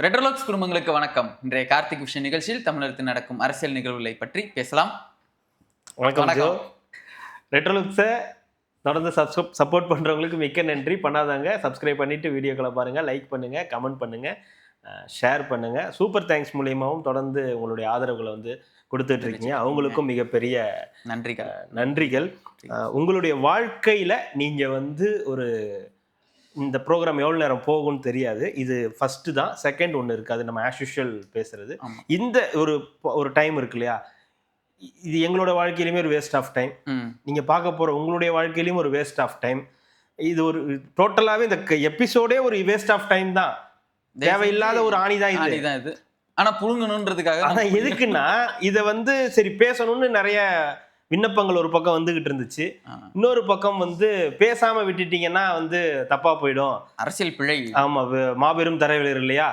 ரெட்ரோலாக்ஸ் குடும்பங்களுக்கு வணக்கம். இன்றைய கார்த்திக் விஷன் நிகழ்ச்சியில் தமிழகத்தில் நடக்கும் அரசியல் நிகழ்வுகளை பற்றி பேசலாம். வணக்கம். ரெட்ரோலாக்ஸை தொடர்ந்து சப்போர்ட் பண்ணுறவங்களுக்கு மிக்க நன்றி. பண்ணாதாங்க சப்ஸ்கிரைப் பண்ணிவிட்டு வீடியோக்களை பாருங்கள், லைக் பண்ணுங்கள், கமெண்ட் பண்ணுங்கள், ஷேர் பண்ணுங்கள். சூப்பர் தேங்க்ஸ் மூலியமாகவும் தொடர்ந்து உங்களுடைய ஆதரவுகளை வந்து கொடுத்துட்ருக்கீங்க. அவங்களுக்கும் மிகப்பெரிய நன்றிகள். உங்களுடைய வாழ்க்கையில் நீங்கள் வந்து இந்த ப்ரோக்ராம் எவ்வளோ நேரம் போகும்னு தெரியாது. இது ஃபஸ்ட்டு தான், செகண்ட் ஒன்று இருக்குது, அது நம்ம ஆஸ் யூஷுவல் பேசுகிறது. இந்த ஒரு டைம் இருக்கு இல்லையா, இது எங்களோட வாழ்க்கையிலுமே ஒரு வேஸ்ட் ஆஃப் டைம். நீங்கள் பார்க்க போகிற உங்களுடைய வாழ்க்கையிலையும் ஒரு வேஸ்ட் ஆஃப் டைம். இது ஒரு டோட்டலாகவே இந்த எபிசோடே ஒரு வேஸ்ட் ஆஃப் டைம் தான். தேவையில்லாத ஒரு ஆணி தான் இது. ஆனால் புழுங்கணுன்றதுக்காக. ஆனால் எதுக்குன்னா இதை வந்து சரி பேசணும்னு நிறைய விண்ணப்பங்கள் ஒரு பக்கம் வந்துகிட்டு இருந்துச்சு. இன்னொரு பக்கம் வந்து பேசாம விட்டுட்டீங்கன்னா வந்து தப்பா போயிடும், அரசியல் பிழை. ஆமா, மாபெரும் தலைவர் இல்லையா,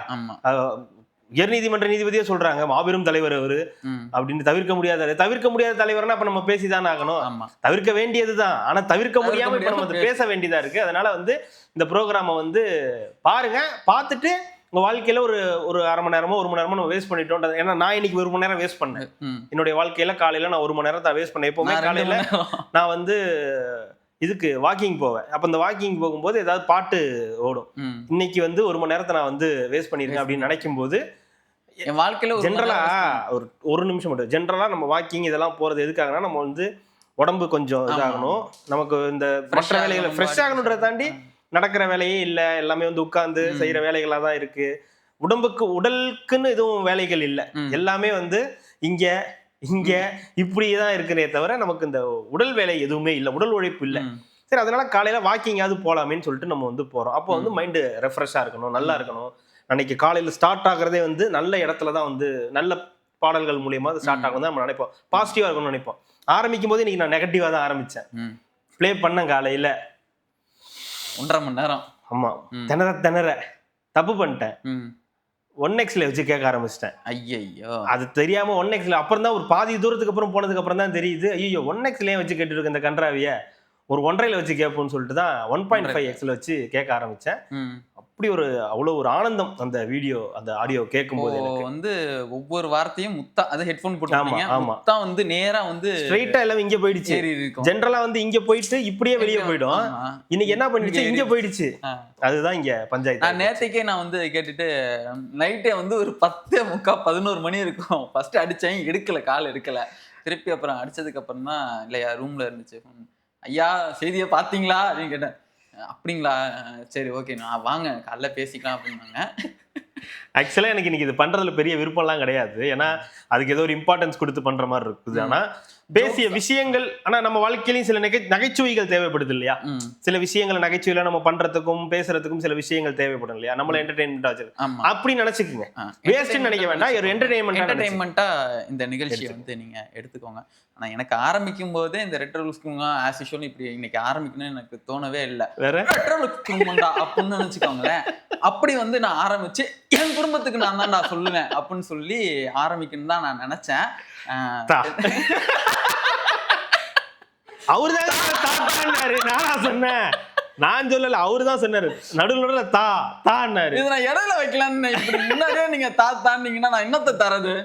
உயர்நீதிமன்ற நீதிபதியே சொல்றாங்க மாபெரும் தலைவர் அவரு அப்படின்னு. தவிர்க்க முடியாத தலைவர்னா அப்ப நம்ம பேசிதான் ஆகணும். தவிர்க்க வேண்டியதுதான், ஆனா தவிர்க்க முடியாம இப்ப நம்ம பேச வேண்டியதா இருக்கு. அதனால வந்து இந்த ப்ரோக்ராம வந்து பாருங்க, பார்த்துட்டு உங்க வாழ்க்கையில ஒரு அரை மணி நேரமோ 1 மணி நேரமோ நம்ம வேஸ்ட் பண்ணிட்டோம். ஏன்னா நான் இன்னைக்கு 1 மணி நேரம் வேஸ்ட் பண்ணேன் என்னுடைய வாழ்க்கையில. காலையில நான் 1 மணி நேரம் தான் வேஸ்ட் பண்ணேன். எப்பவுமே காலையில நான் வந்து இதுக்கு வாக்கிங் போவேன். அப்ப இந்த வாக்கிங் போகும்போது ஏதாவது பாட்டு ஓடும். இன்னைக்கு வந்து 1 மணி நேரத்தை நான் வந்து வேஸ்ட் பண்ணிருக்கேன் அப்படின்னு நினைக்கும் போது என் வாழ்க்கையில ஜென்ரலா ஒரு நிமிஷம் மட்டும், ஜென்ரலா நம்ம வாக்கிங் இதெல்லாம் போறது எதுக்காகனா நம்ம வந்து உடம்பு கொஞ்சம் இதாகணும், நமக்கு இந்த மற்ற வேலைகளை ஃப்ரெஷ் ஆகணுன்றதை தாண்டி நடக்கிற வேலையே இல்லை, எல்லாமே வந்து உட்கார்ந்து செய்யற வேலைகளா தான் இருக்கு. உடலுக்குன்னு எதுவும் வேலைகள் இல்லை, எல்லாமே வந்து இங்க இப்படிதான் இருக்குனே தவிர நமக்கு இந்த உடல் வேலை எதுவுமே இல்லை, உடல் உழைப்பு இல்லை. சரி, அதனால காலையில வாக்கிங்காவது போலாமேன்னு சொல்லிட்டு நம்ம வந்து போறோம். அப்போ வந்து மைண்டு ரெஃப்ரெஷ்ஷா இருக்கணும், நல்லா இருக்கணும். அன்னைக்கு காலையில ஸ்டார்ட் ஆகுறதே வந்து நல்ல இடத்துல தான், வந்து நல்ல பாடல்கள் மூலியமா ஸ்டார்ட் ஆகும் தான் நம்ம நினைப்போம். பாசிட்டிவா இருக்கணும்னு நினைப்போம். ஆரம்பிக்கும் போது இன்னைக்கு நான் நெகட்டிவா தான் ஆரம்பிச்சேன். பிளே பண்ணேன் காலையில 1.5 மணி நேரம். ஆமா, திணற தப்பு பண்ணிட்டேன். 1xல வச்சு கேட்க ஆரம்பிச்சிட்டேன். ஐயோ, அது தெரியாம 1xல அப்புறம் தான் ஒரு பாதி தூரத்துக்கு அப்புறம் போனதுக்கு அப்புறம் தான் தெரியுது, ஐயோ 1xல வச்சு கேட்டு இருக்கு இந்த கன்றாவிய, ஒரு 1.5ல வச்சு கேட்போம்னு சொல்லிட்டு தான் 1.5xல வச்சு கேட்க ஆரம்பிச்சேன். அப்படி அவ்வளவு ஒரு ஆனந்தம் அந்த வீடியோ, அந்த ஆடியோ கேட்கும்போது. வந்து ஒவ்வொரு வார்த்தையும் முத்தா, அது ஹெட்போன் போட்டுருக்கீங்க, முத்தா வந்து நேரா வந்து ஸ்ட்ரைட்டா எல்லாம் இங்க போயிடுச்சு. ஜெனரலா வந்து இங்க போயிட்டு இப்படியே வெளியே போயிடும். இன்னைக்கு என்ன பண்ணிடுச்சு, இங்க போயிடுச்சு. அதுதான் இங்க பஞ்சாயத்து. நான் நேத்தைக்கே நான் வந்து கேட்டுட்டு நைட்டே வந்து ஒரு 10:45 11 மணி இருக்கும். ஃபர்ஸ்ட் அடிச்சேன், எடுக்கல, கால் எடுக்கல. திருப்பி அப்புறம் அடிச்சதுக்கு அப்புறம் தான் இல்லையா ரூம்ல இருந்துச்சு. ஐயா செய்தியை பாத்தீங்களா அப்படின்னு கேட்டேன். அப்படிங்களா, சரி ஓகே, நான் வாங்க காலைல பேசிக்கலாம் அப்படின்னாங்க. ஆக்சுவலா எனக்கு இன்னைக்கு இது பண்றதுல பெரிய விருப்பம்லாம் கிடையாது, ஏன்னா அதுக்கு ஏதோ ஒரு இம்பார்ட்டன்ஸ் கொடுத்து பண்ற மாதிரி இருக்குது. ஆனா பேசிய விஷயங்கள், ஆனா நம்ம வாழ்க்கையிலையும் சில நகைச்சுவைகள் தேவைப்படுது இல்லையா, சில விஷயங்களை நகைச்சுவையில நம்ம பண்றதுக்கும் பேசுறதுக்கும் சில விஷயங்கள் தேவைப்படும் இல்லையா, நம்மள என்டர்டெயின்மெண்டா வச்சிருக்கு அப்படி நினைச்சுக்குங்க. வேஸ்ட்னு நினைக்க வேண்டாம், ஒரு என்டர்டெயின்மெண்டா இந்த நிகழ்ச்சியை வந்து நீங்க எடுத்துக்கோங்க. ஆனா எனக்கு ஆரம்பிக்கும் போதே இந்த ரெட்ரோலுக்ஸ்குங்க ஆஸ் யூஷுவல் இப்படி இன்னைக்கு ஆரம்பிக்கணும்னு எனக்கு தோணவே இல்லை. ரெட்ரோலுக்ஸ்குங்கடா அப்படின்னு நினைச்சுக்கோங்களேன். அப்படி வந்து நான் ஆரம்பிச்சு என் குடும்பத்துக்கு நான் தான் நான் சொல்லுவேன் அப்படின்னு சொல்லி ஆரம்பிக்கணும்னு தான் நான் நினைச்சேன். அவருதான் நானா சொன்னேன், நான் சொல்லல, அவருதான் சொன்னாரு. நடுவுல தான்னாரு. இது நான் இடையில வைக்கலான்னு, இப்படி முன்னாடியே நீங்க தான்னீங்கன்னா நான் என்னத்தை தரது?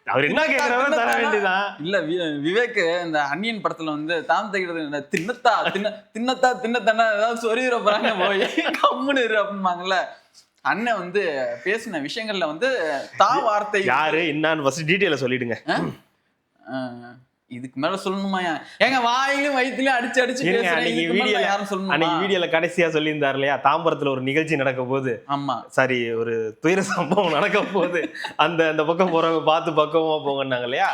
அவர் என்ன கேக்குறாரோ தர வேண்டியதான். இல்ல, விவேக் இந்த அன்னியன் படத்துல வந்து தாம் தைக்கிறது தின்னத்தானே ஏதாவது சொருகிற போறாங்க, போய் கம்முன்னு இரு அப்படிம்பாங்கல்ல. அண்ணன் வந்து பேசின விஷயங்கள்ல வந்து வார்த்தை யாரு என்னன்னு ஃபர்ஸ்ட் டீடைலா சொல்லிடுங்க. இதுக்கு மேல சொல்லணுமா? எங்க வாயிலும் வயிற்றுலயும் அடிச்சு அன்னைக்கு வீடியோல கடைசியா சொல்லியிருந்தாரு இல்லையா, தாம்பரத்துல ஒரு நிகழ்ச்சி நடக்க போது, ஆமா சாரி ஒரு துயர சம்பவம் நடக்க போது, அந்த பக்கம் போறவங்க பார்த்து பக்கமா போங்கன்னாங்க இல்லையா.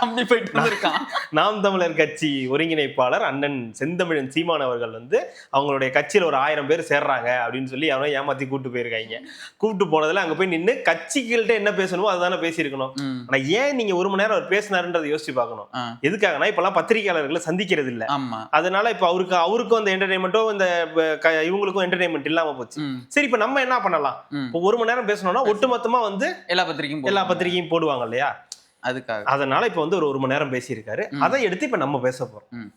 நாம் தமிழர் கட்சி ஒருங்கிணைப்பாளர் அண்ணன் செந்தமிழன் சீமான் அவர்கள் வந்து அவங்களுடைய கட்சியில ஒரு 1000 பேர் சேர்றாங்க அப்படின்னு சொல்லி அவனை ஏமாத்தி கூப்பிட்டு போயிருக்காங்க. கூப்பிட்டு போனதுல அங்க போய் நின்று கட்சிகள்கிட்ட என்ன பேசணுமோ அதுதானே பேசியிருக்கணும். ஆனா ஏன் நீங்க 1 மணி நேரம் அவர் பேசினாருன்றதை யோசிச்சு பார்க்கணும். எதுக்காக? இப்பெல்லாம் பத்திரிகையாளர்களை சந்திக்கிறது இல்ல, அதனால இப்ப அவருக்கும் அந்த என்டர்டைன்மெண்டோ இந்த இவங்களுக்கும் என்டர்டைன்மெண்ட் இல்லாம போச்சு. சரி, இப்ப நம்ம என்ன பண்ணலாம்? இப்போ 1 மணி நேரம் பேசணும்னா ஒட்டுமொத்தமா வந்து எல்லா பத்திரிகையும் போடுவாங்க இல்லையா, அதுக்காக. அதனால இப்ப வந்து ஒரு 1 மணி நேரம் பேசியிருக்காரு, அதை எடுத்து இப்ப நம்ம பேச போறோம்.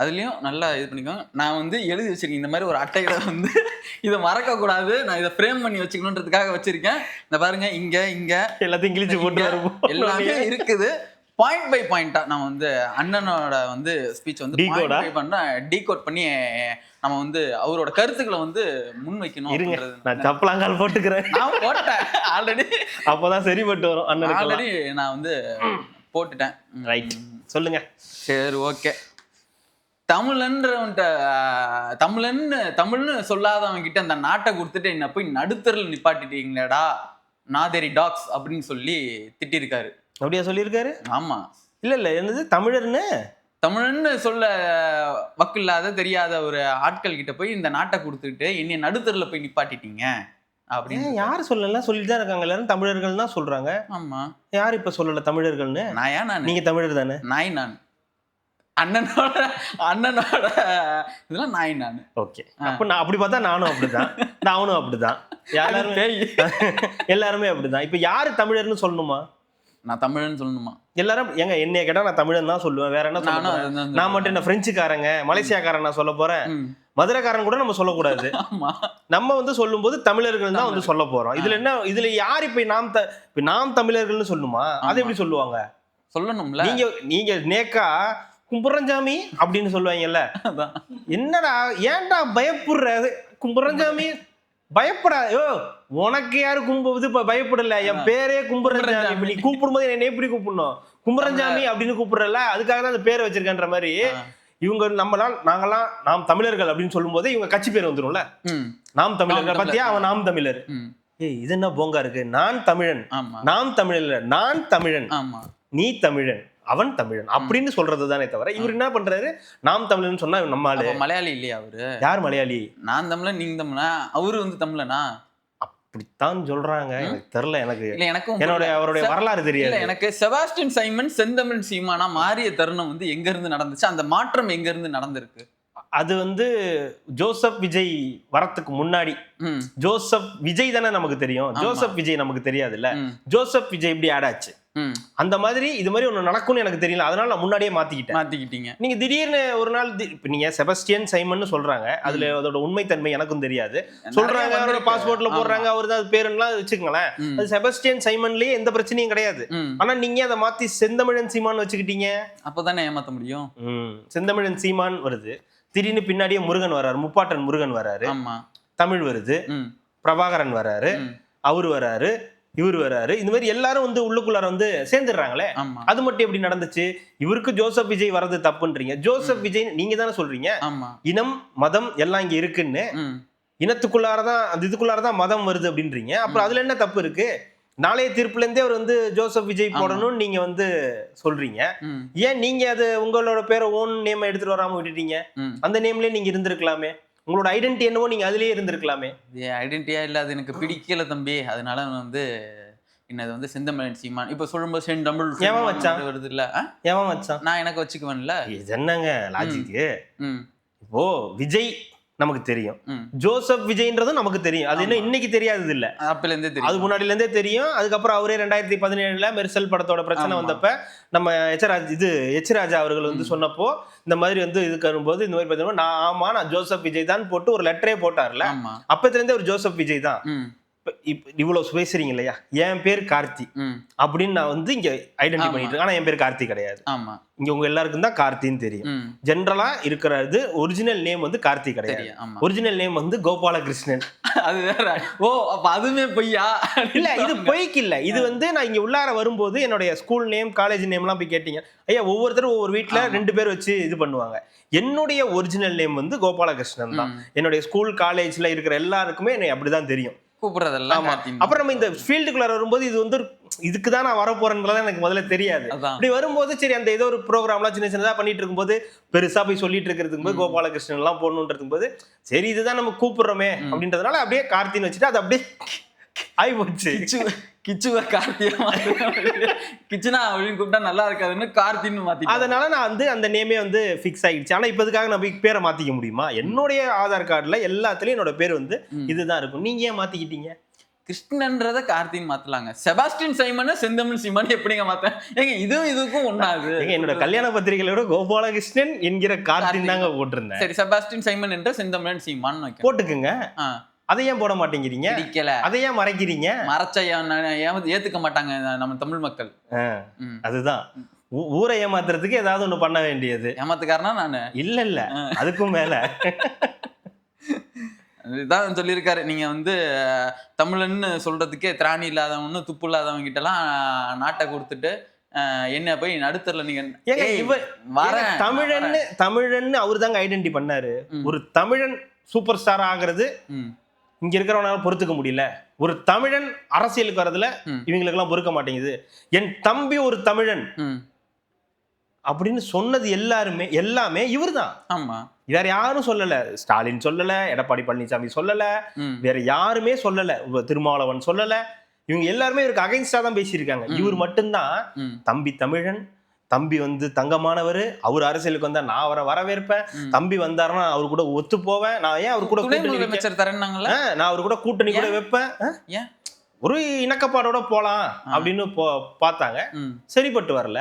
அதுலயும் நல்லா இது பண்ணிக்கோங்க. நான் வந்து எழுதி வச்சிருக்கேன் இந்த மாதிரி ஒரு அட்டையில வந்து இதை மறக்க கூடாது, நான் இதை ஃப்ரேம் பண்ணி வச்சுக்கணுன்றதுக்காக வச்சிருக்கேன். இந்த பாருங்க, இங்க எல்லாத்தையும் இங்கிலீஷ் போட்டு எல்லாமே இருக்குது. பாயிண்ட் பை பாயிண்டா நம்ம வந்து அண்ணனோட வந்து ஸ்பீச் வந்து டீகோட் பண்ணி நம்ம வந்து அவரோட கருத்துக்களை வந்து முன் வைக்கணும். நான் சப்பலாங்கால் போட்டுக்கிறேன். நான் போட்டேன் ஆல்ரெடி, அப்போதான் சரிப்பட்டு வரும். அண்ணனுக்கு ஆல்ரெடி நான் வந்து போட்டுட்டேன். ரைட், சொல்லுங்க. சரி, ஓகே. தமிழ்னு சொல்லாதவங்க கிட்ட அந்த நாட்டை கொடுத்துட்டு என்ன போய் நடுத்தரில் நிப்பாட்டிட்டீங்களேடா நாதேரி டாக்ஸ் அப்படின்னு சொல்லி திட்டிருக்காரு. அப்படியா சொல்லியிருக்காரு? ஆமா. இல்ல என்னது தமிழன்னு சொல்ல வக்கு இல்லாத தெரியாத ஒரு ஆட்கள் கிட்ட போய் இந்த நாட்டை கொடுத்துட்டு என்னை நடுத்தரில் போய் நிப்பாட்டிட்டீங்க அப்படின்னு யாரு சொல்லல, சொல்லிட்டு தான் இருக்காங்க. எல்லாரும் தமிழர்கள் தான் சொல்றாங்க. ஆமா. யாரு இப்ப சொல்லல தமிழர்கள்னு? நீங்க தமிழர் தானே? நான் அண்ணனோட இதெல்லாம் நான். ஓகே, அப்ப நான் அப்படி பார்த்தா நானும் அப்படிதான், நானும் அப்படிதான், எல்லாருமே அப்படிதான். இப்ப யாரு தமிழர்னு சொல்லணுமா? நான் தமிழன்னு சொல்லணுமா? எல்லாரும் எங்க என்னைய கேட்டா நான் தமிழன் தான் சொல்லுவேன். வேற என்ன சொல்லுவேன்? நான் மட்டும் என்ன பிரெஞ்சுக்காரங்க மலேசியாக்காரன் நான் சொல்ல போறேன்? மதுரைக்காரன் கூட நம்ம சொல்லக்கூடாது. நம்ம வந்து சொல்லும் போது தமிழர்கள் தான் வந்து சொல்ல போறோம். இதுல என்ன, இதுல யார் இப்ப நாம் தமிழர்கள்னு சொல்லணுமா? அதை எப்படி சொல்லுவாங்க? சொல்லணும்ல. நீங்க நேக்கா கும்புரஞ்சாமி அப்படின்னு சொல்லுவாங்கல்ல. என்னடா ஏன்டா பயப்படுற? கும்புரஞ்சாமி பயப்படாதோ, உனக்கு யாரு பயப்படல. என் பேரே கும்புரஞ்சாமி. இப்ப நீ கூப்பிடும்போது என்ன எப்படி கூப்பிடணும்? கும்புரஞ்சாமி அப்படின்னு கூப்பிடுறல, அதுக்காக தான் அந்த பேரை வச்சிருக்கன்ற மாதிரி இவங்க நாங்கெல்லாம் நாம் தமிழர்கள் அப்படின்னு சொல்லும் போது இவங்க கட்சி பேர் வந்துரும்ல. நாம் தமிழர்கள் பத்தியா, அவன் நாம் தமிழர். இது என்ன போங்கா இருக்கு? நான் தமிழன், நாம் தமிழர், நான் தமிழன், நீ தமிழன், அவன் தமிழன் அப்படின்னு சொல்றது தானே தவிர இவர் என்ன பண்றாரு? நாம் தமிழன் சொன்னா நம்ம ஆளு மலையாளி இல்லையா? அவரு யார் மலையாளி? நான் தமிழன், நீங்க தமிழனா? அவரு வந்து தமிழனா? அப்படித்தான் சொல்றாங்க. எனக்கு தெரியல. எனக்கும் அவருடைய வரலாறு தெரியாது. எனக்கு செபாஸ்டியன் சைமன் செந்தமிழ் சீமானா மாறிய தருணம் வந்து எங்க இருந்து நடந்துச்சு? அந்த மாற்றம் எங்க இருந்து நடந்திருக்கு? அது வந்து ஜோசப் விஜய் வரத்துக்கு முன்னாடி. ஜோசப் விஜய் தானே நமக்கு தெரியும், ஜோசப் விஜய் நமக்கு தெரியாதுல்ல. ஜோசப் விஜய் எப்படி ஆட் ஆச்சு? அந்த மாதிரி இது மாதிரி ஒண்ணு நடக்கும்னு எனக்கு தெரியல. அதனால நான் முன்னாடியே மாத்திக்கிட்டீங்க. நீங்க திடீர்னு ஒரு நாள் இப்ப நீங்க செபஸ்டியன் சைமன் சொல்றாங்க, அதுல அதோட உண்மைத்தன்மை எனக்கும் தெரியாது. சொல்றாங்க அவரோட பாஸ்போர்ட்ல போடுறாங்க, அவரு தான் பேருலாம் வச்சுக்கோங்களேன். அது செபஸ்டியன் சைமன்லயே எந்த பிரச்சனையும் கிடையாது. ஆனா நீங்க அதை மாத்தி செந்தமிழன் சீமான் வச்சுக்கிட்டீங்க. அப்பதானே ஏமாத்த முடியும். செந்தமிழன் சீமான் வருது, திடீர்னு பின்னாடியே முருகன் வராரு, முப்பாட்டன் முருகன் வராரு, தமிழ் வருது, பிரபாகரன் வராரு, அவரு வராரு, இவர் வராரு. இந்த மாதிரி எல்லாரும் வந்து உள்ளுக்குள்ளார வந்து சேர்ந்துடுறாங்களே. அது மட்டும் எப்படி நடந்துச்சு? இவருக்கு ஜோசப் விஜய் வர்றது தப்புன்றீங்க. ஜோசப் விஜய் நீங்க தானே சொல்றீங்க இனம் மதம் எல்லாம் இங்க இருக்குன்னு. இனத்துக்குள்ளாரதான் அந்த இதுக்குள்ளாரதான் மதம் வருது அப்படின்றீங்க. அப்புறம் அதுல என்ன தப்பு இருக்கு? நாளைய தீர்ப்புல இருந்தே அவர் வந்து ஜோசப் விஜய் போடணும்னு நீங்க வந்து சொல்றீங்க. ஏன் நீங்க அது உங்களோட பேரை ஓன் நேம் எடுத்துட்டு வராம விட்டுட்டீங்க? அந்த நேம்லயே நீங்க இருந்திருக்கலாமே. உங்களோட ஐடென்டிட்டி என்னவோ நீங்க அதுலயே இருந்திருக்கலாமே. ஐடென்டிட்டியா இல்ல, அது எனக்கு பிடிக்கல தம்பி. அதனால வந்து என்னது வந்து செந்தமிழன் சீமான் இப்ப சொல்லும்போது செந்தமிழ் ஏன் வச்சான் வருது இல்ல? ஏன் வச்சான்? நான் எனக்கு வச்சுக்குவேன்ல. இது என்னங்க லாஜிக்கு? இப்போ விஜய் நமக்கு தெரியும், ஜோசப் விஜய்ன்றதும் நமக்கு தெரியும். அது என்ன இன்னைக்கு தெரியாது இல்ல, அப்பல இருந்தே தெரியும். அது முன்னாடில இருந்தே தெரியும். அதுக்கப்புறம் அவரே 2017 மெர்சல் படத்தோட பிரச்சனை வந்தப்ப நம்ம எச் ராஜா அவர்கள் வந்து சொன்னப்போ இந்த மாதிரி வந்து இதுக்கு வரும்போது இந்த மாதிரி பார்த்தீங்கன்னா நான் ஜோசப் விஜய் தான் போட்டு ஒரு லெட்டரே போட்டார்ல. அப்பத்துல இருந்தே ஒரு ஜோசப் விஜய் தான். இவ்வளவு பேசுறீங்க இல்லையா, என் பேர் கார்த்தி அப்படின்னு நான் வந்து இங்க ஐடென்டிஃபை பண்ணிட்டு இருக்கேன். ஆனா என் பேர் கார்த்தி கிடையாது. இங்க உங்க எல்லாருக்கும் தான் கார்த்தின்னு தெரியும். ஜென்ரலா இருக்கிறது ஒரிஜினல் நேம் வந்து கார்த்தி கிடையாது. ஒரிஜினல் நேம் வந்து கோபாலகிருஷ்ணன். அது வேற. ஓ, அப்ப அதுமே பொய்யா? இல்ல, இது பொய்க்கு இல்ல. இது வந்து நான் இங்க உள்ளார வரும்போது என்னுடைய ஸ்கூல் நேம் காலேஜ் நேம் எல்லாம் போய் கேட்டீங்க ஐயா, ஒவ்வொருத்தரும் ஒவ்வொரு வீட்டுல 2 பேர் வச்சு இது பண்ணுவாங்க. என்னுடைய ஒரிஜினல் நேம் வந்து கோபாலகிருஷ்ணன் தான். என்னுடைய ஸ்கூல் காலேஜ்ல இருக்கிற எல்லாருக்குமே என்னை அப்படிதான் தெரியும் கூப்பிடுறதெல்லாம். அப்புறம் நம்ம இந்த ஃபீல்டுக்குள்ள வரும்போது இது வந்து இதுக்குதான் நான் வர போறேன்றத எனக்கு முதல்ல தெரியாது. அப்படி வரும்போது சரி அந்த ஏதோ ஒரு ப்ரோக்ராம்லாம் சின்ன சின்னதா பண்ணிட்டு இருக்கும்போது பெருசா போய் சொல்லிட்டு இருக்கிறதுக்கு போது கோபாலகிருஷ்ணன் எல்லாம் போடணுன்றதுக்கு போது சரி இதுதான் நம்ம கூப்பிடுறோமே அப்படின்றதுனால அப்படியே கார்த்தின்னு வச்சுட்டு அது அப்படியே ஆகி போச்சு. கிச்சுவ கார்த்தியா கிச்சனா அப்படின்னு கூப்பிட்டா நல்லா இருக்காதுன்னு கார்த்தின்னு மாத்தி, அதனால நான் வந்து அந்த நேமே வந்து ஃபிக்ஸ் ஆயிடுச்சு. ஆனா இப்ப இதுக்காக நம்ம பேரை மாத்திக்க முடியுமா? என்னுடைய ஆதார் கார்டுல எல்லாத்துலயும் என்னோட பேர் வந்து இதுதான் இருக்கும். நீங்க ஏன் மாத்திக்கிட்டீங்க? கிருஷ்ணன்றத கார்த்தின்னு மாத்தலாங்க. செபாஸ்டின் சைமன் செந்தமிழ் சீமான் எப்படிங்க மாத்த? ஏங்க இதுக்கும் ஒண்ணாது. என்னோட கல்யாண பத்திரிகையோட கோபாலகிருஷ்ணன் என்கிற கார்த்தின் தாங்க போட்டிருந்தேன். சரி, செபாஸ்டின் சைமன் என்ற செந்தமிழன் சீமான் போட்டுக்குங்க. அதை ஏன் போட மாட்டேங்கிறீங்க? அதை ஏன் மறைக்கிறீங்க? மறைச்ச ஏத்துக்க மாட்டாங்க நம்ம தமிழ் மக்கள். அதுதான் ஊரை ஏமாத்துறதுக்கு ஏதாவது ஒண்ணு பண்ண வேண்டியது. ஏமாத்துக்காரனா நானு இல்ல அதுக்கும் மேல இதுதான் சொல்லியிருக்காரு. நீங்க வந்து தமிழன்னு சொல்றதுக்கே திராணி இல்லாதவன்னு துப்பு இல்லாதவங்க கிட்ட எல்லாம் நாட்டை கொடுத்துட்டு என்ன போய் நடுத்தரல நீங்க தமிழன்னு அவரு தாங்க ஐடென்டி பண்ணாரு. ஒரு தமிழன் சூப்பர் ஸ்டார் ஆகுறது இங்க இருக்கிறவனால பொறுத்துக்க முடியல. ஒரு தமிழன் அரசியலுக்கு வரதுல இவங்களுக்கு எல்லாம் பொறுக்க மாட்டேங்குது. என் தம்பி ஒரு தமிழன் அப்படின்னு சொன்னது எல்லாமே இவர்தான். ஆமா, வேற யாரும் சொல்லல. ஸ்டாலின் சொல்லல, எடப்பாடி பழனிசாமி சொல்லல, வேற யாருமே சொல்லல, திருமாவளவன் சொல்லல. இவங்க எல்லாருமே இவருக்கு அகைன்ஸ்டா தான் பேசியிருக்காங்க. இவர் மட்டும்தான் தம்பி தமிழன், தம்பி வந்து தங்கமானவர், அவர் அரசியலுக்கு வந்தா நான் அவரை வரவேற்பேன், தம்பி வந்தாருன்னா அவரு கூட ஒத்து போவேன், நான் ஏன் அவரு கூட நான் அவரு கூட கூட்டணி கூட வைப்பேன், ஒரு இணக்கப்பாடோட போலாம் அப்படின்னு பார்த்தாங்க. சரிப்பட்டு வரல.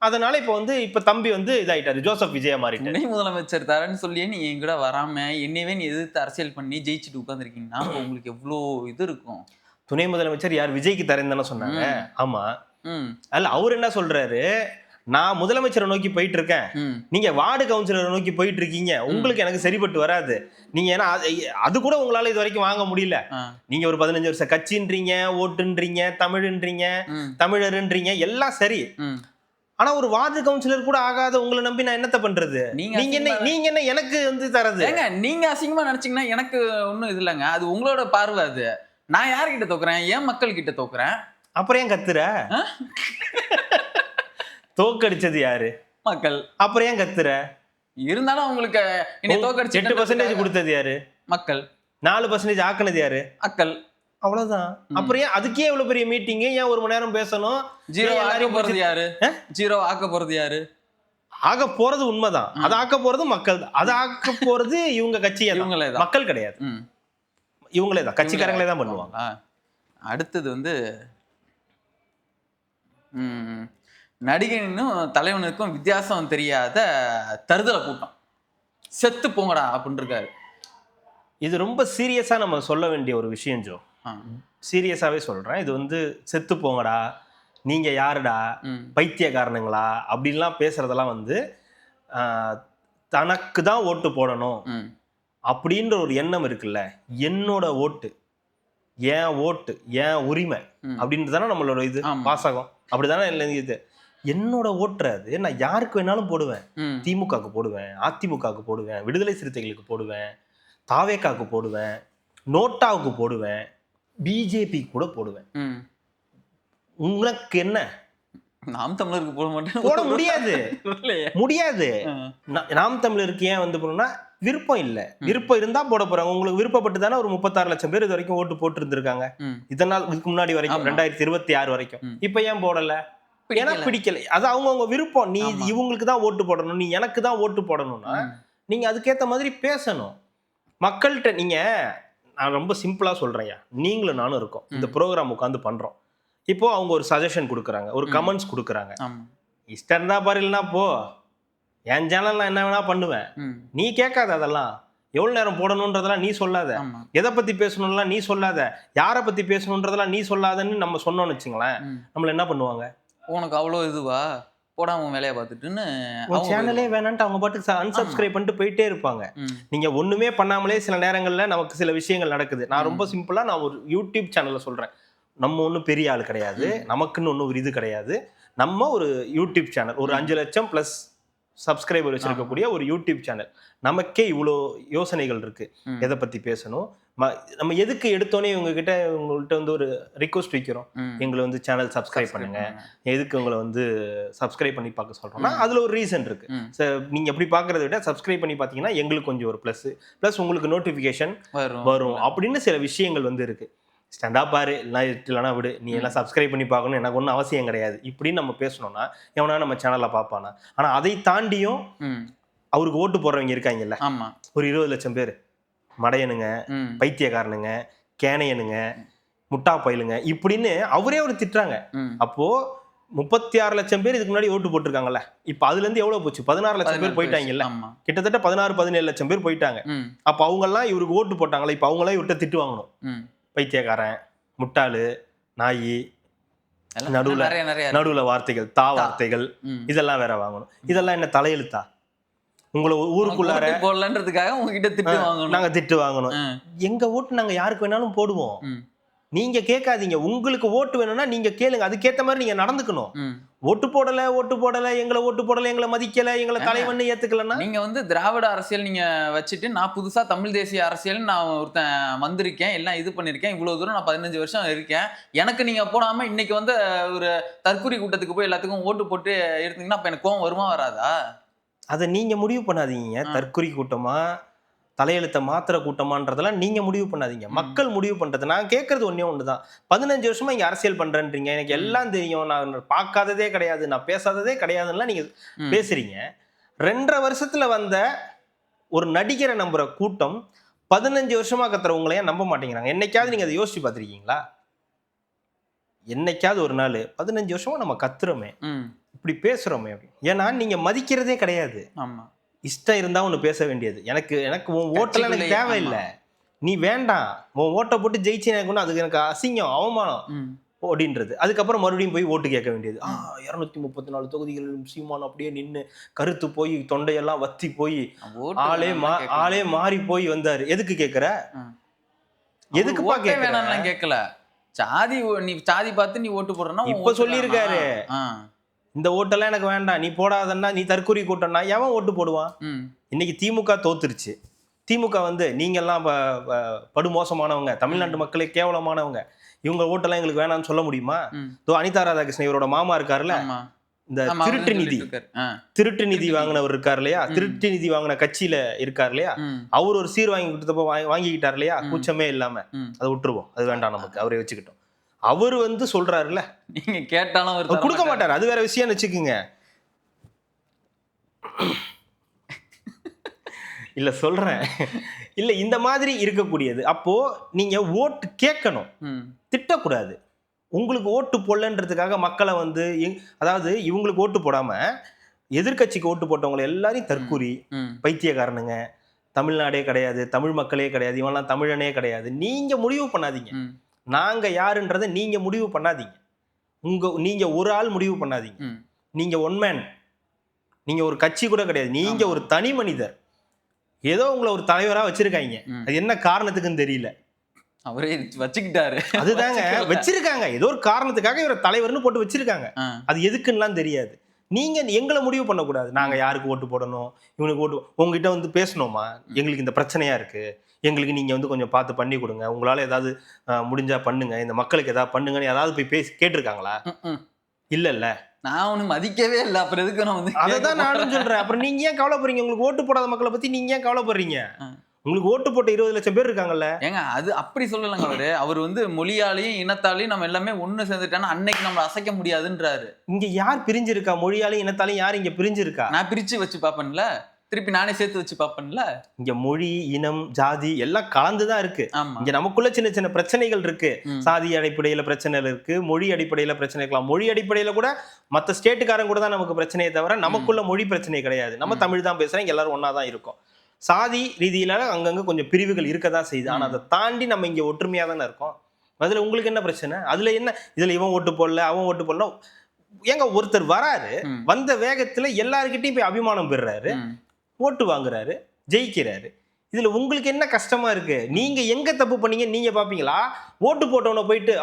அதனால இப்ப தம்பி வந்து இதாயிட்டாரு, ஜோசப் விஜயா மாறிட்டாரு. துணை முதலமைச்சர் தரேன்னு சொல்லியே நீ என் கூட வராம என்னவே நீ எதிர்த்து அரசியல் பண்ணி ஜெயிச்சுட்டு உட்காந்துருக்கீங்கன்னா உங்களுக்கு எவ்வளவு இது இருக்கும். துணை முதலமைச்சர் யார்? விஜய்க்கு தரேன்னு தானே சொன்னாங்க. ஆமா, அல்ல அவர் என்ன சொல்றாரு, நான் முதலமைச்சரை நோக்கி போயிட்டு இருக்கேன், நீங்க வார்டு கவுன்சிலரை நோக்கி போயிட்டு இருக்கீங்க, உங்களுக்கு எனக்கு சரிப்பட்டு வராது. நீங்க ஏன்னா அது கூட உங்களால இது வரைக்கும் வாங்க முடியல. நீங்க ஒரு 15 வருஷம் கட்சின்றீங்க, ஓட்டுன்றீங்க, தமிழ்ன்றீங்க, தமிழர்ன்றீங்க, எல்லாம் சரி. ஆனா ஒரு வார்டு கவுன்சிலர் கூட ஆகாத உங்களை நம்பி நான் என்னத்த பண்றது? நீங்க என்ன எனக்கு வந்து தரது? நீங்க அசிங்கமா நினைச்சீங்கன்னா எனக்கு ஒண்ணும் இது இல்லைங்க. அது உங்களோட பார்வை. அது நான் யார்கிட்ட தோக்குறேன்? ஏன் மக்கள் கிட்ட தோக்குறேன். அப்புறம் ஏன் கத்துற? தோக்கடிச்சது யாரு? மக்கள். அப்புறம் ஏன் கத்துற? இருந்தாலும் உங்களுக்கு 8% கொடுத்தது யாரு? மக்கள். 4% ஆக்குனது யாரு? மக்கள். அவ்வளவுதான். அப்புறம் ஏன் அதுக்கே இவ்வளவு பெரிய மீட்டிங்? ஏன் 1 மணி நேரம் பேசணும்? ஜீரோ ஆக்க போறது யாரு? ஜீரோ ஆக்க போறது யாரு? ஆக போறது உண்மைதான். அது ஆக்க போறது மக்கள். அது ஆக்க போறது இவங்க கட்சி, மக்கள் கிடையாது. இவங்களே தான், கட்சிக்காரங்களே தான் பண்ணுவாங்க. அடுத்தது வந்து நடிகனும் தலைவனுக்கும் வித்தியாசம் தெரியாத தருதலை கூட்டம். செத்து போங்கடா அப்படின்னு இருக்காரு. இது ரொம்ப சீரியஸா நம்ம சொல்ல வேண்டிய ஒரு விஷயம் ஜோ. சீரியஸாவே சொல்றேன். இது வந்து செத்து போங்கடா, நீங்க யாருடா, பைத்தியக்காரனுங்களா அப்படின்லாம் பேசுறதெல்லாம் வந்து தனக்கு தான் ஓட்டு போடணும் அப்படின்ற ஒரு எண்ணம் இருக்குல்ல. என்னோட ஓட்டு, ஏன் ஓட்டு, ஏன் உரிமை அப்படின்றதானே நம்மளோட இது வாசகம். அப்படிதானே இல்லை இது. என்னோட ஓட்டுறது நான் யாருக்கு வேணாலும் போடுவேன். திமுகவுக்கு போடுவேன், அதிமுகவுக்கு போடுவேன், விடுதலை சிறுத்தைகளுக்கு போடுவேன், தாவேக்காவுக்கு போடுவேன், நோட்டாவுக்கு போடுவேன், பிஜேபி கூட போடுவேன். உங்களுக்கு என்ன? நாம் தமிழருக்கு போட மாட்டேன். போட முடியாது. முடியாது. நாம் தமிழருக்கு ஏன் வந்து போனோம்னா விருப்பம் இல்ல. விருப்பம் இருந்தா போட போறாங்க. உங்களுக்கு விருப்பப்பட்டு தானே ஒரு 36 லட்சம் பேர் இது வரைக்கும் ஓட்டு போட்டு இருந்திருக்காங்க. இதனால் இதுக்கு முன்னாடி வரைக்கும் 2026 வரைக்கும். இப்ப ஏன் போடல? ஏன்னா பிடிக்கல. அது அவங்கவுங்க விருப்பம். நீ இவங்களுக்கு தான் ஓட்டு போடணும், நீ எனக்கு தான் ஓட்டு போடணும்னா நீங்க அதுக்கேற்ற மாதிரி பேசணும் மக்கள்கிட்ட. நீங்க நான் ரொம்ப சிம்பிளா சொல்றேன்யா, நீங்களும் நானும் இருக்கோம், இந்த ப்ரோக்ராம் உட்காந்து பண்றோம். இப்போ அவங்க ஒரு சஜஷன் கொடுக்குறாங்க, ஒரு கமெண்ட்ஸ் கொடுக்குறாங்க. இஷ்டம் இருந்தா பாரு, இல்லைன்னா போ, என் சேனல் நான் என்ன வேணா பண்ணுவேன். நீ கேட்காத, அதெல்லாம் எவ்வளவு நேரம் போடணுன்றதெல்லாம் நீ சொல்லாத, எதை பத்தி பேசணும்லாம் நீ சொல்லாத, யாரை பத்தி பேசணுன்றதெல்லாம் நீ சொல்லாதன்னு நம்ம சொன்னோம்னு வச்சுங்களேன், நம்மள என்ன பண்ணுவாங்க? உனக்கு அவ்வளோ இதுவா, போடாம வேலையை பார்த்துட்டுன்னு சேனலே வேணான்ட்டு அவங்க பாட்டுக்கு அன்சப்ஸ்கிரைப் பண்ணிட்டு போயிட்டே இருப்பாங்க. நீங்க ஒண்ணுமே பண்ணாமலே சில நேரங்கள்ல நமக்கு சில விஷயங்கள் நடக்குது. நான் ரொம்ப சிம்பிளா நான் ஒரு யூடியூப் சேனல்ல சொல்றேன். நம்ம ஒன்றும் பெரிய ஆள் கிடையாது, நமக்குன்னு ஒன்றும் ஒரு இது கிடையாது. நம்ம ஒரு யூடியூப் சேனல், ஒரு 5 லட்சம் ப்ளஸ் சப்ஸ்கிரைபர் வச்சிருக்கக்கூடிய ஒரு யூடியூப் சேனல். நமக்கே இவ்வளோ யோசனைகள் இருக்கு, எதை பத்தி பேசணும், நம்ம எதுக்கு எடுத்தோன்னே உங்ககிட்ட வந்து ஒரு ரிக்வஸ்ட் வைக்கிறோம், எங்களை வந்து சேனல் சப்ஸ்கிரைப் பண்ணுங்க, எதுக்கு உங்களை வந்து சப்ஸ்கிரைப் பண்ணி பார்க்க சொல்றோம்னா அதுல ஒரு ரீசன் இருக்கு. நீங்க எப்படி பாக்குறத விட சப்ஸ்கிரைப் பண்ணி பாத்தீங்கன்னா எங்களுக்கு கொஞ்சம் ஒரு பிளஸ் உங்களுக்கு நோட்டிபிகேஷன் வரும் அப்படின்னு சில விஷயங்கள் வந்து இருக்கு. ஸ்டாண்டா பாரு, இல்லைனா விடு, நீ எல்லாம் சப்ஸ்கிரைப் பண்ணி பார்க்கணும் எனக்கு ஒன்றும் அவசியம் கிடையாது இப்படின்னு நம்ம பேசணும்னா எவனா நம்ம சேனல்ல பார்ப்பானா? ஆனா அதை தாண்டியும் அவருக்கு ஓட்டு போடுறவங்க இருக்காங்கல்ல, ஒரு 20 லட்சம் பேர், மடையனுங்க, பைத்தியக்காரனுங்க, கேனையனுங்க, முட்டா பயிலுங்க இப்படின்னு அவரே ஒரு திட்டுறாங்க. அப்போ 36 லட்சம் பேர் இதுக்கு முன்னாடி ஓட்டு போட்டிருக்காங்கல்ல, இப்ப அதுல இருந்து எவ்வளவு போச்சு? 16 லட்சம் பேர் போயிட்டாங்கல்ல, கிட்டத்தட்ட 16-17 லட்சம் பேர் போயிட்டாங்க. அப்ப அவங்க எல்லாம் இவருக்கு ஓட்டு போட்டாங்களா, இப்ப அவங்க எல்லாம் இவர்கிட்ட திட்டு வாங்கணும். பைத்தியக்காரன், முட்டாளு, நாயி, நடுவுல வார்த்தைகள், வார்த்தைகள், இதெல்லாம் வேற வாங்கணும். இதெல்லாம் என்ன தலையெழுத்தா? உங்களை ஊருக்குள்ளார போடலன்றதுக்காக உங்ககிட்ட திட்டு வாங்கணும், நாங்க திட்டு வாங்கணும். எங்க ஓட்டு நாங்க யாருக்கு வேணாலும் போடுவோம். நீங்க கேட்காதீங்க. உங்களுக்கு ஓட்டு வேணும்னா நீங்க கேளுங்க, அதுக்கேத்த மாதிரி நீங்க நடந்துக்கணும். ஓட்டு போடல எங்களை ஓட்டு போடல, எங்களை மதிக்கல, எங்களை தலைவன் ஏத்துக்கலன்னா நீங்க வந்து திராவிட அரசியல் நீங்க வச்சுட்டு நான் புதுசா தமிழ் தேசிய அரசியல் நான் ஒருத்தன் வந்திருக்கேன், எல்லாம் இது பண்ணிருக்கேன், இவ்வளவு தூரம் நான் 15 வருஷம் இருக்கேன், எனக்கு நீங்க போடாம இன்னைக்கு வந்து ஒரு தற்கொலை கூட்டத்துக்கு போய் எல்லாத்துக்கும் ஓட்டு போட்டு எடுத்தீங்கன்னா அப்ப எனக்கு கோவம் வருமா வராதா? அதை நீங்க முடிவு பண்ணாதீங்க. தற்கொலை கூட்டமா தலையெழுத்த மாத்திர கூட்டமான்றதெல்லாம் நீங்க முடிவு பண்ணாதீங்க, மக்கள் முடிவு பண்றது. நான் கேட்கறது ஒண்ணுதான், 15 வருஷமா இங்க அரசியல் பண்றேன்றீங்க, எனக்கு எல்லாம் தெரியும், நான் பார்க்காததே கிடையாது, நான் பேசாததே கிடையாதுன்னா நீங்க பேசுறீங்க. 2.5 வருஷத்துல வந்த ஒரு நடிகரை நம்புற கூட்டம் 15 வருஷமா கத்துறவங்களையே நம்ப மாட்டேங்கிறாங்க. என்னைக்காவது நீங்க அதை யோசிச்சு பார்த்திருக்கீங்களா? என்னைக்காவது ஒரு நாள் 15 வருஷமா நம்ம கத்துறோமே, இப்படி பேசுறோமே, ஏன்னா நீங்க மதிக்கிறதே கிடையாது. இஷ்டம் இருந்தா ஒண்ணு பேச வேண்டியது. எனக்கு உன் ஓட்டெல்லாம் எனக்கு தேவையில்லை, நீ வேண்டாம், உன் ஓட்டை போட்டு ஜெயிச்சு எனக்கு அதுக்கு எனக்கு அசிங்கம், அவமானம் அப்படின்றது. அதுக்கப்புறம் மறுபடியும் போய் ஓட்டு கேட்க வேண்டியது. 234 தொகுதிகளிலும் சீமான் அப்படியே நின்று கருத்து போய் தொண்டையெல்லாம் வத்தி போய் ஆளே மாறி போய் வந்தாரு. எதுக்கு கேட்கற? எதுக்குப்பா கேட்கலாம்? கேட்கல, நீ சாதி பார்த்து நீ ஓட்டு போடுறனா இப்ப சொல்லியிருக்காரு, இந்த ஓட்டெல்லாம் எனக்கு வேண்டாம், நீ போடாதன்னா, நீ தற்கொலை கூட்டம்னா எவன் ஓட்டு போடுவான்? இன்னைக்கு திமுக தோத்துருச்சு. திமுக வந்து நீங்க எல்லாம் படுமோசமானவங்க, தமிழ்நாட்டு மக்களே கேவலமானவங்க, இவங்க ஓட்டெல்லாம் எங்களுக்கு வேணாம்னு சொல்ல முடியுமா? அனிதா ராதாகிருஷ்ணன் இவரோட மாமா இருக்காருல்ல, இந்த திருட்டு நிதி வாங்கினவர் இருக்காரு இல்லையா, திருட்டு நிதி வாங்கின கட்சியில இருக்காரு இல்லையா, அவர் ஒரு சீர் வாங்கி கொடுத்தப்ப வாங்கிக்கிட்டாரு இல்லையா, கூச்சமே இல்லாம. அதை விட்டுருவோம், அது வேண்டாம் நமக்கு, அவரை வச்சுக்கிட்டோம். அவர் வந்து சொல்றாருல்ல, நீங்க கேட்டாலும் அவர் கொடுக்க மாட்டாரு, அது வேற விஷயம் வச்சுக்குங்க. இல்ல சொல்றேன், இல்ல இந்த மாதிரி இருக்கக்கூடியது. அப்போ நீங்க ஓட்டு கேட்கணும், திட்டக்கூடாது. உங்களுக்கு ஓட்டு போடலன்றதுக்காக மக்களை வந்து அதாவது இவங்களுக்கு ஓட்டு போடாம எதிர்கட்சிக்கு ஓட்டு போட்டவங்களை எல்லாரையும் தற்கூரி, பைத்தியக்காரனுங்க, தமிழ்நாடே கிடையாது, தமிழ் மக்களே கிடையாது, இவன்லாம் தமிழனே கிடையாது, நீங்க முடிவு பண்ணாதீங்க. நாங்க யாருன்றதை நீங்க முடிவு பண்ணாதீங்க. நீங்க ஒரு ஆள் முடிவு பண்ணாதீங்க. நீங்க ஒன் மேன், நீங்க ஒரு கட்சி கூட கிடையாது, நீங்க ஒரு தனி மனிதர். ஏதோ உங்களை ஒரு தலைவரா வச்சிருக்காங்க, அது என்ன காரணத்துக்குன்னு தெரியல, அவரே வச்சுக்கிட்டாரு. அதுதாங்க வச்சிருக்காங்க, ஏதோ ஒரு காரணத்துக்காக இவரை தலைவர்னு போட்டு வச்சிருக்காங்க, அது எதுக்குன்னுலாம் தெரியாது. நீங்க எங்களை முடிவு பண்ணக்கூடாது, நாங்க யாருக்கு ஓட்டு போடணும், இவனுக்கு ஓட்டு. உங்ககிட்ட வந்து பேசணுமா, எங்களுக்கு இந்த பிரச்சனையா இருக்கு, எங்களுக்கு நீங்க வந்து கொஞ்சம் பார்த்து பண்ணி கொடுங்க, உங்களால ஏதாவது முடிஞ்சா பண்ணுங்க, இந்த மக்களுக்கு ஏதாவது பண்ணுங்கன்னு ஏதாவது போய் பேசி கேட்டிருக்காங்களா? இல்ல, நான் ஒண்ணு மதிக்கவே இல்லை, அப்புறம் எதுக்கு நான் வந்து அதான் நானும் சொல்றேன். அப்புறம் நீங்க ஏன் கவலைப்படுறீங்க? உங்களுக்கு ஓட்டு போடாத மக்களை பத்தி நீங்க ஏன் கவலைப்படுறீங்க? உங்களுக்கு ஓட்டு போட்ட 20 லட்சம் பேர் இருக்காங்கல்ல. ஏங்க அது அப்படி சொல்லலங்க, அவர் வந்து மொழியாலையும் இனத்தாலையும் நம்ம எல்லாமே ஒண்ணு சேர்ந்துட்டானா அன்னைக்கு நம்ம அசைக்க முடியாதுன்றாரு. இங்க யார் பிரிஞ்சிருக்கா? மொழியாலையும் இனத்தாலையும் யார் இங்க பிரிஞ்சிருக்கா? நான் பிரிச்சு வச்சு பாப்பேன்ல, திருப்பி நானே சேர்த்து வச்சு பாப்பேன்ல. இங்க மொழி, இனம், ஜாதி எல்லாம் கலந்துதான் இருக்கு. இங்க நமக்குள்ள சின்ன சின்ன பிரச்சனைகள் இருக்கு. சாதி அடிப்படையில பிரச்சனை இருக்கு, மொழி அடிப்படையில பிரச்சனை இருக்கலாம். மொழி அடிப்படையில கூட மத்த ஸ்டேட்டுக்காரங்க கூட தான் நமக்கு பிரச்சனையே தவிர நமக்குள்ள மொழி பிரச்சனை கிடையாது. நம்ம தமிழ் தான் பேசுறோம், எல்லாரும் ஒன்னாதான் இருக்கும். சாதி ரீதியில அங்கங்க கொஞ்சம் பிரிவுகள் இருக்கதான் செய்யுது. ஆனா அதை தாண்டி நம்ம இங்க ஒற்றுமையா தானே இருக்கோம். அதுல உங்களுக்கு என்ன பிரச்சனை? அதுல என்ன, இதுல இவன் ஓட்டு போடல அவன் ஓட்டு போடல. ஏங்க ஒருத்தர் வராரு, வந்த வேகத்துல எல்லாருக்கிட்டையும் போய் அபிமானம் பெறுறாரு, ஓட்டு வாங்குறாரு, ஜெயிக்கிறாரு. இதுல உங்களுக்கு என்ன கஷ்டமா இருக்கு? நீங்க எங்க தப்பு பண்ணீங்க நீங்க பாப்பீங்களா? ஓட்டு போட்டவன போயிட்டு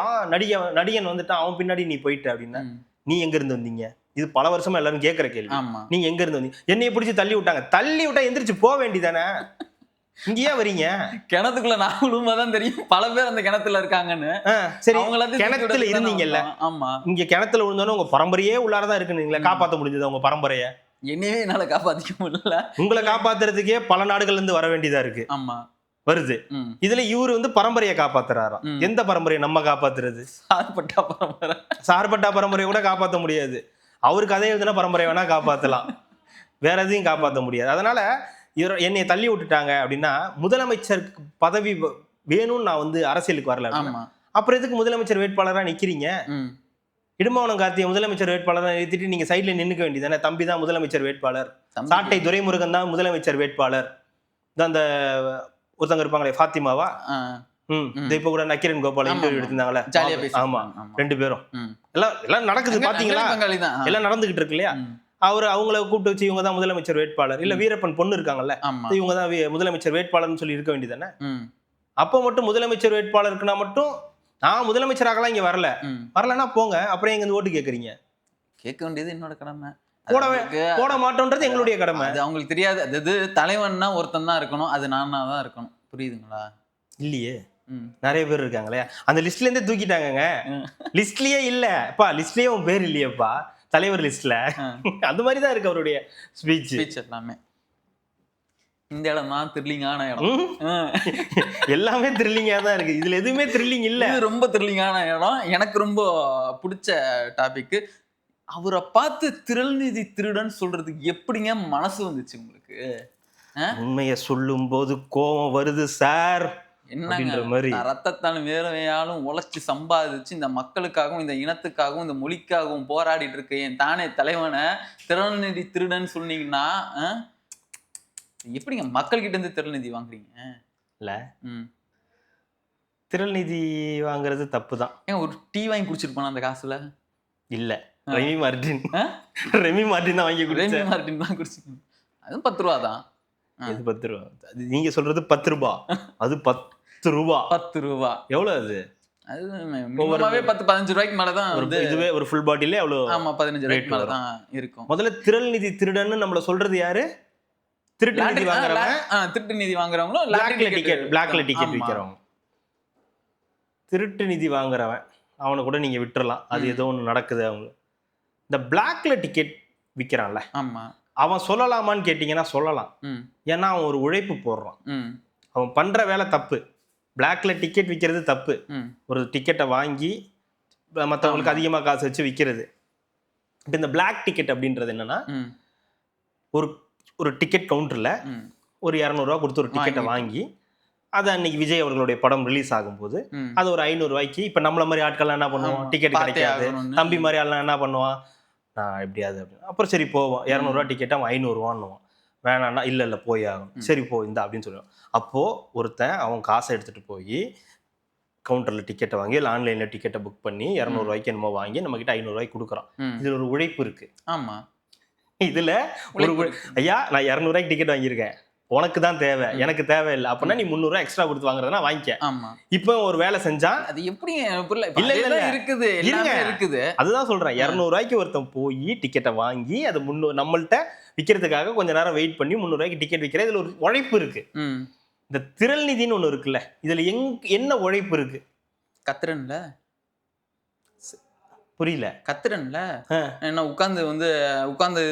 நடிகன் வந்துட்டான் அவன் பின்னாடி நீ போயிட்டு அப்படின்னா நீ எங்க இருந்து வந்தீங்க? இது பல வருஷமா எல்லாரும் கேட்கிற கேள்வி. நீங்க எங்க இருந்து வந்தீங்க? என்னைய பிடிச்சி தள்ளி விட்டாங்க, தள்ளி விட்டா எந்திரிச்சு போக வேண்டியதானே? இங்கேயே வரீங்க? கிணத்துக்குள்ள நான் உண்மைதான் தெரியும், பல பேர் அந்த கிணத்துல இருக்காங்கன்னு. சரி, கிணத்துல இருந்தீங்கல்ல, ஆமா, இங்க கிணத்துல விழுந்தோன்னு உங்க பரம்பரையே உள்ளாரதான் இருக்குன்னு காப்பாற்ற முடிஞ்சது உங்க பரம்பரைய? என்னவே என்னால காப்பாத்திக்க முடியல. உங்களை காப்பாத்துறதுக்கே பல நாடுகள்ல இருந்து வர வேண்டியதா இருக்கு. ஆமா, வருது. இதுல இவரு வந்து பரம்பரையை காப்பாத்துறாராம். எந்த பரம்பரையை நம்ம காப்பாத்துறது? சார்பட்டா பரம்பரையை கூட காப்பாற்ற முடியாது. அவரு கதை எழுதுனா பரம்பரை வேணா காப்பாத்தலாம், வேற எதையும் காப்பாற்ற முடியாது. அதனால என்னை தள்ளி விட்டுட்டாங்க அப்படின்னா முதலமைச்சருக்கு பதவி வேணும்னு நான் வந்து அரசியலுக்கு வரல. அப்புறம் எதுக்கு முதலமைச்சர் வேட்பாளரா நிக்கிறீங்க? இடும்பாவனம் கார்த்தியை முதலமைச்சர் வேட்பாளரா நிறுத்திட்டு நீங்க சைட்ல நின்னுக்க வேண்டியதானே. தம்பி தான் முதலமைச்சர் வேட்பாளர், சாட்டை துரைமுருகன் தான் முதலமைச்சர் வேட்பாளர். அந்த ஒருத்தங்க இருப்பாங்களே ஃபாத்திமாவா, இப்ப கூட நக்கீரன் கோபால் இன்டர்வியூ எடுத்திருந்தாங்களே, ஆமா 2 பேரும் எல்லாம் நடக்குது பாத்தீங்களா, எல்லாம் நடந்துகிட்டு இருக்கு இல்லையா. அவங்கள கூப்பிட்டு வச்சு இவங்க தான் முதலமைச்சர் வேட்பாளர், இல்ல வீரப்பன் பொண்ணு இருக்காங்கல்ல, இவங்க தான் முதலமைச்சர் வேட்பாளர்னு சொல்லி இருக்க வேண்டியதானே. அப்ப மட்டும் முதலமைச்சர் வேட்பாளருக்குன்னா மட்டும் நான் முதலமைச்சராகலாம் இங்க வரலன்னா போங்க, அப்புறம் எங்க ஓட்டு கேக்குறீங்க? கேட்க வேண்டியது என்னோட கடமை, போட மாட்டோம்ன்றது எங்களுடைய கடமை. அது அவங்களுக்கு தெரியாது. அது தலைவன்னா ஒருத்தன் தான் இருக்கணும், அது நானா தான் இருக்கணும். புரியுதுங்களா? இல்லையே, நிறைய பேர் இருக்காங்களே, அந்த லிஸ்ட்ல இருந்தே தூக்கிட்டாங்க. லிஸ்ட்லயே இல்லப்பா, லிஸ்ட்லயே உன் பேர் இல்லையப்பா தலைவர் லிஸ்ட்ல. அந்த மாதிரி தான் இருக்கு அவருடைய ஸ்பீச் எல்லாமே. இந்த இடம் தான் த்ரில்லிங்கான இடம், எல்லாமே த்ரில்லிங்கா தான் இருக்கு. இதுல எதுவுமே த்ரில்லிங் இல்ல. இது ரொம்ப த்ரில்லிங்கான இடம். எனக்கு ரொம்ப பிடிச்ச டாபிக். அவரை பார்த்து திருநிதி திருடன் சொல்றதுக்கு எப்படிங்க மனசு வந்துச்சு உங்களுக்கு? உண்மைய சொல்லும் போது கோபம் வருது சார். என்னங்க ரத்தத்தாலும் வேறவையாலும் உழைச்சு சம்பாதிச்சு இந்த மக்களுக்காகவும் இந்த இனத்துக்காகவும் இந்த மொழிக்காகவும் போராடிட்டு இருக்க என் தானே தலைவனை திருநிதி திருடன் சொன்னீங்கன்னா எப்படிங்க மக்கள் கிட்ட இருந்து திருநிதி வாங்குறீங்க? இல்ல திருநிதி வாங்குறது தப்பு தான். ஏன் ஒரு டீ வாங்கி குடிச்சிருப்பானா அந்த காசுல? இல்ல, ரெமி மார்டின் தான் வாங்கி குடிச்சேன். ரெமி மார்டின் தான் குடிச்சிருக்கேன். அதுவும் 10 ரூபா தான். இது 10 ரூபா. நீங்க சொல்றது 10 ரூபா, அது 10 ரூபா. 10 ரூபா எவ்வளவு? அது மினிமமாவே 10-15 ரூபாய்க்கு மேலதான் வந்து இதுவே ஒரு ஃபுல் பாட்டிலே அவ்வளவு. ஆமா 15 ரூபாய்க்கு மேல தான் இருக்கும். முதல்ல திருநிதி திருடன்னு நம்மள சொல்றது யாரு? திருட்டு நிதி வாங்குறவங்க. திருட்டு நிதி வாங்குறவங்களும் பிளாக்ல டிக்கெட் விக்கிறவங்க. திருட்டு நிதி வாங்குறவன் அவனை கூட நீங்க விட்டுறலாம், அது ஏதோ ஒன்று நடக்குது. அவங்க இந்த பிளாக்ல டிக்கெட் விற்கிறான்ல, ஆமா, அவன் சொல்லலாமான்னு கேட்டீங்கன்னா சொல்லலாம். ஏன்னா அவன் ஒரு உழைப்பு போடுறான், அவன் பண்ற வேலை தப்பு. பிளாக்ல டிக்கெட் விற்கிறது தப்பு. ஒரு டிக்கெட்டை வாங்கி மற்றவங்களுக்கு அதிகமாக காசு வச்சு விற்கிறது. இப்போ இந்த பிளாக் டிக்கெட் அப்படின்றது என்னன்னா, ஒரு டிக்கெட் கவுண்டர்ல ஒரு 200 ரூபா கொடுத்து ஒரு டிக்கெட்டை வாங்கி அது அன்னைக்கு விஜய் அவர்களுடைய படம் ரிலீஸ் ஆகும்போது அது ஒரு 500 ரூபாய்க்கு. இப்போ நம்மள மாதிரி ஆட்கள்லாம் என்ன பண்ணுவோம், டிக்கெட் கிடைக்காது, தம்பி மாதிரி ஆள்லாம் என்ன பண்ணுவான், நான் எப்படியாது அப்படின்னு. அப்புறம் சரி போவோம், 200 ரூபா டிக்கெட் அவன் 500 ரூபான்னுவான். வேணான்னா இல்லை போய் ஆகணும், சரி போ இந்த அப்படின்னு சொல்லுவான். அப்போது ஒருத்தன் அவன் காசை எடுத்துகிட்டு போய் கவுண்டரில் டிக்கெட்டை வாங்கி இல்லை ஆன்லைனில் டிக்கெட்டை புக் பண்ணி 200 ரூபாய்க்கு என்னமோ வாங்கி நம்மக்கிட்ட 500 ரூபாய்க்கு கொடுக்குறான். இதில் ஒரு உழைப்பு இருக்குது. ஆமாம், இதில் ஒரு ஐயா நான் 200 ரூபாய்க்கு டிக்கெட் வாங்கியிருக்கேன், உனக்கு தான் தேவை, எனக்கு தேவையில்லை அப்படின்னா நீ 300 ரூபா எக்ஸ்ட்ரா கொடுத்து வாங்குறதுனா வாங்கிக்க. ஆமா, இப்போ ஒரு வேலை செஞ்சா அது எப்படி இல்ல இருக்குது இருக்குது. அதுதான் சொல்றேன், 200 ரூபாய்க்கு ஒருத்தன் போய் டிக்கெட்டை வாங்கி அது 300 நம்மள்ட்ட விற்கிறதுக்காக கொஞ்ச நேரம் வெயிட் பண்ணி 300 ரூபாய்க்கு டிக்கெட் விற்கிற. இதுல ஒரு உழைப்பு இருக்கு. இந்த திரள் நிதின்னு ஒண்ணு இருக்குல்ல, இதுல என்ன உழைப்பு இருக்கு? கத்துறன்ல, புரியல, கத்துறன்ல என்ன உட்கார்ந்து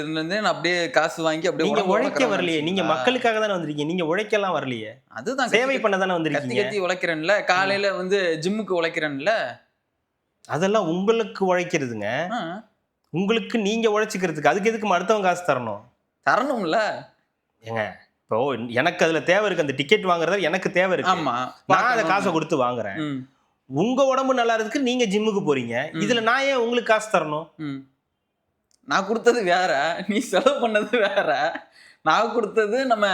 இருந்து நான் அப்படியே காசு வாங்கி அப்படியே. நீங்க உழைக்க வரலையே, நீங்க மக்களுக்காக தானே வந்திருக்கீங்க, நீங்க உழைக்கலாம் வரலையே. அதுதான் சேவை பண்ண தானே வந்திருக்கீங்க. கத்தி உழைக்கிறேன்ல, காலையில ஜிம்முக்கு உழைக்கிறேன்ல, அதெல்லாம் உங்களுக்கு உழைக்கிறதுங்க. உங்களுக்கு நீங்க உழைச்சிக்கிறதுக்கு, அதுக்கு எதுக்கு அடுத்தவங்க காசு தரணும்ல. ஏங்க இப்போ எனக்கு அதுல தேவை இருக்கு, அந்த டிக்கெட் வாங்குறத எனக்கு தேவை இருக்கு. ஆமா, நான் அதை காசை கொடுத்து வாங்குறேன். உங்க உடம்பு நல்லா இருக்கு, நீங்க ஜிம்முக்கு போறீங்க, இதுல நான் ஏன் உங்களுக்கு காசு தரணும்? நான் கொடுத்தது வேற, நீ செலவு பண்ணது வேற. நான் கொடுத்தது நம்ம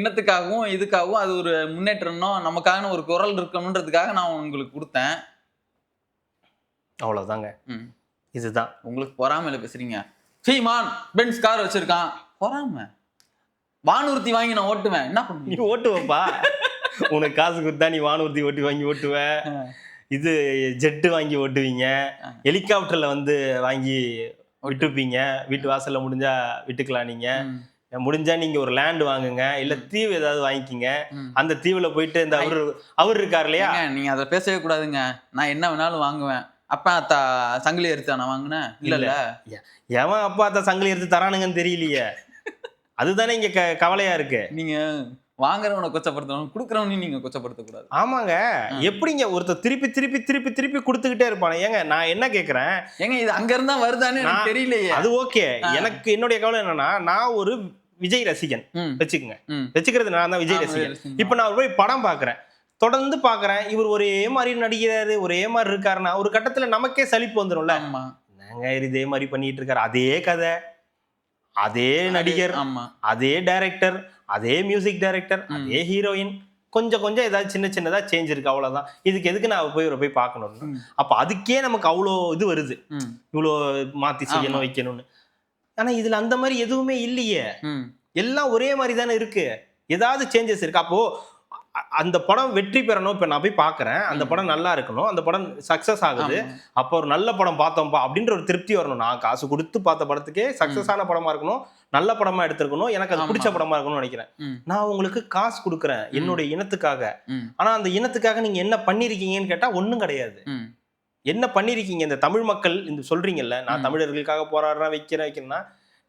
இனத்துக்காகவும் இதுக்காகவும், அது ஒரு முன்னேற்றணும், நமக்கான ஒரு குரல் இருக்கணுன்றதுக்காக நான் உங்களுக்கு கொடுத்தேன். அவ்வளவுதாங்க. இதுதான் உங்களுக்கு பொறாமையில பேசுறீங்க. சீமான் பென்ஸ் கார் வச்சிருக்கான், பொறாம. வானூர்த்தி வாங்கி நான் ஓட்டுவேன், என்ன பண்ண நீ ஓட்டுவப்பா? உனக்கு காசு கொடுத்தா நீ வானூர்த்தி வாங்கி ஓட்டுவ, இது ஜெட்டு வாங்கி ஓட்டுவீங்க, ஹெலிகாப்டர்ல வாங்கி விட்டுப்பீங்க, வீட்டு வாசல்ல முடிஞ்சா விட்டுக்கலாம். நீங்க முடிஞ்சா நீங்க ஒரு லேண்ட் வாங்குங்க, இல்ல தீவு ஏதாவது வாங்கிக்கிங்க, அந்த தீவுல போயிட்டு இந்த அவர் இருக்காரு இல்லையா, நீங்க அதை பேசவே கூடாதுங்க. நான் என்ன வேணாலும் வாங்குவேன். அப்பா அத்தா சங்கிலி எடுத்து நான் வாங்கினேன் இல்ல, எவன் அப்பா அத்தா சங்கிலி எடுத்து தரானுங்கன்னு தெரியலையே. அதுதானே இங்க கவலையா இருக்கு. நீங்க வாங்குறவனை கொச்சப்படுத்தணும், கொடுக்குறவனையும் நீங்க கொச்சப்படுத்தக்கூடாது. ஆமாங்க, எப்படிங்க ஒருத்தர் திருப்பி திருப்பி திருப்பி திருப்பி கொடுத்துக்கிட்டே இருப்பானே. ஏங்க நான் என்ன கேட்கறேன், ஏங்க இது அங்க இருந்தா வருதானே எனக்கு தெரியலையே. அது ஓகே, எனக்கு என்னுடைய கவலை என்னன்னா, நான் ஒரு விஜய் ரசிகன் வச்சுக்கோங்க, வச்சுக்கிறது நான் தான் விஜய் ரசிகன். இப்ப நான் போய் படம் பாக்குறேன், தொடர்ந்து பாக்குறேன், இவர் ஒரே மாதிரி நடிக்கிறாரு, ஒரே மாதிரி இருக்காருன்னா ஒரு கட்டத்துல நமக்கே சலிப்பு வந்துடும்ல. ஆமா. நாங்க இதே மாதிரி பண்ணிட்டு இருக்காரு, அதே கதை, அதே நடிகர், ஆமா. அதே டைரக்டர், அதே மியூசிக் டைரக்டர், அதே ஹீரோயின், கொஞ்சம் கொஞ்சம் ஏதாவது சின்ன சின்னதா சேஞ்ச் இருக்கு, அவ்வளவுதான். இதுக்கு எதுக்கு நான் போய் பார்க்கணும்? அப்ப அதுக்கே நமக்கு அவ்வளோ இது வருது, இவ்வளோ மாத்தி செய்யணும் வைக்கணும்னு. ஆனா இதுல அந்த மாதிரி எதுவுமே இல்லையே, எல்லாம் ஒரே மாதிரி தானே இருக்கு. ஏதாவது சேஞ்சஸ் இருக்கு. அப்போ அந்த படம் வெற்றி பெறணும். இப்ப நான் போய் பாக்குறேன், அந்த படம் நல்லா இருக்கணும், அந்த படம் சக்சஸ் ஆகுது, அப்ப ஒரு நல்ல படம் பார்த்தோம்பா அப்படின்ற ஒரு திருப்தி வரணும். நான் காசு கொடுத்து பார்த்த படத்துக்கே சக்சஸ் ஆன படமா இருக்கணும், நல்ல படமா எடுத்திருக்கணும், எனக்கு அது பிடிச்ச படமா இருக்கணும்னு நினைக்கிறேன். நான் உங்களுக்கு காசு கொடுக்குறேன் என்னுடைய இனத்துக்காக, ஆனா அந்த இனத்துக்காக நீங்க என்ன பண்ணிருக்கீங்கன்னு கேட்டா ஒண்ணும் கிடையாது. என்ன பண்ணிருக்கீங்க? இந்த தமிழ் மக்கள் இந்த சொல்றீங்கல்ல, நான் தமிழர்களுக்காக போராடுறேன் வைக்கிறேன்னா,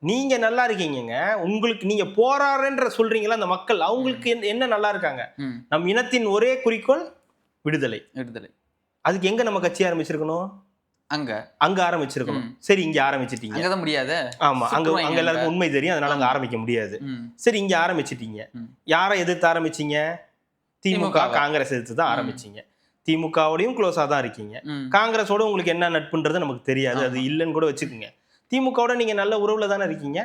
நீங்க நல்லா இருக்கீங்க. உங்களுக்கு நீங்க போராடுறேன்ற சொல்றீங்களா, அந்த மக்கள் அவங்களுக்கு என்ன நல்லா இருக்காங்க? நம் இனத்தின் ஒரே குறிக்கோள் விடுதலை. அதுக்கு எங்க நம்ம கட்சி ஆரம்பிச்சிருக்கணும்? அங்க ஆரம்பிச்சிருக்கணும். சரி, இங்க ஆரம்பிச்சிட்டீங்க. அங்கதான் முடியாது. ஆமா, அங்க எல்லாருக்கும் உண்மை தெரியும், அதனால அங்க ஆரம்பிக்க முடியாது. சரி, இங்க ஆரம்பிச்சிட்டீங்க. யாரை எதிர்த்து ஆரம்பிச்சீங்க? திமுக, காங்கிரஸ் எதிர்த்து தான் ஆரம்பிச்சீங்க. திமுகவோடையும் க்ளோஸா தான் இருக்கீங்க. காங்கிரஸோட உங்களுக்கு என்ன நட்புன்றது நமக்கு தெரியாது, அது இல்லைன்னு கூட வச்சுக்கோங்க. திமுகவோட நீங்க நல்ல உறவுல தானே இருக்கீங்க.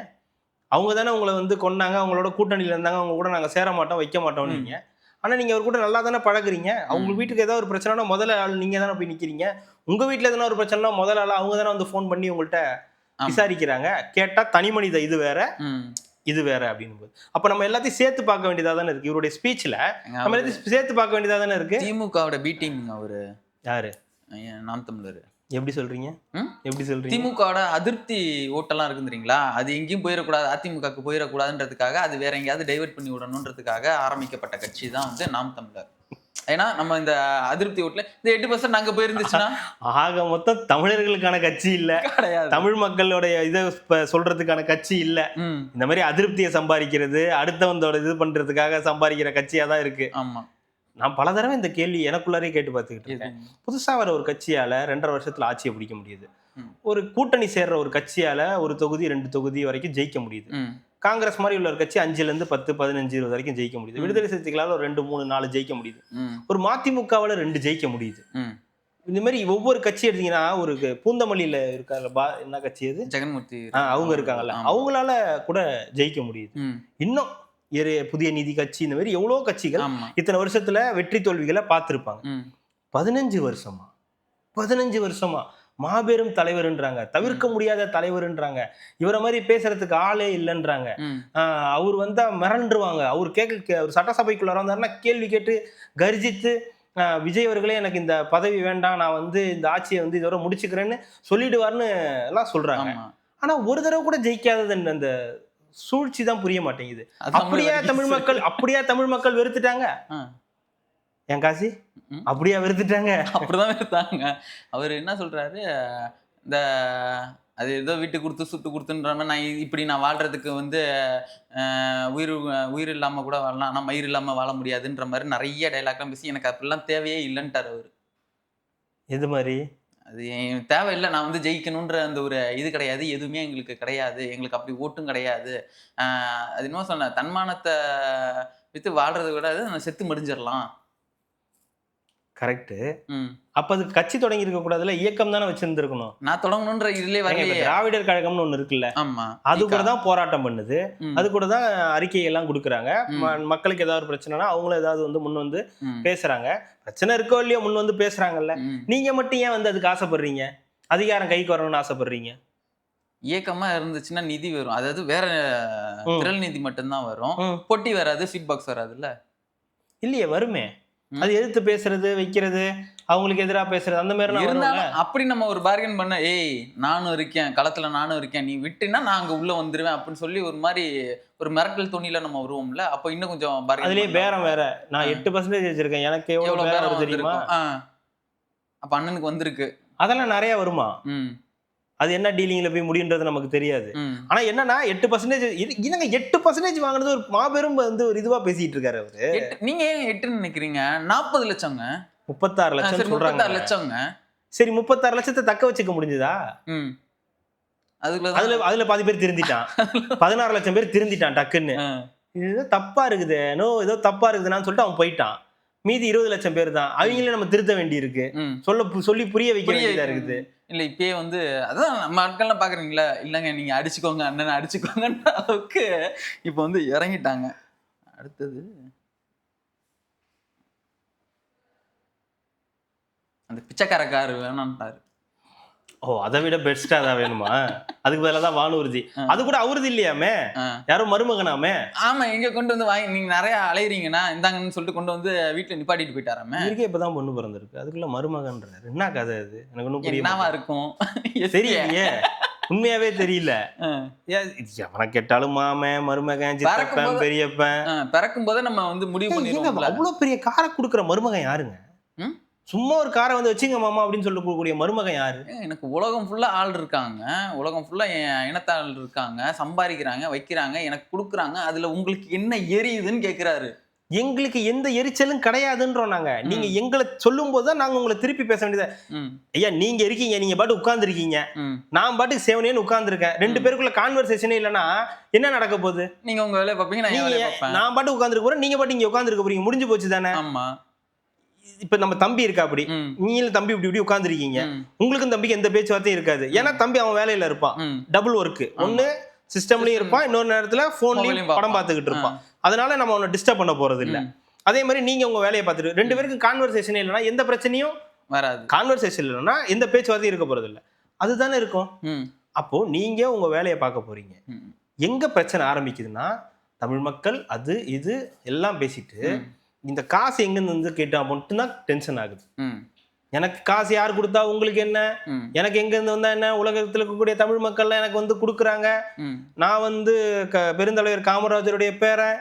அவங்க தானே உங்களை கொன்னாங்க, அவங்களோட கூட்டணியில இருந்தாங்க, அவங்க கூட நாங்க சேர மாட்டோம் வைக்க மாட்டோம் நீங்க. ஆனா நீங்க அவர் கூட நல்லா தானே பழகுறீங்க. அவங்க வீட்டுக்கு ஏதாவது ஒரு பிரச்சனைனா முதல்ல ஆள் நீங்க தானே போய் நிக்கிறீங்க. உங்க வீட்டுல எதனா ஒரு பிரச்சனைனா முதல் ஆள் அவங்க தானே ஃபோன் பண்ணி உங்கள்கிட்ட விசாரிக்கிறாங்க. கேட்டா தனி மனித இது வேற இது வேற அப்படின்னு. அப்ப நம்ம எல்லாத்தையும் சேர்த்து பார்க்க வேண்டியதா தானே இருக்கு. இவருடைய ஸ்பீச்ல நம்ம எல்லாத்தையும் சேர்த்து பார்க்க வேண்டியதா தானே இருக்கு. திமுகவோட பி டீம் அவரு யாரு? நாம் தமிழர். எப்படி சொல்றீங்க? எப்படி சொல்றீங்க? திமுகவோட அதிருப்தி ஓட்டெல்லாம் இருக்குன்றீங்களா, அது எங்கேயும் போயிடக்கூடாது, அதிமுகக்கு போயிடக்கூடாதுன்றதுக்காக, அது வேற எங்கேயாவது டைவர்ட் பண்ணி விடணுன்றதுக்காக ஆரம்பிக்கப்பட்ட கட்சி தான் நாம் தமிழர். ஏன்னா நம்ம இந்த அதிருப்தி ஓட்டுல இந்த 8% அங்க போயிருந்துச்சுன்னா ஆக மொத்தம் தமிழர்களுக்கான கட்சி இல்ல, தமிழ் மக்களுடைய இதை சொல்றதுக்கான கட்சி இல்ல. இந்த மாதிரி அதிருப்தியை சம்பாதிக்கிறது, அடுத்தவந்தோட இது பண்றதுக்காக சம்பாதிக்கிற கட்சியா தான் இருக்கு. ஆமா, நான் பல தடவை இந்த கேள்வி எனக்குள்ளாரே கேட்டு பார்த்துக்கிட்டு இருக்கேன். புதுசா வர ஒரு கட்சியால 2.5 வருஷத்துல ஆட்சியை பிடிக்க முடியுது. ஒரு கூட்டணி சேர்ற ஒரு கட்சியால ஒரு தொகுதி 2 தொகுதி வரைக்கும் ஜெயிக்க முடியுது. காங்கிரஸ் மாதிரி உள்ள ஒரு கட்சி 5ல இருந்து 10, 15, 20 வரைக்கும் ஜெயிக்க முடியுது. விடுதலை சிறுத்தைகளால ஒரு 2, 3, 4 ஜெயிக்க முடியுது. ஒரு மதிமுகவால 2 ஜெயிக்க முடியுது. இந்த மாதிரி ஒவ்வொரு கட்சி எடுத்தீங்கன்னா, ஒரு பூந்தமல்லியில இருக்காங்க, என்ன கட்சி அது, ஜெகன்மூர்த்தி, அவங்க இருக்காங்கல்ல, அவங்களால கூட ஜெயிக்க முடியுது. இன்னும் புதிய நீதி கட்சி, இந்த மாதிரி எவ்வளவு கட்சிகள் இத்தனை வருஷத்துல வெற்றி தோல்விகளை பார்த்திருப்பாங்க. 15 வருஷமா மாபெரும் தலைவர்ன்றாங்க, தவிர்க்க முடியாத தலைவர்ன்றாங்க, இவரை மாதிரி பேசுறதுக்கு ஆளே இல்லைன்றாங்க. அவர் வந்தா மிரண்டுருவாங்க. அவர் அவர் சட்டசபைக்குள்ள வந்தாருன்னா கேள்வி கேட்டு கர்ஜித்து, விஜய் அவர்களே எனக்கு இந்த பதவி வேண்டாம், நான் இந்த ஆட்சியை இதோட முடிச்சுக்கிறேன்னு சொல்லிடுவார்னு எல்லாம் சொல்றாங்க. ஆனா ஒரு தடவை கூட ஜெயிக்காதது அந்த சூழ்ச்சி தான் புரிய மாட்டேங்குது. அப்படியே தமிழ் மக்கள் வெறுத்துட்டாங்க. என் காசி அப்படியா வெறுத்துட்டாங்க? அப்படிதான் வெறுத்தாங்க. அவர் என்ன சொல்றாரு, இந்த அது ஏதோ வீட்டு கொடுத்து சுட்டு கொடுத்துன்ற மாதிரி, நான் வாழ்றதுக்கு உயிர் இல்லாம கூட வாழலாம், ஆனா மயிர் இல்லாம வாழ முடியாதுன்ற மாதிரி நிறைய டைலாக்லாம் பேசி எனக்கு அப்படிலாம் தேவையே இல்லைன்ட்டார் அவரு. எது மாதிரி? அது தேவையில்லை, நான் ஜெயிக்கணுன்ற அந்த ஒரு இது கிடையாது, எதுவுமே எங்களுக்கு கிடையாது, எங்களுக்கு அப்படி ஓட்டும் கிடையாது. அது இன்னும் சொன்ன தன்மானத்தை வித்து வாழ்றதை விட நான் செத்து மடிஞ்சிடலாம். கரெக்ட். அப்ப அது கட்சி தொடங்கி இருக்க கூடாதுல, இயக்கம் தானே வச்சிருந்திருக்கணும். நான் தொடங்கணும்ன்ற இதுலயே வரலையே. திராவிடர் கழகம்னு ஒண்ணு இருக்குல்ல, அது கூட தான் போராட்டம் பண்ணுது, அது கூட தான் அறிக்கை எல்லாம் கொடுக்குறாங்க. மக்களுக்கு ஏதாவது பிரச்சனைனா அவங்களும் ஏதாவது முன் பேசுறாங்க. பிரச்சனை இருக்கோ இல்லையோ முன் பேசுறாங்கல்ல. நீங்க மட்டும் ஏன் அதுக்கு ஆசைப்படுறீங்க? அதிகாரம் கைக்கு வரணும்னு ஆசைப்படுறீங்க? இயக்கமா இருந்துச்சுன்னா நிதி வரும், அதாவது வேற திரள் நிதி மட்டும்தான் வரும், பொட்டி வராது, ஃபீட்பாக்ஸ் வராதுல்ல. இல்லையே, வருமே. அது எதிர்த்து பேசுறது, வைக்கிறது, அவங்களுக்கு எதிராக பேசுறது, அந்த மாதிரி இருந்தாலும் அப்படி நம்ம ஒரு பார்கன் பண்ண, ஏய் நானும் இருக்கேன் களத்துல, நானும் இருக்கேன், நீ விட்டுனா நான் அங்க உள்ள வந்துருவேன் அப்படின்னு சொல்லி ஒரு மாதிரி ஒரு மிரட்டல் துணியில நம்ம வருவோம்ல. அப்ப இன்னும் கொஞ்சம் அதுலயே பேரம் வேற. நான் 8% வச்சிருக்கேன், எனக்கு எவ்வளவு பேரம் தெரியுமா? அப்ப அண்ணனுக்கு வந்திருக்கு, அதெல்லாம் நிறைய வருமா? அது என்ன டீலிங்ல போய் முடியுன்றது நமக்கு தெரியாது. ஆனா என்னன்னா 8% என்னங்க 8% வாங்குறது ஒரு மாபெரும் ஒரு இதுவா பேசிட்டு இருக்காரு அவரு. நீங்க ஏன் 8 நினைக்கிறீங்க? 40 லட்சங்க, 36 லட்சம் சொல்றாங்க. 36 லட்சங்க. சரி, 36 லட்சத்தை தக்க வச்சுக்க முடிஞ்சதா? அதுல பாதி பேர் திருந்திட்டான். 16 லட்சம் பேர் திருந்திட்டான் டக்குன்னு. இது தப்பா இருக்குது, ஏதோ தப்பா இருக்குதுன்னு சொல்லிட்டு அவன் போயிட்டான். மீதி 20 லட்சம் பேர் தான். அவங்களே நம்ம திருத்த வேண்டி இருக்கு. சொல்லி புரிய வைக்க வேண்டியதா இருக்குது. இல்ல இப்பயே வந்து அதான் நம்ம ஆட்கள்லாம் பாக்குறீங்களா, இல்லங்க நீங்க அடிச்சுக்கோங்க அண்ணனை அடிச்சுக்கோங்கன்ற அளவுக்கு இப்ப வந்து இறங்கிட்டாங்க. அடுத்தது அந்த பிச்சைக்காரக்காரு வேணான்ட்டாரு. ஓ, அதை விட பெஸ்டா தான் வேணுமா? அதுக்கு பதிலா தான் வானூர்தி. அது கூட அவருது இல்லையாமே, யாரோ மருமகனாமே. ஆமா, எங்க கொண்டு வந்து வாங்கி நீங்க நிறைய அலையறீங்கன்னா இந்தாங்கன்னு சொல்லிட்டு கொண்டு வந்து வீட்டுல நிப்பாட்டிட்டு போயிட்டாராமே. இவருக்கே இப்பதான் பொண்ணு பிறந்திருக்கு, அதுக்குள்ள மருமகன்றாரு. என்ன கதை அது? எனக்கு ஒன்றும் புரியல. என்னவா இருக்கும் தெரியலையே, உண்மையாவே தெரியல. எவனை கேட்டாலும் மாமன், மருமகன், சித்தப்பன், பெரியப்பன். பிறக்கும் போதே நம்ம வந்து முடிவு பண்ணிடுவோம். அவ்வளவு பெரிய காரை கொடுக்குற மருமகன் யாருங்க? சும்மா ஒரு காரை வந்து வச்சுங்க மாமா அப்படின்னு சொல்லக்கூடிய மருமகன் யாரு? எனக்கு உலகம் ஃபுல்லா ஆள் இருக்காங்க, உலகம் ஃபுல்லா என் இனத்தாள் இருக்காங்க, சம்பாதிக்கிறாங்க, வைக்கிறாங்க, எனக்கு கொடுக்குறாங்க, அதுல உங்களுக்கு என்ன எரியுதுன்னு கேட்கிறாரு. எங்களுக்கு எந்த எரிச்சலும் கிடையாதுன்றோம் நாங்க. நீங்க எங்களை சொல்லும் போதுதான் நாங்க உங்களை திருப்பி பேச வேண்டியது. ஐயா நீங்க இருக்கீங்க, நீங்க பாட்டு உட்கார்ந்து இருக்கீங்க, நான் பாட்டுக்கு சேவனேன்னு உட்கார்ந்து இருக்கேன். 2 பேருக்குள்ள கான்வர்சேஷனே இல்லைன்னா என்ன நடக்க போகுது? நீங்க உங்க வேலையை பார்ப்பீங்க, நான் பாட்டு உட்கார்ந்து போறேன், நீங்க பாட்டு இங்க உட்கார்ந்து இருக்க போறீங்க, முடிஞ்சு போச்சு தானே. ஆமா, இப்ப நம்ம தம்பி இருக்கா, அப்படி நீங்களும் தம்பி இப்படி உட்கார்ந்து இருக்கீங்க, உங்களுக்கும் தம்பிக்கு எந்த பேச்சுவார்த்தையும் இருக்காது. ஏன்னா தம்பி அவன் வேலையில இருப்பான், டபுள் ஒர்க். ஒண்ணு சிஸ்டம்லயும் இருப்பான், இன்னொரு நேரத்துல போன்லயும் படம் பார்த்துக்கிட்டு இருப்பான். அதனால நம்ம அவனை டிஸ்டர்ப் பண்ண போறது இல்ல. அதே மாதிரி நீங்க உங்க வேலையை பார்த்துட்டு 2 பேருக்கும் கான்வர்சேஷன் இல்லைன்னா எந்த பிரச்சனையும் வராது. கான்வர்சேஷன் இல்லைன்னா எந்த பேச்சுவார்த்தையும் இருக்க போறது இல்ல. அதுதானே இருக்கும். அப்போ நீங்க உங்க வேலையை பார்க்க போறீங்க. எங்க பிரச்சனை ஆரம்பிக்குதுன்னா, தமிழ் மக்கள் அது இது எல்லாம் பேசிட்டு இந்த காசு எங்கிருந்து வந்து கேட்டா மட்டும்தான் டென்ஷன் ஆகுது. எனக்கு காசு யார் கொடுத்தா உங்களுக்கு என்ன, எனக்கு எங்க இருந்து வந்தா என்ன, உலகத்துல இருக்கக்கூடிய தமிழ் மக்கள் எனக்கு வந்து கொடுக்குறாங்க. நான் வந்து பெருந்தலைவர் காமராஜருடைய பேரன்,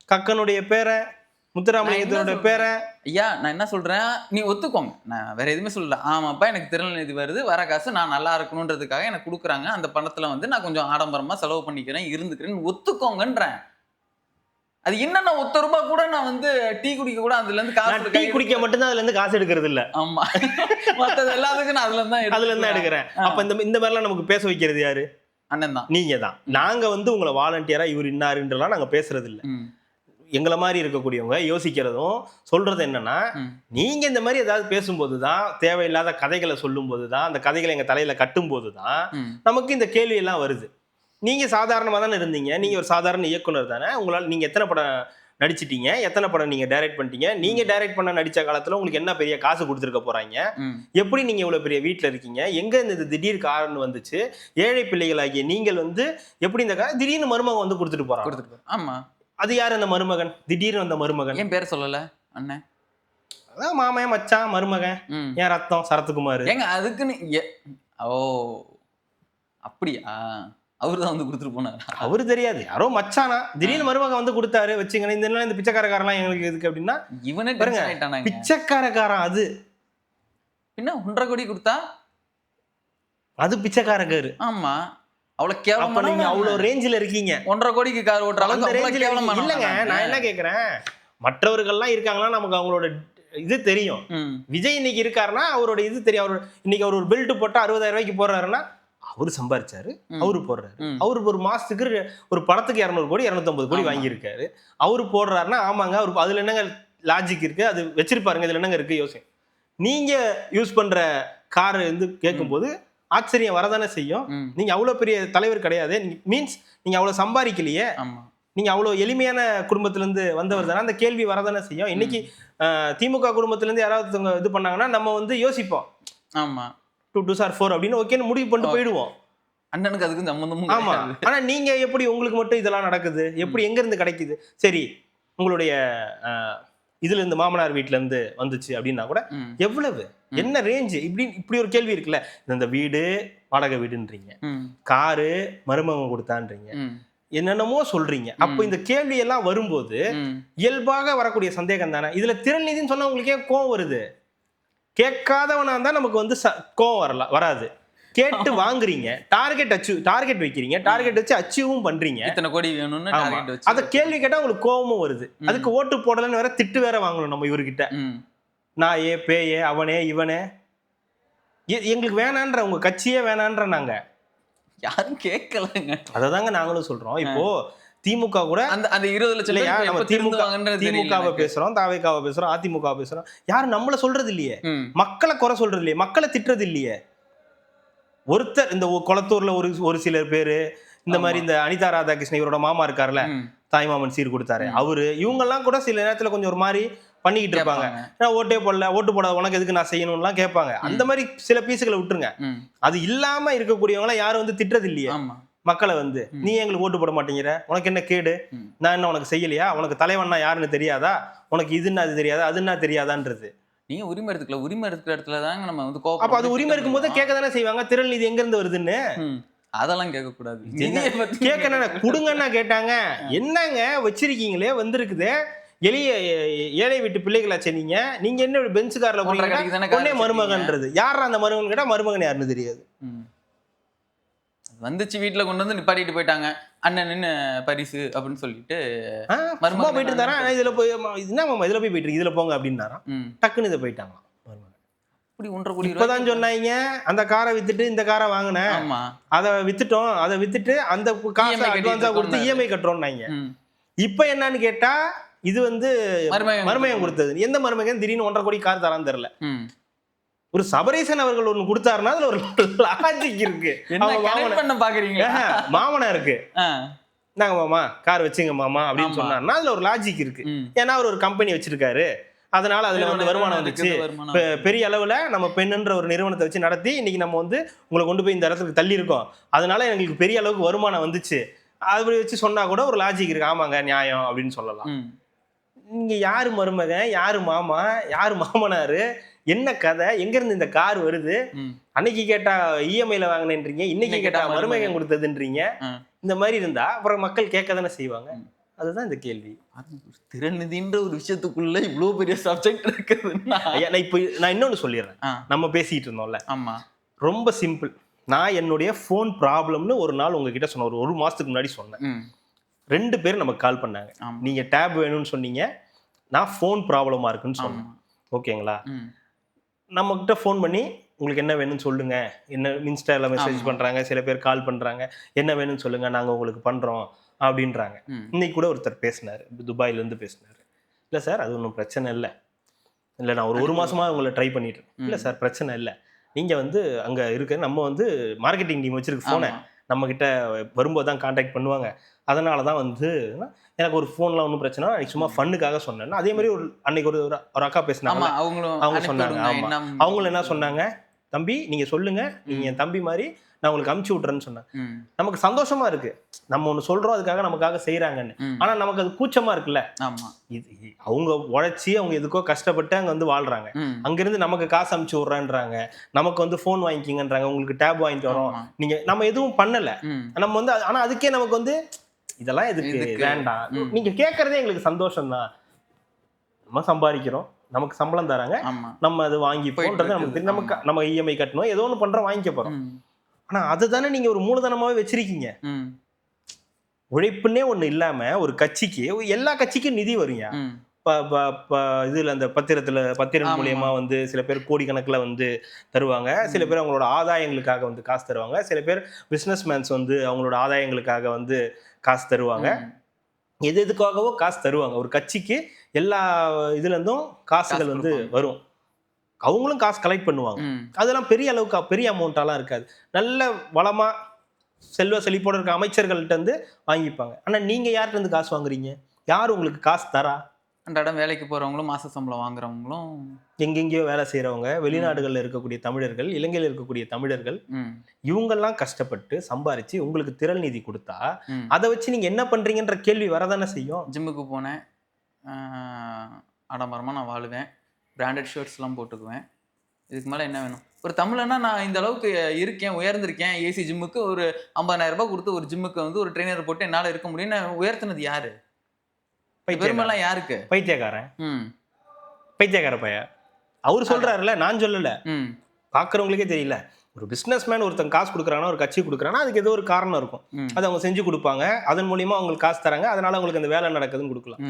கக்கனுடைய பேரன், முத்துராமலிங்கத்தினுடைய பேரன். ஐயா நான் என்ன சொல்றேன், நீ ஒத்துக்கோங்க, நான் வேற எதுவுமே சொல்லல. ஆமாப்பா எனக்கு திருநெல்வேலி வருது, வர காசு நான் நல்லா இருக்கணும்ன்றதுக்காக எனக்கு கொடுக்குறாங்க, அந்த பணத்துல வந்து நான் கொஞ்சம் ஆடம்பரமா செலவு பண்ணிக்கிறேன், இருந்துக்கிறேன், ஒத்துக்கோங்கன்றேன். அது என்னன்னா ₹1 கூட நான் வந்து டீ குடிக்க கூட அதுல இருந்து காசு, டீ குடிக்க மட்டும்தான் அதுல இருந்து காசு எடுக்கிறது இல்ல. ஆமா, மத்தது எல்லாத்துக்கும் நான் அதுல இருந்து தான் எடுக்கிறேன். அப்ப இந்த மாதிரிலாம் நமக்கு பேச வைக்கிறது யாரு? அண்ணன் தான், நீங்க தான். நாங்க வந்து உங்களை வாலண்டியரா இவர் இன்னாருன்றலாம் நாங்க பேசுறது இல்ல. எங்களை மாதிரி இருக்கக்கூடியவங்க யோசிக்கிறதும் சொல்றது என்னன்னா, நீங்க இந்த மாதிரி ஏதாவது பேசும்போதுதான், தேவையில்லாத கதைகளை சொல்லும் போதுதான், அந்த கதைகளை எங்க தலையில கட்டும் போதுதான் நமக்கு இந்த கேள்வி எல்லாம் வருது. நீங்க சாதாரணமா தானே இருந்தீங்க, நீங்க ஒரு சாதாரண இயக்குனர் தானே, உங்களால நீங்க எத்தனை படம் நடிச்சிட்டீங்க, எத்தனை படம் நீங்க டைரக்ட் பண்ணிட்டீங்க, நீங்க டைரக்ட் பண்ண நடிச்ச காலத்துல உங்களுக்கு என்ன பெரிய காசு கொடுத்துருக்க போறாங்க, எப்படி நீங்க இவ்வளவு பெரிய வீட்டுல இருக்கீங்க, எங்க இந்த திடீர் காரணம் வந்துச்சு, ஏழை பிள்ளைகளாகிய நீங்கள் வந்து எப்படி இந்த திடீர்னு மருமகன் வந்து கொடுத்துட்டு போறாங்க. ஆமா, அது யார் அந்த மருமகன்? திடீர்னு அந்த மருமகன் என் பேர் சொல்லல அண்ணன், அதான் மாமன், மச்சான், மருமகன், என் ரத்தம் சரத்குமார். ஏங்க அதுக்குன்னு ஓ அப்படியா? அவருதான் வந்து கொடுத்துட்டு போனார். அவரு தெரியாது, யாரோ மச்சானா திடீர்னு மருமகன் வந்து கொடுத்தாரு வச்சுங்க. இந்த பிச்சைக்காரக்காரெல்லாம் எங்களுக்கு எதுக்கு அப்படின்னா, இவனே பிச்சைக்காரக்காரன். அது என்ன 1.5 கோடி கொடுத்தா அது பிச்சைக்காரக்காரு. ஆமா, அவ்வளவு கேவலமா நீங்க அவ்வளவு ரேஞ்சில இருக்கீங்க. 1.5 கோடிக்கு கார் ஓட்டுற அளவுக்கு இல்லங்க. நான் என்ன கேக்குறேன், மற்றவர்கள்லாம் இருக்காங்களா, நமக்கு அவங்களோட இது தெரியும். விஜய் இன்னைக்கு இருக்காருன்னா அவரோட இது தெரியும். அவரோட இன்னைக்கு அவர் ஒரு பெல்ட் போட்டா 60,000 ரூபாய்க்கு போடுறாருன்னா அவரு சம்பாரிச்சாரு, அவரு போடுறாரு. அவரு ஒரு மாசத்துக்கு ஒரு படத்துக்கு 200 கோடி 250 கோடி வாங்கியிருக்காரு. அவரு போடுறாருன்னா ஆமாங்க, அவரு அதுல என்னங்க லாஜிக் இருக்கு, அது வச்சிருப்பாருங்க, இதுல என்னங்க இருக்கு யோசனை. நீங்க யூஸ் பண்ற கார் வந்து கேட்கும் போது ஆச்சரியம் வரதானே செய்யும். நீங்க அவ்வளவு பெரிய தலைவர் கிடையாது, மீன்ஸ் நீங்க அவ்வளவு சம்பாதிக்கலையே, நீங்க அவ்வளவு எளிமையான குடும்பத்துல இருந்து வந்தவர் தானே, அந்த கேள்வி வரதானே செய்யும். இன்னைக்கு திமுக குடும்பத்துல இருந்து யாராவது இது பண்ணாங்கன்னா நம்ம வந்து யோசிப்போம். ஆமா, 2 2 4 அப்படின்னு ஓகேன்னு முடிவு பண்ணிட்டு போயிடுவோம். அண்ணனுக்கு அதுக்கு சம்பந்தமும். ஆமா, ஆனா நீங்க எப்படி உங்களுக்கு மட்டும் இதெல்லாம் நடக்குது, எப்படி எங்க இருந்து கிடைக்குது? சரி, உங்களுடைய இதுல இருந்து மாமனார் வீட்டுல இருந்து வந்துச்சு அப்படின்னா கூட எவ்வளவு, என்ன ரேஞ்சு, இப்படி ஒரு கேள்வி இருக்குல்ல. இந்த வீடு வாடகை வீடுன்றீங்க, காரு மருமகன் கொடுத்தான்றீங்க, என்னென்னமோ சொல்றீங்க. அப்போ இந்த கேள்வி எல்லாம் வரும்போது இயல்பாக வரக்கூடிய சந்தேகம் தானே. இதுல திறன்நிதின்னு சொன்னா உங்களுக்கே கோவம் வருது. கேட்காதவனா இருந்தா நமக்கு வந்து கோவம் வராது. கேட்டு வாங்குறீங்க, டார்கெட் வைக்கிறீங்க, டார்கெட் வச்சு அச்சீவும் பண்றீங்க. இத்தனை கோடி வேணும்னு டார்கெட் வச்சு அத கேள்வி கேட்டா உங்களுக்கு கோவமும் வருது. அதுக்கு ஓட்டு போடலன்னு வேற திட்டு வேற வாங்கணும் நம்ம இவர்கிட்ட. நாயே பேயே அவனே இவனே எங்களுக்கு வேணான்ற, உங்க கட்சியே வேணான்ற. நாங்க யாரும் கேட்கலங்க. அததாங்க நாங்களும் சொல்றோம். இப்போ திமுக கூட அந்த 20 லட்சம் இல்லையா, பேர் நம்ம எப்ப திருந்துவாங்கன்றது தெரியல திமுகவை எனக்கு. பேசுறோம், தாவேகாவை பேசுறோம், அதிமுக பேசுறோம். யாரும் நம்மள சொல்றது இல்லையே, ம். மக்களை குறை சொல்றது இல்லையே, மக்களை திட்டுறது இல்லையே. ஒருத்தர் இந்த குளத்தூர்ல ஒரு சிலர் பேரு, இந்த மாதிரி இந்த அனிதா ராதாகிருஷ்ணன் இவரோட மாமா இருக்காருல்ல, ம். தாய்மாமன் சீர் கொடுத்தாரு ம். அவரு, இவங்க எல்லாம் கூட சில நேரத்துல கொஞ்சம் ஒரு மாதிரி பண்ணிக்கிட்டு இருப்பாங்க. கேட்பாங்க. ஏன்னா ஓட்டே போடல, ஓட்டு போடாத உனக்கு எதுக்கு நான் செய்யணும்லாம் கேட்பாங்க. அந்த மாதிரி சில பீஸுகளை விட்டுருங்க. ம். அது இல்லாம இருக்கக்கூடியவங்க யாரும் வந்து திட்டுறது இல்லையே ஆமா. மக்களை வந்து. நீ எங்களுக்கு ஓட்டு போட மாட்டேங்கிற, உனக்கு என்ன கேடு, ம். நான் என்ன உனக்கு செய்யலையா, உனக்கு தலைவன்னா யாருன்னு தெரியாதா, உனக்கு இதுன்னா அது தெரியாதா, அதுன்னா தெரியாதான்றது. நீங்க உரிமை எடுத்துக்கல, உரிமை எடுக்கிற இடத்துல தாங்க நம்ம வந்து அப்ப அது உரிமை இருக்கும் போது கேட்க தானே செய்வாங்க. திரள் நிதி எங்க இருந்து வருதுன்னு அதெல்லாம் கேட்க கூடாது. கேட்க கொடுங்கன்னா கேட்டாங்க. என்னங்க வச்சிருக்கீங்களே வந்திருக்குது, எளிய ஏழை வீட்டு பிள்ளைகளாச்சே நீங்க, நீங்க என்ன பெஞ்சு கார்ல பொண்ணே மருமகன்றது. யாரா அந்த மருமகன் கேட்டா மருமகன் யாருன்னு தெரியாது. வந்துச்சு வீட்டுல கொண்டு வந்து நிப்பாட்டிட்டு போயிட்டாங்க, அண்ணன் நின்னு பரிசு அப்படின்னு சொல்லிட்டு மருமகன் போயிட்டு இருந்தாரா, இதுல போய் என்ன மாமா இதுல போய் போயிட்டு இதுல போங்க அப்படின்னாராம். டக்குன்னு இதை போயிட்டாங்க. இப்பதான் சொன்னாங்க அந்த காரை வித்துட்டு இந்த காரை வாங்கினேன், அதை வித்துட்டோம், அதை வித்துட்டு அந்த காசை அட்வான்ஸா கொடுத்து இஎம்ஐ கட்டுறோம்னாங்க. இப்ப என்னன்னு கேட்டா இது வந்து மருமகன் கொடுத்தது. எந்த மருமகன் திடீர்னு 1.5 கோடி கார் தரான்னு தெரியல. ஒரு சபரீசன் அவர்கள் ஒண்ணு கொடுத்தாருன்னா அதுல ஒரு லாஜிக் இருக்கு. மாமனா இருக்கு, நாங்க மாமா கார் வச்சுங்க மாமா அப்படின்னு சொன்னாருன்னா அதுல ஒரு லாஜிக் இருக்கு. ஏன்னா அவர் ஒரு கம்பெனி வச்சிருக்காரு, அதனால அதுல வந்து வருமானம் வந்துச்சு. பெரிய அளவுல நம்ம பெண்ணுன்ற ஒரு நிறுவனத்தை வச்சு நடத்தி இன்னைக்கு நம்ம வந்து உங்களை கொண்டு போய் இந்த இடத்துக்கு தள்ளி இருக்கோம், அதனால எங்களுக்கு பெரிய அளவுக்கு வருமானம் வந்துச்சு அப்படி வச்சு சொன்னா கூட ஒரு லாஜிக் இருக்கு. ஆமாங்க நியாயம் அப்படின்னு சொல்லலாம். நீங்க யாரு மருமகன், யாரு மாமா, யாரு மாமனாரு, என்ன கதை, எங்க இருந்து இந்த கார் வருது, அன்னைக்கு கேட்டா இஎம்ஐல வாங்கினேன்றீங்க, இன்னைக்கு கேட்டா மருமகன் கொடுத்ததுன்றீங்க. இந்த மாதிரி இருந்தா அப்புறம் மக்கள் கேட்க தானே செய்வாங்க. அதுதான் இந்த கேள்வி. திறநிதின்ற ஒரு விஷயத்துக்குள்ள இவ்வளவு பெரிய சப்ஜெக்ட் இருக்குதுன்னா நான் இன்னொன்னு சொல்லிடுறேன். நம்ம பேசிட்டு இருந்தோம்ல, ஆமா ரொம்ப சிம்பிள். நான் என்னுடைய போன் ப்ராப்ளம்னு ஒரு நாள் உங்ககிட்ட சொன்ன, ஒரு மாசத்துக்கு முன்னாடி சொன்னேன். 2 பேர் நமக்கு கால் பண்ணாங்க. நீங்க டேப் வேணும்னு சொன்னீங்க, நான் போன் ப்ராப்ளமா இருக்குன்னு சொன்னேன். ஓகேங்களா, நம்ம கிட்ட ஃபோன் பண்ணி உங்களுக்கு என்ன வேணும்னு சொல்லுங்க, என்ன இன்ஸ்டால மெசேஜ் பண்றாங்க, சில பேர் கால் பண்றாங்க, என்ன வேணும்னு சொல்லுங்க நாங்க உங்களுக்கு பண்றோம் அப்படின்றாங்க. இன்னைக்கு கூட ஒருத்தர் பேசினாரு, துபாயில இருந்து பேசினாரு. இல்ல சார் அது ஒன்றும் பிரச்சனை இல்லை, இல்லை நான் ஒரு மாசமா உங்களை ட்ரை பண்ணிட்டு, இல்லை சார் பிரச்சனை இல்லை, நீங்க வந்து அங்க இருக்க நம்ம வந்து மார்க்கெட்டிங் டீம் வச்சிருக்கு, போனை நம்ம கிட்ட வரும்போது தான் கான்டாக்ட் பண்ணுவாங்க, அதனால தான் வந்து எனக்கு ஒரு ஃபோன்லாம் ஒன்றும் பிரச்சனை, அன்னைக்கு சும்மா ஃபன்னுக்காக சொன்னேன். அதே மாதிரி அன்னைக்கு ஒரு அக்கா பேசினாங்க, அவங்க சொன்னாங்க. ஆமா, அவங்களும் என்ன சொன்னாங்க, தம்பி நீங்க சொல்லுங்க, நீங்க என் தம்பி மாதிரி, நான் உங்களுக்கு அமுச்சு விட்றேன்னு சொன்னேன். நமக்கு சந்தோஷமா இருக்கு, நம்ம ஒண்ணு சொல்றோம் அதுக்காக நமக்காக செய்யறாங்கன்னு. ஆனா நமக்கு அது கூச்சமா இருக்குல்ல. அவங்க உழைச்சி அவங்க எதுக்கோ கஷ்டப்பட்டு அங்க வந்து வாழ்றாங்க, அங்கிருந்து நமக்கு காசு அமுச்சு விட்றேன்றாங்க, நமக்கு வந்து போன் வாங்கிக்கிங்கன்றாங்க, உங்களுக்கு டேப் வாங்கிட்டு வரோம், நீங்க நம்ம எதுவும் பண்ணல நம்ம வந்து. ஆனா அதுக்கே நமக்கு வந்து இதெல்லாம் எதுக்கு வேண்டாம், நீங்க கேட்கறதே எங்களுக்கு சந்தோஷம் தான், நம்ம சம்பாதிக்கிறோம், நமக்கு சம்பளம் தராங்க, நம்ம அது வாங்கி போன்றது நமக்கு தெரியும், நமக்கு நம்ம இஎம்ஐ கட்டணும், ஏதோ ஒன்று பண்றோம் வாங்கிக்க போறோம். ஆனா அதுதானே நீங்க ஒரு மூலதனமாவே வச்சிருக்கீங்க. உழைப்புன்னே ஒண்ணு இல்லாம ஒரு கட்சிக்கு, எல்லா கட்சிக்கும் நிதி வருங்க. இதுல அந்த பத்திரம் மூலியமா வந்து சில பேர் கோடிக்கணக்குல வந்து தருவாங்க, சில பேர் அவங்களோட ஆதாயங்களுக்காக வந்து காசு தருவாங்க, சில பேர் பிசினஸ் மேன்ஸ் வந்து அவங்களோட ஆதாயங்களுக்காக வந்து காசு தருவாங்க, எதுக்காகவோ காசு தருவாங்க. ஒரு கட்சிக்கு எல்லா இதுல இருந்தும் காசுகள் வந்து வரும், அவங்களும் காசு கலெக்ட் பண்ணுவாங்க. அதெல்லாம் பெரிய அளவுக்கு பெரிய அமௌண்ட்டாலாம் இருக்காது, நல்ல வளமா செல்வ செழிப்போட இருக்க அமைச்சர்கள்ட்ட இருந்து வாங்கிப்பாங்க. ஆனா நீங்க யார்கிட்ட இருந்து காசு வாங்குறீங்க, யார் உங்களுக்கு காசு தரா? அன்றாடம் வேலைக்கு போறவங்களும் மாச சம்பளம் வாங்குறவங்களும், எங்கெங்கயோ வேலை செய்யறவங்க, வெளிநாடுகள்ல இருக்கக்கூடிய தமிழர்கள், இலங்கையில இருக்கக்கூடிய தமிழர்கள், இவங்கெல்லாம் கஷ்டப்பட்டு சம்பாரிச்சு உங்களுக்கு திரள் நிதி கொடுத்தா அதை வச்சு நீங்க என்ன பண்றீங்கன்ற கேள்வி வரதானே செய்யும். ஜிம்முக்கு போனேன், ஆடம்பரமா நான் வாழுவேன், பிராண்டட் ஷர்ட்ஸ்லாம் போட்டுக்குவேன், இதுக்கு மேலே என்ன வேணும்? ஒரு தமிழனா நான் இந்த அளவுக்கு இருக்கேன், உயர்ந்திருக்கேன், ஏசி ஜிம்முக்கு ஒரு 50,000 ரூபாய் கொடுத்து ஒரு ஜிம்முக்கு வந்து ஒரு ட்ரெயினர் போட்டு என்னால் இருக்க முடியும்னு உயர்த்தினது யாரு? பெருமெல்லாம் யாருக்கு? பைத்தியக்காரன், பைத்தியக்கார பைய அவரு சொல்றாருல, நான் சொல்லல, பாக்குறவங்களுக்கே தெரியல. ஒரு பிசினஸ் மேன் ஒருத்தன் காசு கொடுக்குறாங்கன்னா, ஒரு கட்சி கொடுக்குறாங்கன்னா அதுக்கு ஏதோ ஒரு காரணம் இருக்கும், அதை அவங்க செஞ்சு கொடுப்பாங்க, அதன் மூலியமா அவங்களுக்கு காசு தராங்க, அதனால அவங்களுக்கு அந்த வேலை நடக்குதுன்னு கொடுக்கலாம்.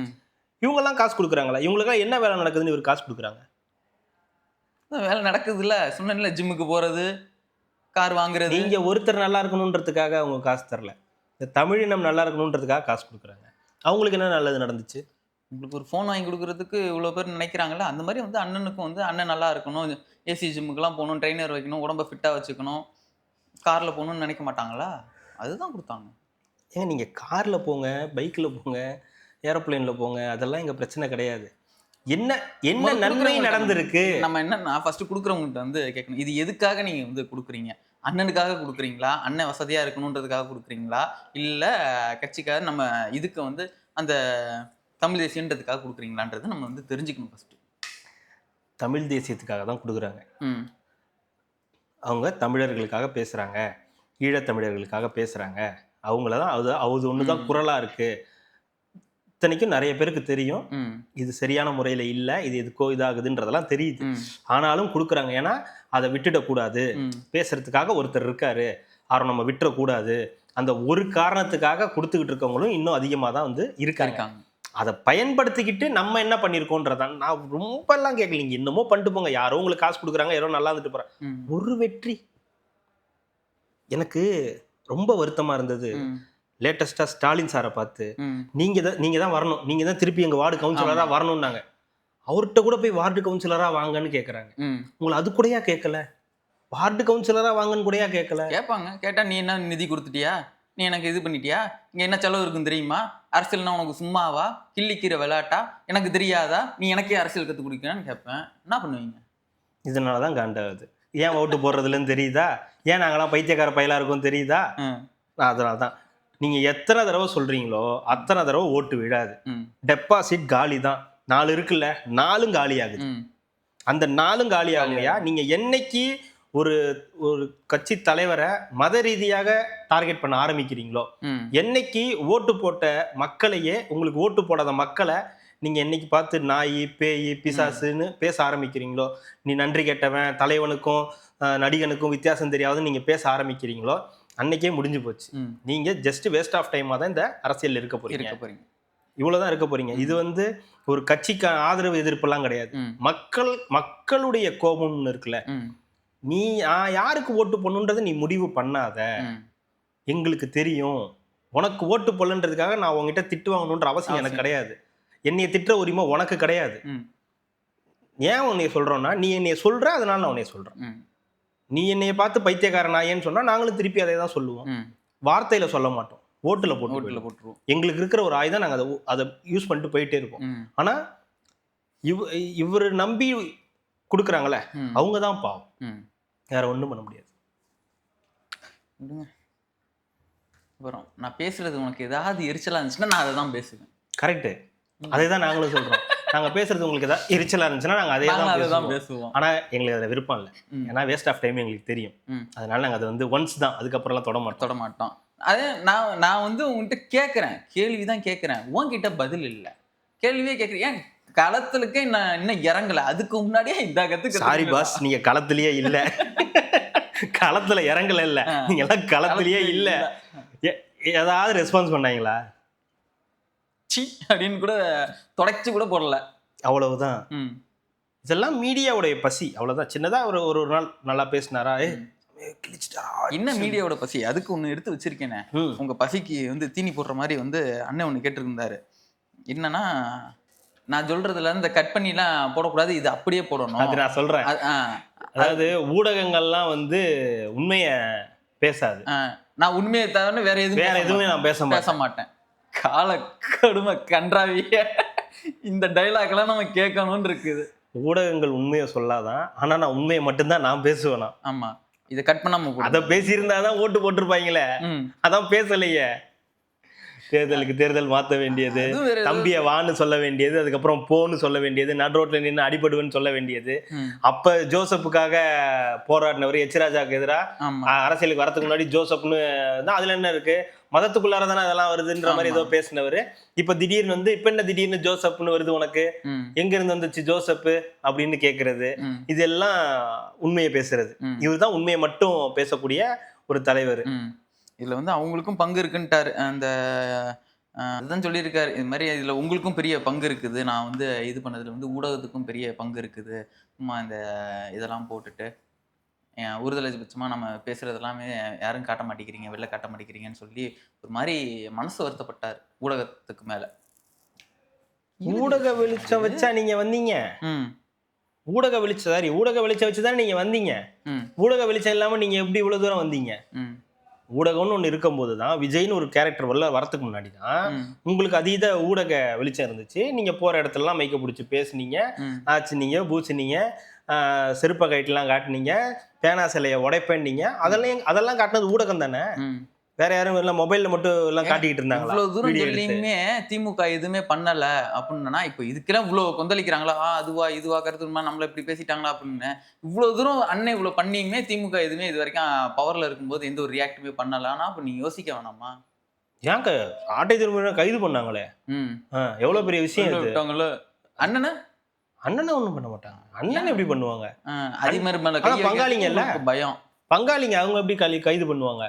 இவங்கெல்லாம் காசு கொடுக்குறாங்களா? இவங்களுக்கெல்லாம் என்ன வேலை நடக்குதுன்னு இவர் காசு கொடுக்குறாங்க? வேலை நடக்குது இல்ல, சொன்னேன்ல, ஜிம்முக்கு போறது, கார் வாங்குறது. நீங்க ஒருத்தர் நல்லா இருக்கணும்ன்றதுக்காக அவங்க காசு தரல, இந்த தமிழினம் நல்லா இருக்கணுன்றதுக்காக காசு கொடுக்குறாங்க. அவங்களுக்கு என்ன நல்லது நடந்துச்சு? உங்களுக்கு ஒரு ஃபோன் வாங்கி குடுக்குறதுக்கு இவ்வளோ பேர் நினைக்கிறாங்கல்ல, அந்த மாரி வந்து அண்ணனுக்கும் வந்து அண்ணன் நல்லா இருக்கணும், ஏசி ஜிம்முக்குலாம் போணும், ட்ரெய்னர் வைக்கணும், உடம்ப ஃபிட்டா வச்சுக்கணும், கார்ல போணும்னு நினைக்க மாட்டாங்களா? அதுதான் குடுத்தாங்க. ஏங்க நீங்க கார்ல போங்க, பைக்ல போங்க, ஏரோப்ளேன்ல போங்க. அதெல்லாம் இங்க பிரச்சனை கிடையாது. என்ன என்ன முதல்ல நன்மை குடுக்குறவங்கள்ட்ட நடந்திருக்கு? நம்ம என்னன்னா, ஃபர்ஸ்ட் குடுக்குறவங்கள்ட்ட வந்து கேட்கணும். இது எதுக்காக நீங்க வந்து குடுக்குறீங்க? அண்ணனுக்காக குடுக்குறீங்களா? அண்ணன் வசதியா இருக்கணுன்றதுக்காக குடுக்குறீங்களா? இல்ல கட்சிக்காக நம்ம இதுக்கு வந்து அந்த தமிழ் தேசியன்றதுக்காக குடுக்குறீங்களான்றத நம்ம வந்து தெரிஞ்சுக்கணும் ஃபர்ஸ்ட். தமிழ் தேசியத்துக்காக தான் குடுக்குறாங்க. ம். அவங்க தமிழர்களுக்காக பேசுறாங்க. ஈழத்தமிழர்களுக்காக பேசுறாங்க. அவங்கள தான் அது ஒண்ணு தான் குரலா இருக்கு. இத்தனைக்கும் நெறைய பேருக்கு தெரியும். ம். இது சரியான முறையில இல்ல. இது எதுக்கோ இதாகுதுன்றதெல்லாம் தெரியுது. ம். ஆனாலும் குடுக்குறாங்க. ஏன்னா, அத விட்டுடக்கூடாது. ம். பேசுறதுக்காக ஒருத்தர் இருக்காரு. அவர நம்ம விட்டுறக்கூடாது. அந்த ஒரு காரணத்துக்காக குடுத்துக்கிட்டு இருக்கவங்களும் இன்னும் அதிகமா தான் வந்து இருக்காங்க. அத பயன்படுத்திக்கிட்டு நம்ம என்ன பண்ணியிருக்கோன்றதான் நான் ரொம்பலாம் கேட்கலீங்க. என்னமோ பண்ணிட்டு போங்க. யாரோ உங்களுக்கு காசு குடுக்குறாங்க. யாரோ நல்லா இருந்துட்டு போறாங்க. ம். ஒரு வெற்றி. எனக்கு ரொம்ப வருத்தமா இருந்தது. ம். லேட்டஸ்டா ஸ்டாலின் சார பார்த்து, ம். நீங்க தான் வரணும். நீங்க தான் திருப்பி எங்க வார்டு கவுன்சிலரா வரணும்னாங்க. அவர்ட்ட கூட போய் வார்டு கவுன்சிலரா வாங்கன்னு கேட்கறாங்க. ம். உங்கள அது கூடயா கேட்கல? வார்டு கவுன்சிலரா வாங்கன்னு கூடயா கேட்கல? கேட்பாங்க. கேட்டா நீ என்ன நிதி குடுத்துட்டியா? நீ எனக்கு இது பண்ணிட்டியா? இங்க என்ன செலவு இருக்குன்னு தெரியுமா? அரசியல்னா உனக்கு சும்மாவா? கிள்ளிக்கிற விளையாட்டா? எனக்கு தெரியாதா? நீ எனக்கே அரசியல் கத்துக் குடுக்குறியான்னு கேட்பேன். என்ன பண்ணுவீங்க? இதனால தான் காண்டாகுது. ஏன் ஓட்டு போடுறதுலன்னு தெரியுதா? ஏன் நாங்கலாம் பைத்தியக்கார பயலா இருக்கோம் தெரியுதா? ம். அதனால தான். நீங்க எத்தனை தடவை சொல்றீங்களோ, அத்தனை தடவை ஓட்டு விழாது. ம். டெபாசிட் காலி தான். 4 இருக்குல்ல, 4ம் காலி ஆகுது. ம். அந்த 4ம் காலி ஆகலையா? நீங்க என்னைக்கு ஒரு ஒரு கட்சி தலைவரை மத ரீதியாக டார்கெட் பண்ண ஆரம்பிக்கிறீங்களோ, ம். என்னைக்கு ஓட்டு போட்ட மக்களையே, உங்களுக்கு ஓட்டு போடாத மக்களை நீங்க என்னைக்கு பார்த்து நாய், பேய், பிசாசுன்னு பேச ஆரம்பிக்கிறீங்களோ, நீ நன்றி கெட்டவன், தலைவனுக்கும் நடிகனுக்கும் வித்தியாசம் தெரியாதுன்னு நீங்க பேச ஆரம்பிக்கிறீங்களோ, அன்னைக்கே முடிஞ்சு போச்சு. ம். நீங்க ஜஸ்ட் வேஸ்ட் ஆஃப் டைமா தான் இந்த அரசியல் இருக்க போறீங்க. போறீங்க. இவ்வளவுதான் இருக்க போறீங்க. இது வந்து ஒரு கட்சிக்கு ஆதரவு எதிர்ப்பெல்லாம் கிடையாது. ம். மக்களுடைய கோபம்னு இருக்குல்ல, ம். நீ யாருக்கு ஓட்டு போடணுன்றதை நீ முடிவு பண்ணாத. ம். எங்களுக்கு தெரியும். உனக்கு ஓட்டு போடலன்றதுக்காக நான் உங்ககிட்ட திட்டு வாங்கணுன்ற அவசியம் எனக்கு கிடையாது. என்னைய திட்டுற உரிமை உனக்கு கிடையாது. ம். ஏன் உன்னைய சொல்றோம்னா, நீ என்னைய சொல்ற, அதனால நான் உன்னைய சொல்றேன். ம். நீ என்னைய பார்த்து பைத்தியக்கார நாயேன்னு சொன்னா நாங்களும் திருப்பி அதே தான் சொல்லுவோம். ம். வார்த்தையில சொல்ல மாட்டோம். ஓட்டுல ஓட்டுல போட்டு போட்டுருவோம். எங்களுக்கு இருக்கிற ஒரு ஆயுதம் நாங்க அதை யூஸ் பண்ணிட்டு போயிட்டே இருப்போம். ம். ஆனா இவரு நம்பி கொடுக்குறாங்களே, ம். அவங்க தான் பாவம். ம். வேற ஒண்ணும் பண்ண முடியாது. விடுங்க. அப்புறம் நான் பேசுறது உனக்கு ஏதாவது எரிச்சலா இருந்துச்சுன்னா நான் அதை தான் பேசுவேன். கரெக்ட். அதே தான் நாங்களும் சொல்றோம். நாங்க பேசுறது உங்களுக்கு ஏதாவது எரிச்சலா இருந்துச்சுன்னா நாங்க அதே தான் பேசுவோம். ஆனா எங்களுக்கு அதுல விருப்பம் இல்லை. ஏன்னா வேஸ்ட் ஆஃப் டைம் எங்களுக்கு தெரியும். அதனால நாங்க அதை வந்து ஒன்ஸ் தான், அதுக்கப்புறம்லாம் தொட மாட்டோம். அதே நான் வந்து உங்ககிட்ட கேட்கறேன், கேள்விதான் கேட்கறேன், உன்கிட்ட பதில் இல்ல. கேள்வியே கேட்கறேன், ஏன் களத்துலக்கே நான் இன்னும் இறங்கல, அதுக்கு முன்னாடியே இந்த கத்துக்கு. சாரி பாஸ், நீங்க களத்திலேயே இல்ல. களத்துல இறங்கல இல்ல, நீங்க எல்லாம் களத்திலேயே இல்ல. ஏதாவது ரெஸ்பான்ஸ் பண்ணாங்களா? சி அப்படின்னு கூட தொடச்சு கூட போடல. அவ்வளவுதான். இதெல்லாம் மீடியாவுடைய பசி, அவ்வளவுதான். சின்னதா ஒரு நாள் நல்லா பேசினாரா, என்ன மீடியாவோட பசி? அதுக்கு ஒண்ணு எடுத்து வச்சிருக்கேனே, உங்க பசிக்கு வந்து தீனி போடுற மாதிரி வந்து அண்ணன் ஒண்ணு கேட்டிருந்தாரு. என்னன்னா, நான் சொல்றதுல இந்த கட் பண்ணிலாம் போடக்கூடாது, இது அப்படியே போடணும். அது நான் சொல்றேன். அதாவது ஊடகங்கள்லாம் வந்து உண்மைய பேசாது. நான் உண்மையை தவிர வேற எதுவுமே நான் பேச மாட்டேன். கால கடுமை கன்றாவிய இந்த டைலாக்லாம் நம்ம கேட்கணும்னு இருக்குது. ஊடகங்கள் உண்மையை சொல்லாதான், ஆனா நான் உண்மையை மட்டும்தான் நான் பேசுவேனா. ஆமா, இதை கட் பண்ணாம அதை பேசியிருந்தாதான் ஓட்டு போட்டிருப்பாங்களே, அதான் பேசலையே. தேர்தலுக்கு தேர்தல் மாற்ற வேண்டியது, தம்பிய வான்னு சொல்ல வேண்டியது, அதுக்கப்புறம் போன்னு சொல்ல வேண்டியது, நடு ரோட்ல நின்று அடிபடுவேன்னு சொல்ல வேண்டியது. அப்ப ஜோசப்புக்காக போராடினவர், எச்ராஜாவுக்கு எதிராக அரசியலுக்கு வரதுக்கு முன்னாடி ஜோசப்னு தான், அதுல என்ன இருக்கு, மதத்துக்குள்ளார தானே அதெல்லாம் வருதுன்ற மாதிரி ஏதோ பேசினவர். இப்ப திடீர்னு வந்து இப்ப என்ன திடீர்னு ஜோசப்னு வருது உனக்கு, எங்க இருந்து வந்துச்சு ஜோசப் அப்படின்னு கேட்கறது, இதெல்லாம் உண்மையை பேசுறது. இவர்தான் உண்மையை மட்டும் பேசக்கூடிய ஒரு தலைவர். இதுல வந்து அவங்களுக்கும் பங்கு இருக்குன்ட்டாரு. அந்த அதுதான் சொல்லியிருக்காரு, இது மாதிரி இதுல உங்களுக்கும் பெரிய பங்கு இருக்குது, நான் வந்து இது பண்ணதுல வந்து ஊடகத்துக்கும் பெரிய பங்கு இருக்குது, சும்மா இந்த இதெல்லாம் போட்டுட்டு ஒருதலை பட்சமாக நம்ம பேசுறது எல்லாமே யாரும் காட்ட மாட்டேங்கிறீங்க, வெளில காட்ட மாட்டேங்கிறீங்கன்னு சொல்லி ஒரு மாதிரி மனசு வருத்தப்பட்டார் ஊடகத்துக்கு மேல. ஊடக வெளிச்சம் வச்சா நீங்க வந்தீங்க. ம் ஊடக வெளிச்சம் வச்சுதான் நீங்க வந்தீங்க. ம் ஊடக வெளிச்சம் இல்லாம நீங்க எப்படி இவ்வளவு தூரம் வந்தீங்க? ம் ஊடகம்னு ஒண்ணு இருக்கும்போது தான் விஜய்னு ஒரு கேரக்டர் வரத்துக்கு முன்னாடி தான் ம் உங்களுக்கு அதீத ஊடக வெளிச்சம் இருந்துச்சு. நீங்க போற இடத்துலலாம் மைக்க பிடிச்சி பேசுனீங்க, ம் ஆச்சுனீங்க, பூச்சுனீங்க, செருப்ப கைட்டெல்லாம் காட்டுனீங்க, பேனா சிலையை உடைப்பேன்னீங்க. அதெல்லாம் காட்டினது ஊடகம் தானே. ம் வேற யாரும் இல்லை, மொபைல்ல மட்டும் எல்லாம் காட்டிக்கிட்டு இருந்தாங்களா? இவ்வளவு தூரம் வீடியோ எடுத்து. சொல்லியுமே திமுக எதுவுமே பண்ணல அப்படின்னா, இப்போ இதுக்கெல்லாம் இவ்வளவு கொந்தளிக்கிறாங்களா? அதுவா இதுவா கருத்துமா நம்மள இப்படி பேசிட்டாங்களா அப்படின்னு. இவ்வளவு தூரம் அண்ணன் இவ்வளவு பண்ணியுமே திமுக எதுவுமே இது வரைக்கும் பவர்ல இருக்கும்போது எந்த ஒரு ரியாக்டுமே பண்ணலன்னா, அப்ப நீங்க யோசிக்க வேணாமா? ஏங்க ஆட்டை திரும்ப கைது பண்ணாங்களே. ம் எவ்வளவு பெரிய விஷயம் இது. விட்டாங்கல்ல அண்ணனை அண்ணனை ஒண்ணும் பண்ண மாட்டாங்க. அண்ணனை எப்படி பண்ணுவாங்க? அதிமர் மேல ஆனா பங்காளிங்க இல்ல? பயம். பங்காளிங்க அவங்க எப்படி கைது பண்ணுவாங்க?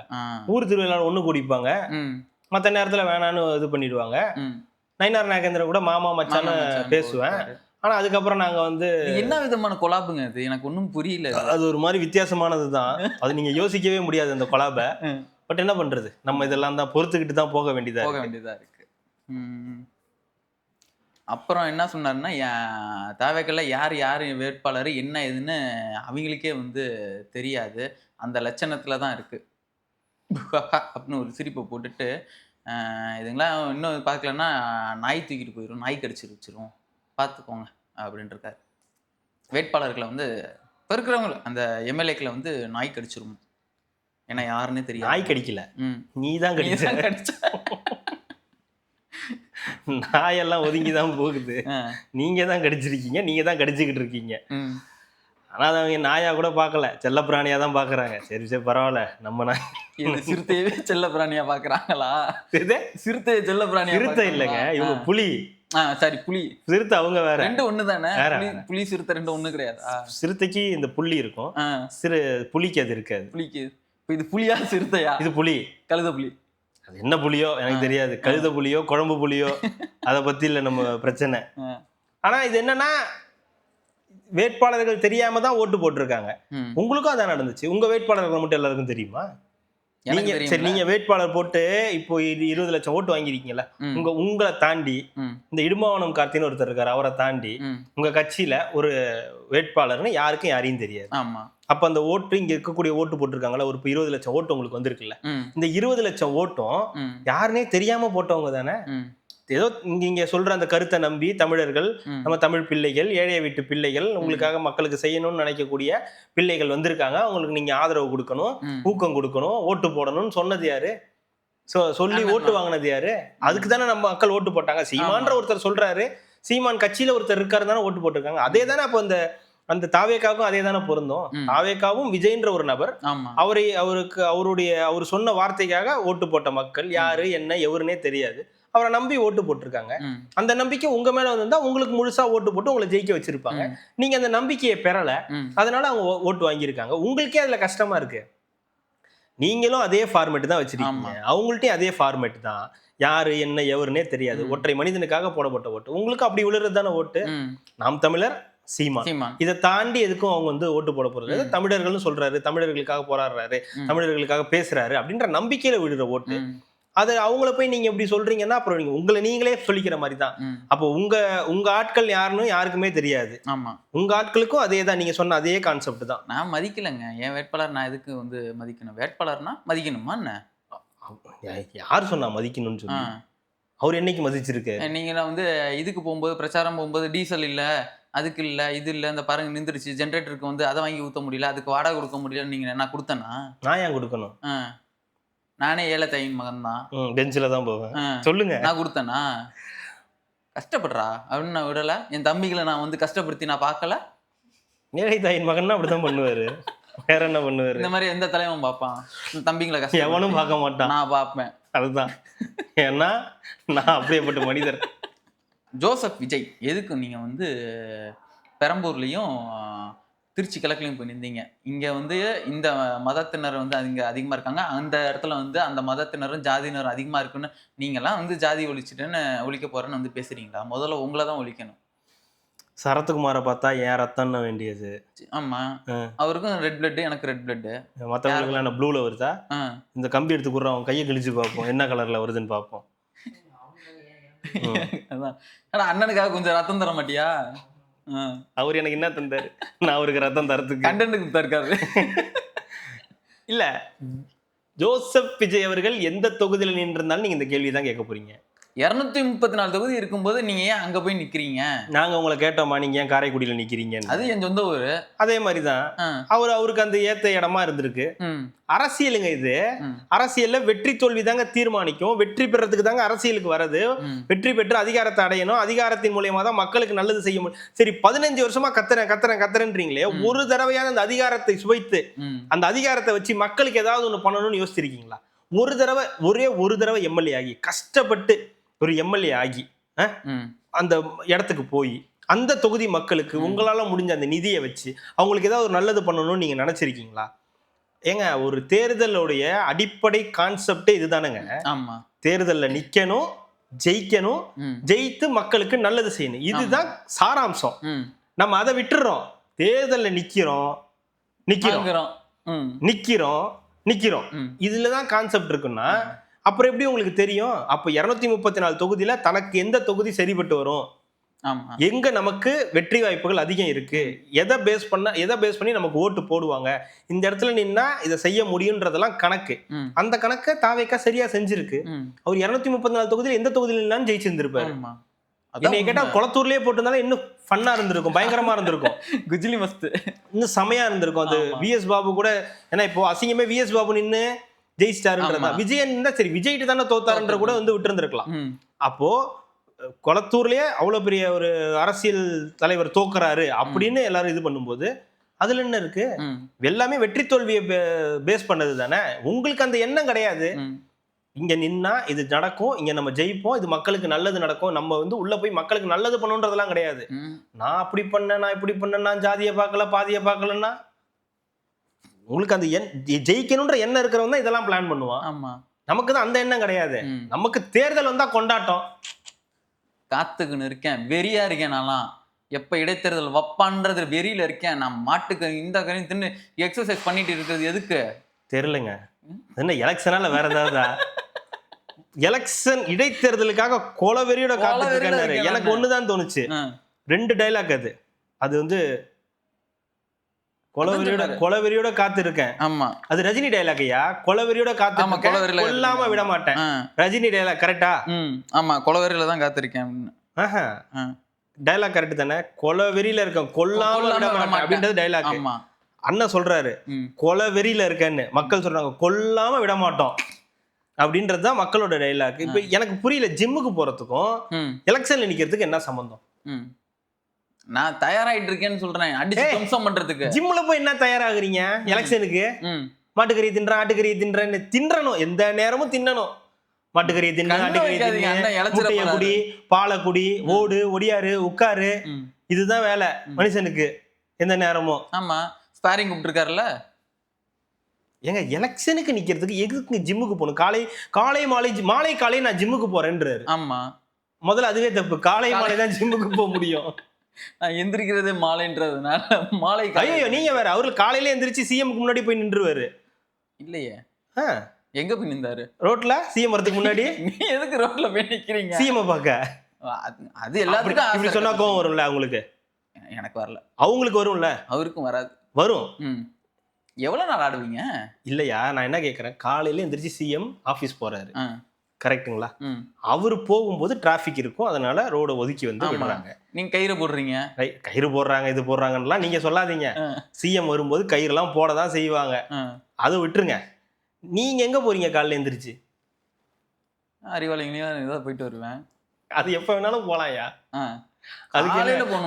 ஊர் திருவிழா ஒண்ணு கூடிப்பாங்க, ம் மத்த நேரத்துல வேணான்னு இது பண்ணிடுவாங்க. ம் நயினார் நாகேந்திரன் கூட மாமா மச்சான்னு பேசுவேன். ஆனா அதுக்கப்புறம் நாங்க வந்து இது என்ன விதமான கொலாபுங்க இது? எனக்கு ஒன்றும் புரியல. அது ஒரு மாதிரி வித்தியாசமானதுதான். அது நீங்க யோசிக்கவே முடியாது அந்த கொலாப. பட் என்ன பண்றது, நம்ம இதெல்லாம் தான் பொறுத்துக்கிட்டு தான் போக வேண்டியதா இருக்கு. அப்புறம் என்ன சொன்னாருன்னா, தேவைக்கெல்லாம் யார் யார் வேட்பாளர் என்ன ஏதுன்னு அவங்களுக்கே வந்து தெரியாது, அந்த லட்சணத்துல தான் இருக்கு அப்படின்னு ஒரு சிரிப்பை போட்டுட்டு, இதுங்களாம் இன்னும் பார்க்கலன்னா நாய் தூக்கிட்டு போயிடும், நாய் கடிச்சு வச்சிரும், பார்த்துக்கோங்க அப்படின்னு இருக்காரு. வேட்பாளர்களை வந்து இப்போ இருக்கிறவங்க அந்த எம்எல்ஏக்களை வந்து நாய் கடிச்சிரும், ஏன்னா யாருன்னே தெரியாது. நாய் கடிக்கல, நீ தான் கடிச்ச. நாயெல்லாம் ஒதுங்கிதான் போகுது, நீங்க தான் கடிச்சிருக்கீங்க, நீங்க தான் கடிச்சுக்கிட்டு இருக்கீங்க. ஆனா அவங்க நாயா கூட பார்க்கல, செல்ல பிராணியா தான் பாக்குறாங்க. சரி சரி பரவாயில்ல, நம்ம நாய். சிறுத்தையவே செல்ல பிராணியா பாக்குறாங்களா? சிறுத்தையை செல்ல பிராணியா? சிறுத்தை இல்லைங்க, இவங்க புலி. சரி புலி சிறுத்தை அவங்க வேற, ரெண்டு ஒண்ணு தானே. புலி சிறுத்தை ரெண்டு ஒண்ணு கிடையாதா? சிறுத்தைக்கு இந்த புள்ளி இருக்கும், புலிக்கு அது இருக்காது. புலிக்கு இது புலியா சிறுத்தையா? இது புலி, கழுத புலி. அது என்ன புலியோ எனக்கு தெரியாது, கழுத புலியோ குழம்பு புலியோ அதை பத்தி இல்ல நம்ம பிரச்சனை. ஆனா இது என்னன்னா, வேட்பாளர்கள் தெரியாம தான் ஓட்டு போட்டிருக்காங்க. உங்களுக்கும் அதான் நடந்துச்சு. உங்க வேட்பாளர்கள் மட்டும் எல்லாருக்கும் தெரியுமா? நீங்க வேட்பாளர் போட்டு இப்போ 20 லட்சம் ஓட்டு வாங்கிருக்கீங்கல்ல, உங்களை தாண்டி இந்த இடுமாவனம் கார்த்தின்னு ஒருத்தர் இருக்காரு, அவரை தாண்டி உங்க கட்சியில ஒரு வேட்பாளர்னு யாருக்கும் யாரையும் தெரியாது. அப்ப அந்த ஓட்டு இங்க இருக்கக்கூடிய ஓட்டு போட்டிருக்காங்களா, ஒரு 20 லட்சம் ஓட்டு உங்களுக்கு வந்திருக்குல்ல, இந்த 20 லட்சம் ஓட்டும் யாருன்னே தெரியாம போட்டவங்க தானே. ஏதோ இங்க சொல்ற அந்த கருத்தை நம்பி தமிழர்கள், நம்ம தமிழ் பிள்ளைகள், ஏழைய வீட்டு பிள்ளைகள், உங்களுக்காக மக்களுக்கு செய்யணும்னு நினைக்கக்கூடிய பிள்ளைகள் வந்திருக்காங்க, அவங்களுக்கு நீங்க ஆதரவு கொடுக்கணும், ஊக்கம் கொடுக்கணும், ஓட்டு போடணும்னு சொன்னது யாரு? சொல்லி ஓட்டு வாங்கினது யாரு? அதுக்கு தானே நம்ம மக்கள் ஓட்டு போட்டாங்க. சீமான்ற ஒருத்தர் சொல்றாரு, சீமான் கட்சியில ஒருத்தர் இருக்காரு தானே ஓட்டு போட்டிருக்காங்க. அதே தானே அப்போ அந்த தாவேக்காவுக்கும் அதே தானே பொருந்தும். தாவேக்காவும் விஜய்ன்ற ஒரு நபர், அவர் சொன்ன வார்த்தைக்காக ஓட்டு போட்ட மக்கள் யாரு என்ன எவருன்னே தெரியாது, அவரை நம்பி ஓட்டு போட்டிருக்காங்க. அந்த நம்பிக்கை உங்க மேல வந்திருந்தா உங்களுக்கு முழுசா ஓட்டு போட்டு உங்களை ஜெயிக்க வச்சிருப்பாங்க. நீங்க அந்த நம்பிக்கையை பெறல, அதனால அவங்க ஓட்டு வாங்கியிருக்காங்க. உங்களுக்கே அதுல கஷ்டமா இருக்கு. நீங்களும் அதே ஃபார்மேட் தான் வச்சிருக்கீங்க, அவங்கள்ட்டயும் அதே ஃபார்மேட் தான். யாரு என்ன எவருன்னே தெரியாது, ஒற்றை மனிதனுக்காக போடப்பட்ட ஓட்டு. உங்களுக்கு அப்படி விழுறது தானே ஓட்டு. நாம் தமிழர், சீமான், இதை தாண்டி எதுக்கும் அவங்க ஓட்டு போட போறது. தமிழர்கள்னு சொல்றாரு, தமிழர்களுக்காக போராடுறாரு, தமிழர்களுக்காக பேசுறாரு அப்படின்ற நம்பிக்கையில விழுற ஓட்டு. அது அவங்கள போய் நீங்க எப்படி சொல்றீங்கன்னா, அப்புறம் உங்களை நீங்களே சொல்லிக்கிற மாதிரி தான். அப்போ உங்க ஆட்கள் யாருன்னு யாருக்குமே தெரியாது. உங்க ஆட்களுக்கும் அதே தான், நீங்க சொன்ன அதே கான்செப்ட் தான். நான் மதிக்கலங்க என் வேட்பாளர், நான் எதுக்கு மதிக்கணும்? வேட்பாளர்னா மதிக்கணுமா என்ன? யார் சொன்னா மதிக்கணும்னு சொல்லி? அவர் என்னைக்கு மதிச்சிருக்கு? நீங்க இதுக்கு போகும்போது, பிரச்சாரம் போகும்போது டீசல் இல்ல, அதுக்கு இல்ல, இது இல்ல, இந்த பாருங்க நின்றுச்சு, ஜென்ரேட்டருக்கு அதை வாங்கி ஊத்த முடியல, அதுக்கு வாடகை கொடுக்க முடியல, நீங்க நான் கொடுத்தேனா? நான் ஏன் கொடுக்கணும்? நானே ஏழை தாயின் மகன் தான், பெஞ்சில தான் போவேன், சொல்லுங்க. நான் கொடுத்தேனா? கஷ்டப்படுறா அப்படின்னு நான் விடல. என் தம்பிகளை நான் கஷ்டப்படுத்தி நான் பார்க்கல. ஏழை தாயின் மகன்னா அப்படிதான் பண்ணுவாரு, வேற என்ன பண்ணுவாரு? இந்த மாதிரி எந்த தலைவன் பார்ப்பான்? தம்பிங்களை கஷ்டம் எவனும் பார்க்க மாட்டான், நான் பார்ப்பேன். அதுதான், ஏன்னா நான் அப்படியேப்பட்ட மனிதர். ஜோசப் விஜய் எதுக்கு நீங்க பெரம்பூர்லயும் திருச்சி கிழக்குலையும் போய் நின்றீங்க? இங்க இந்த மதத்தினர் அங்க அதிகமா இருக்காங்க, அந்த இடத்துல அந்த மதத்தினரும் ஜாதியினரும் அதிகமா இருக்குன்னு நீங்கெல்லாம் ஜாதி ஒழிச்சிட்டுன்னு ஒழிக்க போறேன்னு பேசுறீங்களா? முதல்ல உங்களை தான் ஒழிக்கணும். சரத்குமாரை பார்த்தா ஏன் ரத்தம்னு வேண்டியது. ஆமா, அவருக்கும் ரெட் பிளட், எனக்கு ரெட் பிளட். மற்றவங்களுக்குலாம் என்ன ப்ளூல வருதா? இந்த கம்பி எடுத்து கொடுறோம், அவன் கையை கிழிச்சு பார்ப்போம் என்ன கலர்ல வருதுன்னு பார்ப்போம். அதான் ஆனா அண்ணனுக்காக கொஞ்சம் ரத்தம் தர மாட்டியா? அவர் எனக்கு என்ன தந்தாரு, நான் அவருக்கு ரத்தம் தரத்துக்கு கண்டென்ட்டுக்கு தருக்காரு. இல்ல, ஜோசப் விஜய் அவர்கள் எந்த தொகுதியில் நின்றிருந்தாலும் நீங்க இந்த கேள்வி தான் கேட்க போறீங்க. 234 தொகுதி இருக்கும்போது நீங்க ஏன் அங்க போய் நிக்கிறீங்க? நாங்க உங்களை கேட்டோமா நீங்க ஏன் காரைக்குடியில நிக்கிறீங்க? அது என் சொந்த ஊரு. அதே மாதிரிதான் அவருக்கு அந்த ஏத்த இடமா இருந்திருக்கு. அரசியலுங்க இது. அரசியல்ல வெற்றி தோல்வி தாங்க தீர்மானிக்கும். வெற்றி பெறதுக்கு தாங்க அரசியலுக்கு வரது. வெற்றி பெற்று அதிகாரத்தை அடையணும். அதிகாரத்தின் மூலியமா தான் மக்களுக்கு நல்லது செய்ய முடியும். சரி, 15 வருஷமா கத்துறேன்றீங்களே, ஒரு தடவையான அந்த அதிகாரத்தை சுவைத்து அந்த அதிகாரத்தை வச்சு மக்களுக்கு ஏதாவது ஒண்ணு பண்ணணும்னு யோசிச்சிருக்கீங்களா? ஒரே ஒரு தடவை எம்எல்ஏ ஆகி கஷ்டப்பட்டு ஒரு எம்எல்ஏ ஆகி அந்த இடத்துக்கு போய் அந்த தொகுதி மக்களுக்கு உங்களால முடிஞ்ச அந்த நிதியை வச்சு அவங்களுக்கு ஏதாவது ஒரு நல்லது பண்ணணும்னு நீங்க நினைச்சிருக்கீங்களா? ஏங்க, ஒரு தேர்தலுடைய அடிப்படை கான்செப்டே இதுதானங்க. ஆமா, தேர்தல்ல நிக்கணும், ஜெயிக்கணும், ஜெயித்து மக்களுக்கு நல்லது செய்யணும். இதுதான் சாராம்சம். நம்ம அதை விட்டுறோம். தேர்தல்ல நிக்கிறோம் இதுலதான் கான்செப்ட் இருக்குன்னா அப்புறம் எப்படி உங்களுக்கு தெரியும்? அப்ப 234 தொகுதியில தனக்கு எந்த தொகுதி சரிபட்டு வரும், எங்க நமக்கு வெற்றி வாய்ப்புகள் அதிகம் இருக்கு, எதை பேஸ் பண்ணி நமக்கு ஓட்டு போடுவாங்க, இந்த இடத்துல நின்னா இதை செய்ய முடியும்ன்றதெல்லாம் கணக்கு. அந்த கணக்கை தாவேக்கா சரியா செஞ்சிருக்கு. அவர் 234 தொகுதியில எந்த தொகுதியில நின்னாலும் ஜெயிச்சிருந்திருப்பாரு. என்னை கேட்டா குளத்தூர்லயே போட்டிருந்தாலும் இன்னும் ஃபன்னா இருந்திருக்கும், பயங்கரமா இருந்திருக்கும், குஜிலி மஸ்து இன்னும் செமையா இருந்திருக்கும். அது விஎஸ் பாபு கூட, ஏன்னா இப்போ அசிங்கமே விஎஸ் பாபு நின்னு ஜெயிச்சிட்டாருன்றதா. விஜயன் தான் சரி, விஜய்ட்டு தானே தோத்தாருன்ற கூட வந்து விட்டு இருந்திருக்கலாம். அப்போ குளத்தூர்லயே அவ்வளவு பெரிய ஒரு அரசியல் தலைவர் தோக்குறாரு அப்படின்னு எல்லாரும் இது பண்ணும்போது அதுல என்ன இருக்கு? எல்லாமே வெற்றி தோல்வியை பேஸ் பண்ணது தானே. உங்களுக்கு அந்த எண்ணம் கிடையாது. இங்க நின்னா இது நடக்கும், இங்க நம்ம ஜெயிப்போம், இது மக்களுக்கு நல்லது நடக்கும், நம்ம வந்து உள்ள போய் மக்களுக்கு நல்லது பண்ணுன்றதெல்லாம் கிடையாது. நான் அப்படி பண்ணேன், நான் இப்படி பண்ணேன், நான் ஜாதியை பார்க்கல பாதியை பார்க்கலன்னா உங்களுக்கு அந்த ஜெயிக்கணும்ன்ற எண்ணம் இருக்கிறவங்க தான் இதெல்லாம் பிளான் பண்ணுவான். ஆமா, நமக்கு தான் அந்த எண்ணம் கிடையாது. நமக்கு தேர்தல் வந்தா கொண்டாட்டம். காத்துக்குன்னு இருக்கேன், வெறியா இருக்கேன். நான்லாம் எப்ப இடைத்தேர்தல் வப்பான்றது வெறியில இருக்கேன். நான் மாட்டுக்கு இந்த கரையும் தின்னு எக்ஸசைஸ் பண்ணிட்டு இருக்கிறது எதுக்கு தெரியலங்க. என்ன எலெக்ஷனால வேற ஏதாவது? எலெக்ஷன் இடைத்தேர்தலுக்காக கொலவெறியோட காத்துட்டு எனக்கு ஒண்ணுதான் தோணுச்சு. 2 டைலாக் அது வந்து கொலவெறியோட காத்து இருக்கேன். ஆமா, அது ரஜினி டைலாக்கையா? கொலவெறியோட காத்து கொல்லாம விட மாட்டேன். ரஜினி டைலாக் கரெக்டா? ஆமா, கொலவெறியில தான் காத்திருக்கேன். டைலாக் கரெக்ட் தானே? கொலவெறியில இருக்கேன், கொல்லாம விட மாட்டேன் அப்படின்றது டைலாக். அண்ணன் சொல்றாரு கொலவெறியில இருக்கேன்னு, மக்கள் சொல்றாங்க கொல்லாம விட மாட்டோம் அப்படின்றதுதான் மக்களோட டைலாக். இப்ப எனக்கு புரியல, ஜிம்முக்கு போறதுக்கும் எலெக்ஷன்ல நிக்கிறதுக்கு என்ன சம்பந்தம்? நான் தயாராயிட்டு இருக்கேன்னு சொல்றேன், அடிச்சு தும்சம் பண்றதுக்கு. ஜிம்ல போய் என்ன தயாராகுறீங்க எலெக்ஷனுக்கு? மாட்டுக்கறி தின்றேன், ஆட்டுக்கறி தின்றேன்னு தின்றணும், எந்த நேரமும் தின்னணும். மாட்டுக்கறியை தின்னு, ஆட்டுக்கறியை தின்னு, முட்டைய குடி, பாலை குடி, ஓடு, ஒடியாரு, உட்காரு, இதுதான் வேலை மனுஷனுக்கு எந்த நேரமும். ஆமா, ஸ்பாரிங் கூப்பிட்டுருக்காருல்ல. ஏங்க, எலெக்ஷனுக்கு நிக்கிறதுக்கு எதுக்கு ஜிம்முக்கு போகணும்? காலை மாலை காலை நான் ஜிம்முக்கு போறேன்றாரு. ஆமா, முதல்ல அதுவே தப்பு. காலை மாலை தான் ஜிம்முக்கு போக முடியும். நான் எந்திரிக்கிறதே மாலைன்றதுனால மாலை. ஐயோ, நீங்க வேற. அவரு காலையில எந்திரிச்சு சிஎம்க்கு முன்னாடி போய் நின்றுவாரு. இல்லையே, எங்க போய் நின்றாரு? ரோட்ல சிஎம் வரதுக்கு முன்னாடி. எதுக்கு ரோட்ல போய் நிக்கிறீங்க? சிஎம் பாக்க. அது எல்லாத்துக்கும் இப்படி சொன்னா கோவம் வரும்ல அவங்களுக்கு? எனக்கு வரல, அவங்களுக்கு வரும்ல. அவருக்கும் வராது. வரும். எவ்வளவு நாள் ஆடுவீங்க? இல்லையா, நான் என்ன கேக்குறேன், காலையில எந்திரிச்சு சிஎம் ஆபீஸ் போறாரு, கரெக்ட்டுங்களா? அவரு போகும்போது டிராபிக் இருக்கும், அதனால ரோட ஒதுக்கி வந்து விடுறாங்க. நீங்க கயிறு போடுறீங்க. கயிறு போடுறாங்க, இது போடுறாங்கலாம் நீங்க சொல்லாதீங்க. சிஎம் வரும்போது கயிறு எல்லாம் போடதான் செய்வாங்க, அதை விட்டுருங்க. நீங்க எங்க போறீங்க காலையில எந்திரிச்சு? அறிவாலயங்களையும் ஏதாவது போயிட்டு வருவேன். அது எப்ப வேணாலும் போலாம்யா.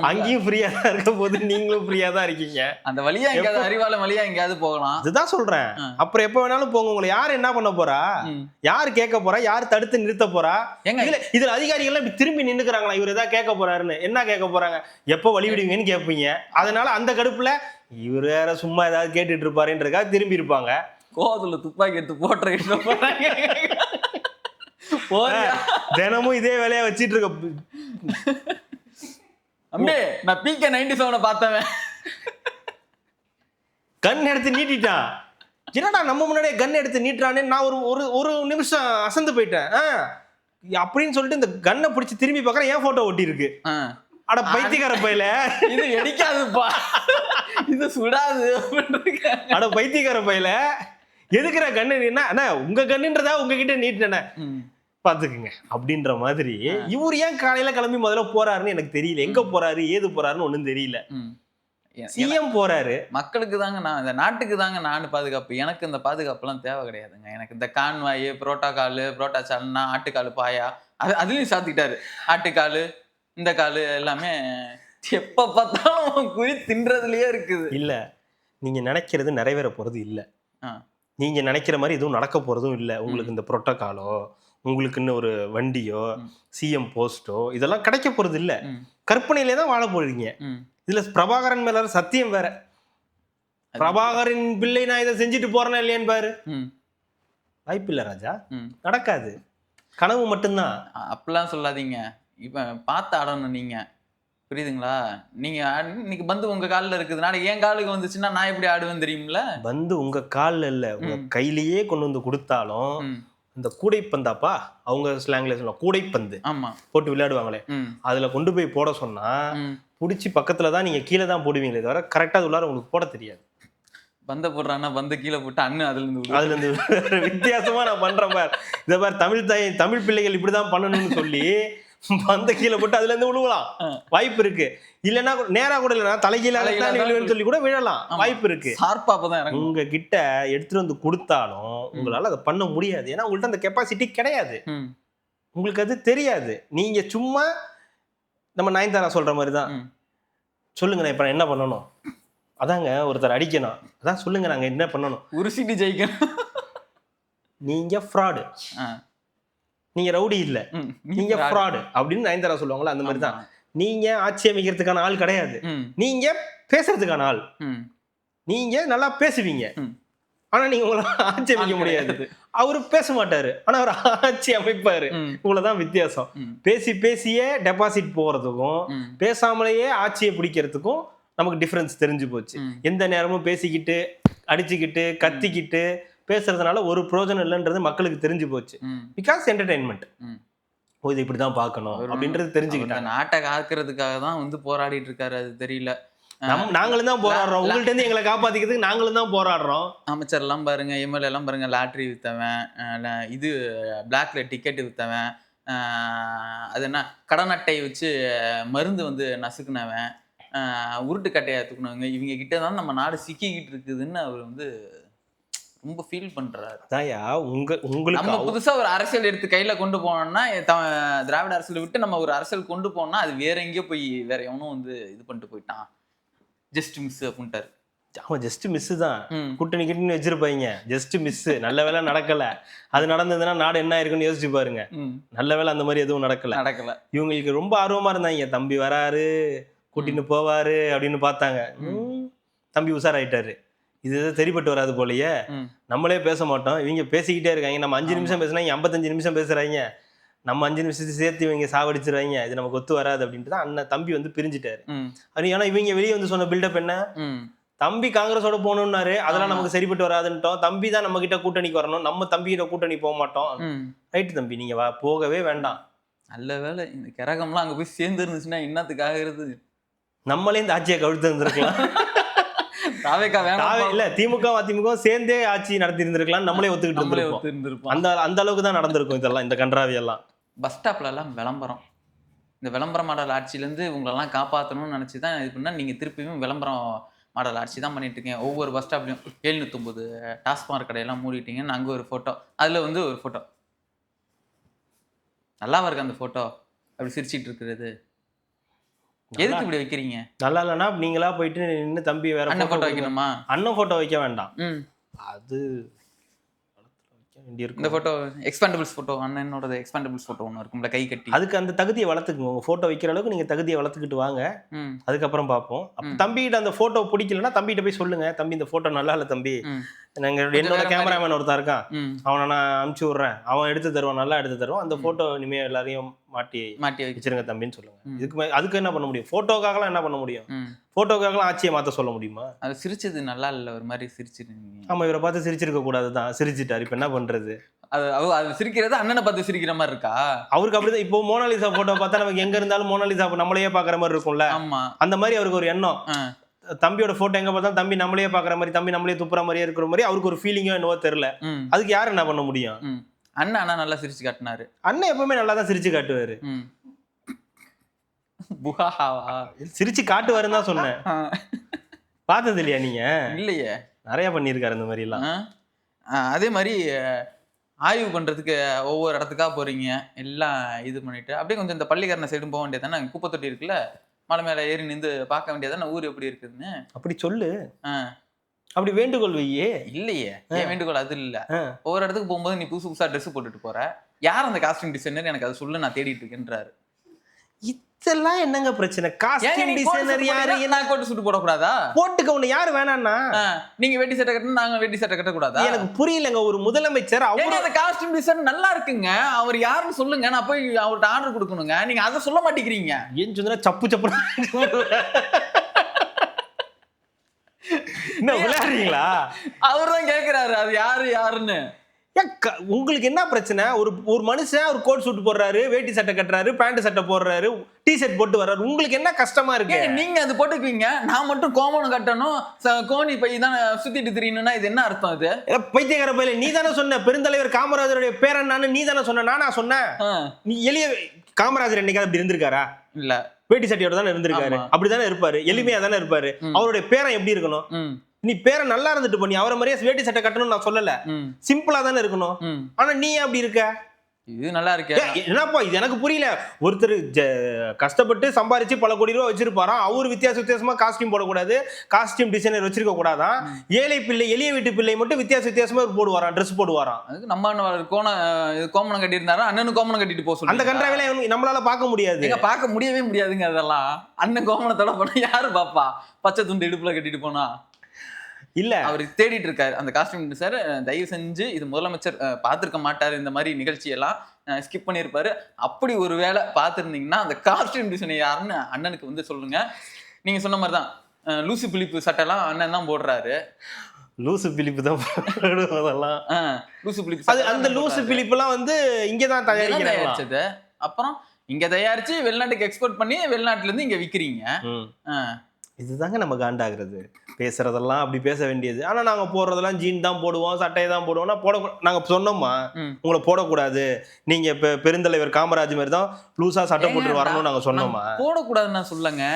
அங்கேயும் ஃப்ரீயா தான் இருக்க போது, நீங்களும் ஃப்ரீயா தான் இருக்கீங்க. அந்த வழியா எங்கயாவது, அறிவாலயம் வழியா எங்கயாவது போகலாம். அதுதான் சொல்றேன். அப்புறம் எப்ப வேணாலும் போங்க. உங்களை யாரு என்ன பண்ண போறா? யாரு கேட்க போறா? யாரு தடுத்து நிறுத்த போறா? இதுல அதிகாரிகள் இப்படி திரும்பி நின்னுக்கிறாங்களா, இவர் ஏதாவது கேட்க போறாருன்னு? என்ன கேட்க போறாங்க? எப்ப வழி விடுவீங்கன்னு கேட்பீங்க. அதனால அந்த கடுப்புல இவர் வேற சும்மா ஏதாவது கேட்டுட்டு இருப்பாருன்றதுக்காக திரும்பி இருப்பாங்க. கோவத்துல துப்பாக்கி எடுத்து போட்டுற தினமும் இதே வேலையா வச்சிட்டு இருக்க. அம்பே நான் PK 97 பார்த்தவன். கன் எடுத்து நீட்டிட்டான். என்னடா நம்ம முன்னாடியே கன் எடுத்து நீட்டுறானே, நான் ஒரு ஒரு நிமிஷம் அசந்து போயிட்டேன். அப்படின்னு சொல்லிட்டு இந்த கன்னை பிடிச்சி திரும்பி பார்க்கறேன், என் போட்டோ ஒட்டி இருக்கு. அட பைத்தியக்கார பையில, இது வெடிக்காதுப்பா, இது சுடாது. அட பைத்தியக்கார பையில, எதுக்குற கண்ணு என்ன உங்க கண்ணுன்றதா உங்ககிட்ட நீட்டின பாத்துக்குங்க அப்படின்ற மாதிரி. இவர் ஏன் காலையில கிளம்பி முதல்ல போறாருன்னு எனக்கு தெரியல. எங்க போறாரு ஏது போறாருன்னு ஒண்ணும் தெரியல. சிஎம் போறாரு. மக்களுக்கு தாங்க நான், இந்த நாட்டுக்கு தாங்க நான் பாதுகாப்பு. எனக்கு இந்த பாதுகாப்புலாம் தேவை கிடையாதுங்க. எனக்கு இந்த கான்வாய், புரோட்டோகால், புரோட்டா சால்னா, ஆட்டுக்காலு பாயா, அதுலயும் சாத்திக்கிட்டாரு. ஆட்டுக்காலு, இந்த காலு எல்லாமே எப்ப பார்த்தாலும் குறி தின்றதுலயே இருக்குது. இல்ல, நீங்க நினைக்கிறது நிறைவேற போறது இல்ல. நீங்க நினைக்கிற மாதிரி எதுவும் நடக்க போறதும் இல்ல. உங்களுக்கு இந்த புரோட்டோகாலோ, உங்களுக்குன்னு ஒரு வண்டியோ, சிஎம் போஸ்டோ இதெல்லாம் கிடைக்க போறது இல்ல. கற்பனையிலே தான் வாழ போறீங்க. இதுல பிரபாகரன் மேல சத்தியம் வேற. பிரபாகரன் பிள்ளை நான் இதை செஞ்சுட்டு போறேன்னா இல்லையான்னு பாரு. வாய்ப்பு இல்ல ராஜா, நடக்காது. கனவு மட்டும்தான். அப்படிலாம் சொல்லாதீங்க. இப்ப பார்த்து ஆடணும் நீங்க, புரியுதுங்களா? நீங்க இன்னைக்கு பந்து உங்க காலில் இருக்குது, நாளைக்கு என் காலுக்கு வந்துச்சுன்னா நான் எப்படி ஆடுவேன் தெரியுமில்ல? பந்து உங்க காலில் இல்ல, உங்க கையிலேயே கொண்டு வந்து கொடுத்தாலும் இந்த கூடைப்பந்தாப்பா, அவங்க ஸ்லாங்ல சொல்லுவாங்க கூடைப்பந்து. ஆமா, போட்டு விளையாடுவாங்களே, அதுல கொண்டு போய் போட சொன்னா புடிச்சு பக்கத்துல தான் நீங்க கீழே தான் போடுவீங்களே தவிர கரெக்டா அது உள்ளார உங்களுக்கு போட தெரியாது. பந்த போடுறான்னா பந்த கீழே போட்டு அண்ணன் அதுல இருந்து வித்தியாசமா நான் பண்றேன் பார். இதை பார், தமிழ் பிள்ளைகள் இப்படிதான் பண்ணணும்னு சொல்லி பந்த கீழே போட்டு அதுல இருந்து விழுவலாம், வாய்ப்பு இருக்கு. இல்லைன்னா நேரா கூட இல்லைன்னா தலைகீழ சொல்லி கூட விழலாம், வாய்ப்பு இருக்கு. உங்க கிட்ட எடுத்துட்டு வந்து கொடுத்தாலும் உங்களால அதை பண்ண முடியாது. ஏன்னா உங்கள்ட்ட அந்த கெப்பாசிட்டி கிடையாது, உங்களுக்கு அது தெரியாது. நீங்க சும்மா நம்ம நயன்தாரா சொல்ற மாதிரிதான், சொல்லுங்க நான் இப்ப என்ன பண்ணணும், அதாங்க ஒருத்தர் அடிக்கணும், அதான் சொல்லுங்க நாங்க என்ன பண்ணணும், ஒரு சீட்டு ஜெயிக்கணும். நீங்க ஃப்ராடு, நீங்க ரவுடி இல்ல, நீங்க ஃப்ராடு அப்படின்னு நயன்தாரா சொல்லுவாங்களா, அந்த மாதிரி தான். நீங்க ஆட்சி அமைக்கிறதுக்கான ஆள் கிடையாது, நீங்க பேசுறதுக்கான ஆள். நீங்க நல்லா பேசுவீங்க, ஆனா நீங்க உங்களை ஆட்சி அமைக்க முடியாது. அவரு பேச மாட்டாரு, ஆனா அவர் ஆட்சி அமைப்பாரு. இவ்வளவுதான் வித்தியாசம். பேசி பேசியே டெபாசிட் போறதுக்கும் பேசாமலேயே ஆட்சியை பிடிக்கிறதுக்கும் நமக்கு டிஃபரன்ஸ் தெரிஞ்சு போச்சு. எந்த நேரமும் பேசிக்கிட்டு அடிச்சுக்கிட்டு கத்திக்கிட்டு பேசுறதுனால ஒரு பிரோஜனம் இல்லைன்றது மக்களுக்கு தெரிஞ்சு போச்சு. பிகாஸ் என்டர்டைன்மெண்ட், இது இப்படிதான் பார்க்கணும் அப்படின்றது தெரிஞ்சுக்கிட்டாங்க. நாட்டை காக்கிறதுக்காக தான் வந்து போராடிட்டு இருக்காரு, அது தெரியல. நாங்களும் தான் போராடுறோம், உங்கள்ட்ட இருந்து எங்களை காப்பாத்திக்கிறதுக்கு நாங்களும் தான் போராடுறோம். அமைச்சர் எல்லாம் பாருங்க, எம்எல்ஏ எல்லாம் பாருங்க, லாட்ரி வித்தவன், இது பிளாக்ல டிக்கெட் வித்தவன், அது என்ன கடன் அட்டை வச்சு மருந்து வந்து நசுக்குனவன், உருட்டுக்கட்டையா தூக்குனவங்க, இவங்க கிட்ட தான் நம்ம நாடு சிக்கிக்கிட்டு இருக்குதுன்னு அவர் வந்து ரொம்ப ஃபீல் பண்றாரு. தாயா உங்களுக்கு நம்ம புதுசா ஒரு அரசியல் எடுத்து கையில கொண்டு போனோம்னா, திராவிட அரசியல் விட்டு நம்ம ஒரு அரசியல் கொண்டு போனோம்னா அது வேற எங்கேயோ போய் வேற எவனும் வந்து இது பண்ணிட்டு போயிட்டான், ஜஸ்ட் மிஸ் அப்படின்ட்டாரு. அவன் ஜஸ்ட் மிஸ் தான், கூட்டணி கிட்டனு வச்சிருப்பாங்க, ஜஸ்ட் மிஸ். நல்ல வேலை நடக்கல, அது நடந்ததுன்னா நாடு என்ன இருக்குன்னு யோசிச்சு பாருங்க. நல்ல வேலை அந்த மாதிரி எதுவும் நடக்கல. இவங்களுக்கு ரொம்ப ஆர்வமா இருந்தாங்க, தம்பி வராரு கூட்டின்னு போவாரு அப்படின்னு பார்த்தாங்க. தம்பி உஷாராயிட்டாரு, இது தெரிப்பட்டு வராது போலயே, நம்மளே பேச மாட்டோம், இவங்க பேசிக்கிட்டே இருக்காங்க. நம்ம 5 நிமிஷம் பேசினா 55 நிமிஷம் பேசுறாங்க, நம்ம 5 நிமிஷத்தை சேர்த்து இவங்க சாவடிச்சிருவாங்க, இது நமக்கு ஒத்து வராது அப்படின்ட்டு தான் அண்ணன் தம்பி வந்து பிரிஞ்சுட்டாரு. ஏன்னா இவங்க வெளியே வந்து சொன்ன பில்டப் என்ன, தம்பி காங்கிரஸோட போகணும்னாரு, அதெல்லாம் நமக்கு சரிப்பட்டு வராதுன்ட்டோம், தம்பி தான் நம்ம கிட்ட கூட்டணிக்கு வரணும், நம்ம தம்பி கிட்ட கூட்டணி போக மாட்டோம். ரைட்டு தம்பி, நீங்க போகவே வேண்டாம். நல்ல வேலை இந்த கிரகம்லாம் அங்க போய் சேர்ந்து இருந்துச்சுன்னா என்னத்துக்காக இருந்து நம்மளே இந்த ஆட்சியை கவிழ்த்து இருந்திருக்கலாம். இல்ல திமுக அதிமுக சேர்ந்தே ஆட்சி நடத்தி இருந்திருக்கலாம், நம்மளே ஒத்துக்கிட்டு இருந்திருப்போம். அந்த அளவுக்கு தான் நடந்திருக்கும் இதெல்லாம், இந்த கன்றாவி எல்லாம். பஸ் ஸ்டாப்ல எல்லாம் விளம்பரம், இந்த விளம்பர மாடல் ஆட்சியில இருந்து உங்களெல்லாம் காப்பாற்றணும்னு நினைச்சுதான் இது பண்ணா, நீங்க திருப்பியும் விளம்பரம் மாடல் ஆட்சி தான் பண்ணிட்டு இருக்கீங்க. ஒவ்வொரு பஸ் ஸ்டாப்லயும் 709 டாஸ்மாக் கடையெல்லாம் மூடிட்டீங்கன்னு அங்க ஒரு போட்டோ, அதுல வந்து ஒரு போட்டோ நல்லாவா இருக்கு, அந்த போட்டோ அப்படி சிரிச்சிட்டு இருக்கிறது எதுக்கு இப்படி வைக்கிறீங்க? நல்லா இல்லைன்னா நீங்களா போயிட்டு நின்று தம்பி வேற அண்ணன் போட்டோ வைக்கணுமா? அண்ணன் போட்டோ வைக்க வேண்டாம், அது இந்த போட்டோ எக்ஸ்பேண்டபிள்ஸ் போட்டோ, அண்ணனோட எக்ஸ்பேண்டபிள்ஸ் போட்டோ ஒன்று இருக்கும்ல கை கட்டி, அதுக்கு அந்த தகுதியை வளர்த்துக்குங்க. உங்க போட்டோ வைக்கிற அளவுக்கு நீங்க தகுதியை வளர்த்துக்கிட்டு வாங்க, அதுக்கப்புறம் பார்ப்போம். தம்பிகிட்ட அந்த போட்டோ பிடிக்கலன்னா தம்பிகிட்ட போய் சொல்லுங்க, தம்பி இந்த போட்டோ நல்லா இல்லை தம்பி, என்னோட கேமராமேன் ஒருத்தா இருக்கான், அவனை நான் அனுப்பிச்சு விடுறேன், அவன் எடுத்து தருவான், நல்லா எடுத்து தருவான், அந்த போட்டோ இனிமே எல்லாரையும் மாட்டி மாட்டி வச்சிருங்க தம்பின்னு சொல்லுங்க. அதுக்கு என்ன பண்ண முடியும்? போட்டோக்காகலாம் என்ன பண்ண முடியும்? போட்டோக்காகலாம் ஆட்சியை மாத்த சொல்ல முடியுமா? அது சிரிச்சது நல்லா இல்ல, ஒரு மாதிரி சிரிச்சிருந்தீங்க. ஆமா, இவரை பார்த்து சிரிச்சிருக்க கூடாதுதான், சிரிச்சிட்டாரு. இப்ப என்ன பண்றது? அது சிரிக்கிறது அண்ணனை பார்த்து சிரிக்கிற மாதிரி இருக்கா? அவருக்கு அப்படிதான். இப்போ மோனாலிசா போட்டோ பார்த்தா நமக்கு எங்க இருந்தாலும் மோனாலிசா நம்மளையே பாக்குற மாதிரி இருக்கும்ல. ஆமா, அந்த மாதிரி அவருக்கு ஒரு எண்ணம். தம்பியோட போட்டோ எங்க பார்த்தாலும் தம்பி நம்மளையே பாக்குற மாதிரி, தம்பி நம்மளையே துப்புற மாதிரியே இருக்கிற மாதிரி அவருக்கு ஒரு ஃபீலிங்கோ என்னவோ தெரியல. அதுக்கு யாரு என்ன பண்ண முடியும்? அண்ணா நல்லா சிரிச்சு காட்டினாரு. அண்ணன் எப்பவுமே நல்லா தான் சிரிச்சு காட்டுவாரு. சிரிச்சு காட்டுவாருன்னு தான் சொன்னேன். பார்த்தது இல்லையா நீங்க? இல்லையே, நிறைய பண்ணியிருக்காரு இந்த மாதிரி எல்லாம். அதே மாதிரி ஆய்வு பண்றதுக்கு ஒவ்வொரு இடத்துக்கா போறீங்க, எல்லாம் இது பண்ணிட்டு அப்படியே கொஞ்சம் இந்த பள்ளிக்கரணை சைடும் போக வேண்டியதானே? குப்பை தொட்டி இருக்குல்ல, மலை மேல ஏறி நின்று பார்க்க வேண்டியதானே ஊர் எப்படி இருக்குதுன்னு. அப்படி சொல்லு. அப்படி வேண்டுகோள் வையே. இல்லையே, ஏன் வேண்டுகோள் அது இல்ல. ஒவ்வொரு இடத்துக்கு போகும்போது நீ புதுசு புதுசா ட்ரெஸ் போட்டுட்டு போற, யார் அந்த காஸ்டியூம் டிசைனர் எனக்கு அதை சொல்லு, நான் தேடிட்டு இருக்கேன்றாரு. இதெல்லாம் என்னங்க பிரச்சனை? காஸ்டியூம் டிசைனர் யாரு? என்ன கோட் சூட் போட கூடாதா? போட்டுக்க ஒண்ணு யாரு வேணாம்னா? நீங்க வேட்டி சட்டை கட்டணும், நாங்க வேட்டி சட்டை கட்ட கூடாதா? எனக்கு புரியலங்க. ஒரு முதலமைச்சர் அவர் அந்த காஸ்டியூம் டிசைனர் நல்லா இருக்குங்க, அவர் யாருன்னு சொல்லுங்க, நான் போய் அவர்ட்ட ஆர்டர் கொடுக்கணுங்க. நீங்க அதை சொல்ல மாட்டேங்கிறீங்க. ஏன் சொன்னா சப்பு சப்பு என்ன விளையாடுறீங்களா? அவர்தான் கேக்குறாரு அது யாருன்னு. உங்களுக்கு என்ன பிரச்சனை? ஒரு மனுஷன் ஒரு கோட் சூட் போடுறாரு, வேட்டி சட்டை கட்டுறாரு, பேண்ட் சட்டை போடுறாரு, டி ஷர்ட் போட்டு வர்றாரு, உங்களுக்கு என்ன கஷ்டமா இருக்கு? நீங்க அது போட்டுக்குவீங்க, நான் மட்டும் கோமணம் கட்டணும், கோணி பை தான் சுத்திட்டு திரியணும்னா இது என்ன அர்த்தம்? இது பைத்தியக்கார பையல. நீ தானே சொன்ன பெருந்தலைவர் காமராஜருடைய பேரன் நீ தானே சொன்ன, நானா சொன்னேன்? நீ எளிய காமராஜர் என்னைக்காவது அப்படி இருந்திருக்காரா? இல்ல, வேட்டி சட்டையோட தானே இருந்திருக்காரு, அப்படிதானே இருப்பாரு, எளிமையா தானே இருப்பாரு. அவருடைய பேரன் எப்படி இருக்கணும்? நீ பேரை நல்லா இருந்துட்டு பண்ணி அவரை மாதிரியே வேட்டி சட்டை கட்டணும்னு நான் சொல்லல, சிம்பிளா தானே இருக்கணும். ஆனா நீ அப்படி இருக்க. இது நல்லா இருக்கு. என்னப்பா இது எனக்கு புரியல. ஒருத்தர் கஷ்டப்பட்டு சம்பாரிச்சு பல கோடி ரூபாய் வச்சிருப்பாராம், அவரு வித்தியாசமா காஸ்டியூம் போடக்கூடாது, காஸ்டியூம் டிசைனர் வச்சிருக்க கூடாதான். ஏழை பிள்ளை, எளிய வீட்டு பிள்ளை மட்டும் வித்தியாசமா போடுவாராம், ட்ரெஸ் போடுவாராம். அதுக்கு நம்ம கோமணம் கட்டி இருந்தாரா, அண்ணனும் கோமணம் கட்டிட்டு போக சொல்லி அந்த கன்றாவில நம்மளால பார்க்க முடியாது. பார்க்க முடியவே முடியாதுங்க. அதெல்லாம் அண்ணன் கோமணத்தோட போனா யாரு பாப்பா? பச்சை துண்டு இடுப்புல கட்டிட்டு போனா இல்ல. அவர் தேடிட்டு இருக்காரு அந்த காஸ்டியூம் சார். தயவு செஞ்சு இது முதலமைச்சர் பார்த்திருக்க மாட்டாரு, இந்த மாதிரி நிகழ்ச்சி எல்லாம் ஸ்கிப் பண்ணியிருப்பாரு. அப்படி ஒரு வேளை பார்த்துருந்தீங்கன்னா அந்த காஸ்டியூம் டிசைனர் யாருன்னு அண்ணனுக்கு வந்து சொல்லுங்க. நீங்க சொன்ன மாதிரி தான் லூசு பிலிப்பு சட்டைலாம் அண்ணன் தான் போடுறாரு. லூசு பிலிப்பு தான் அதெல்லாம் லூசு பிலிப்பு. அது அந்த லூசு பிலிப்புலாம் வந்து இங்கே தான் தயாரிச்சது. அப்புறம் இங்க தயாரிச்சு வெளிநாட்டுக்கு எக்ஸ்போர்ட் பண்ணி வெளிநாட்டுல இருந்து இங்க விற்கிறீங்க. இதுதாங்க நம்ம காண்டாகிறது. பேசுறதெல்லாம் அப்படி பேச வேண்டியது. ஆனா நாங்க போடுறதெல்லாம் ஜீன் தான் போடுவோம், சட்டையை தான் போடுவோம்னா நாங்க சொன்னோமா உங்களை போடக்கூடாது, நீங்க இப்ப பெருந்தலைவர் காமராஜ் மாதிரி தான் லூசா சட்டை போட்டு வரணும்னு நாங்க சொன்னோமா? போடக்கூடாதுன்னு நான் சொல்லுங்க,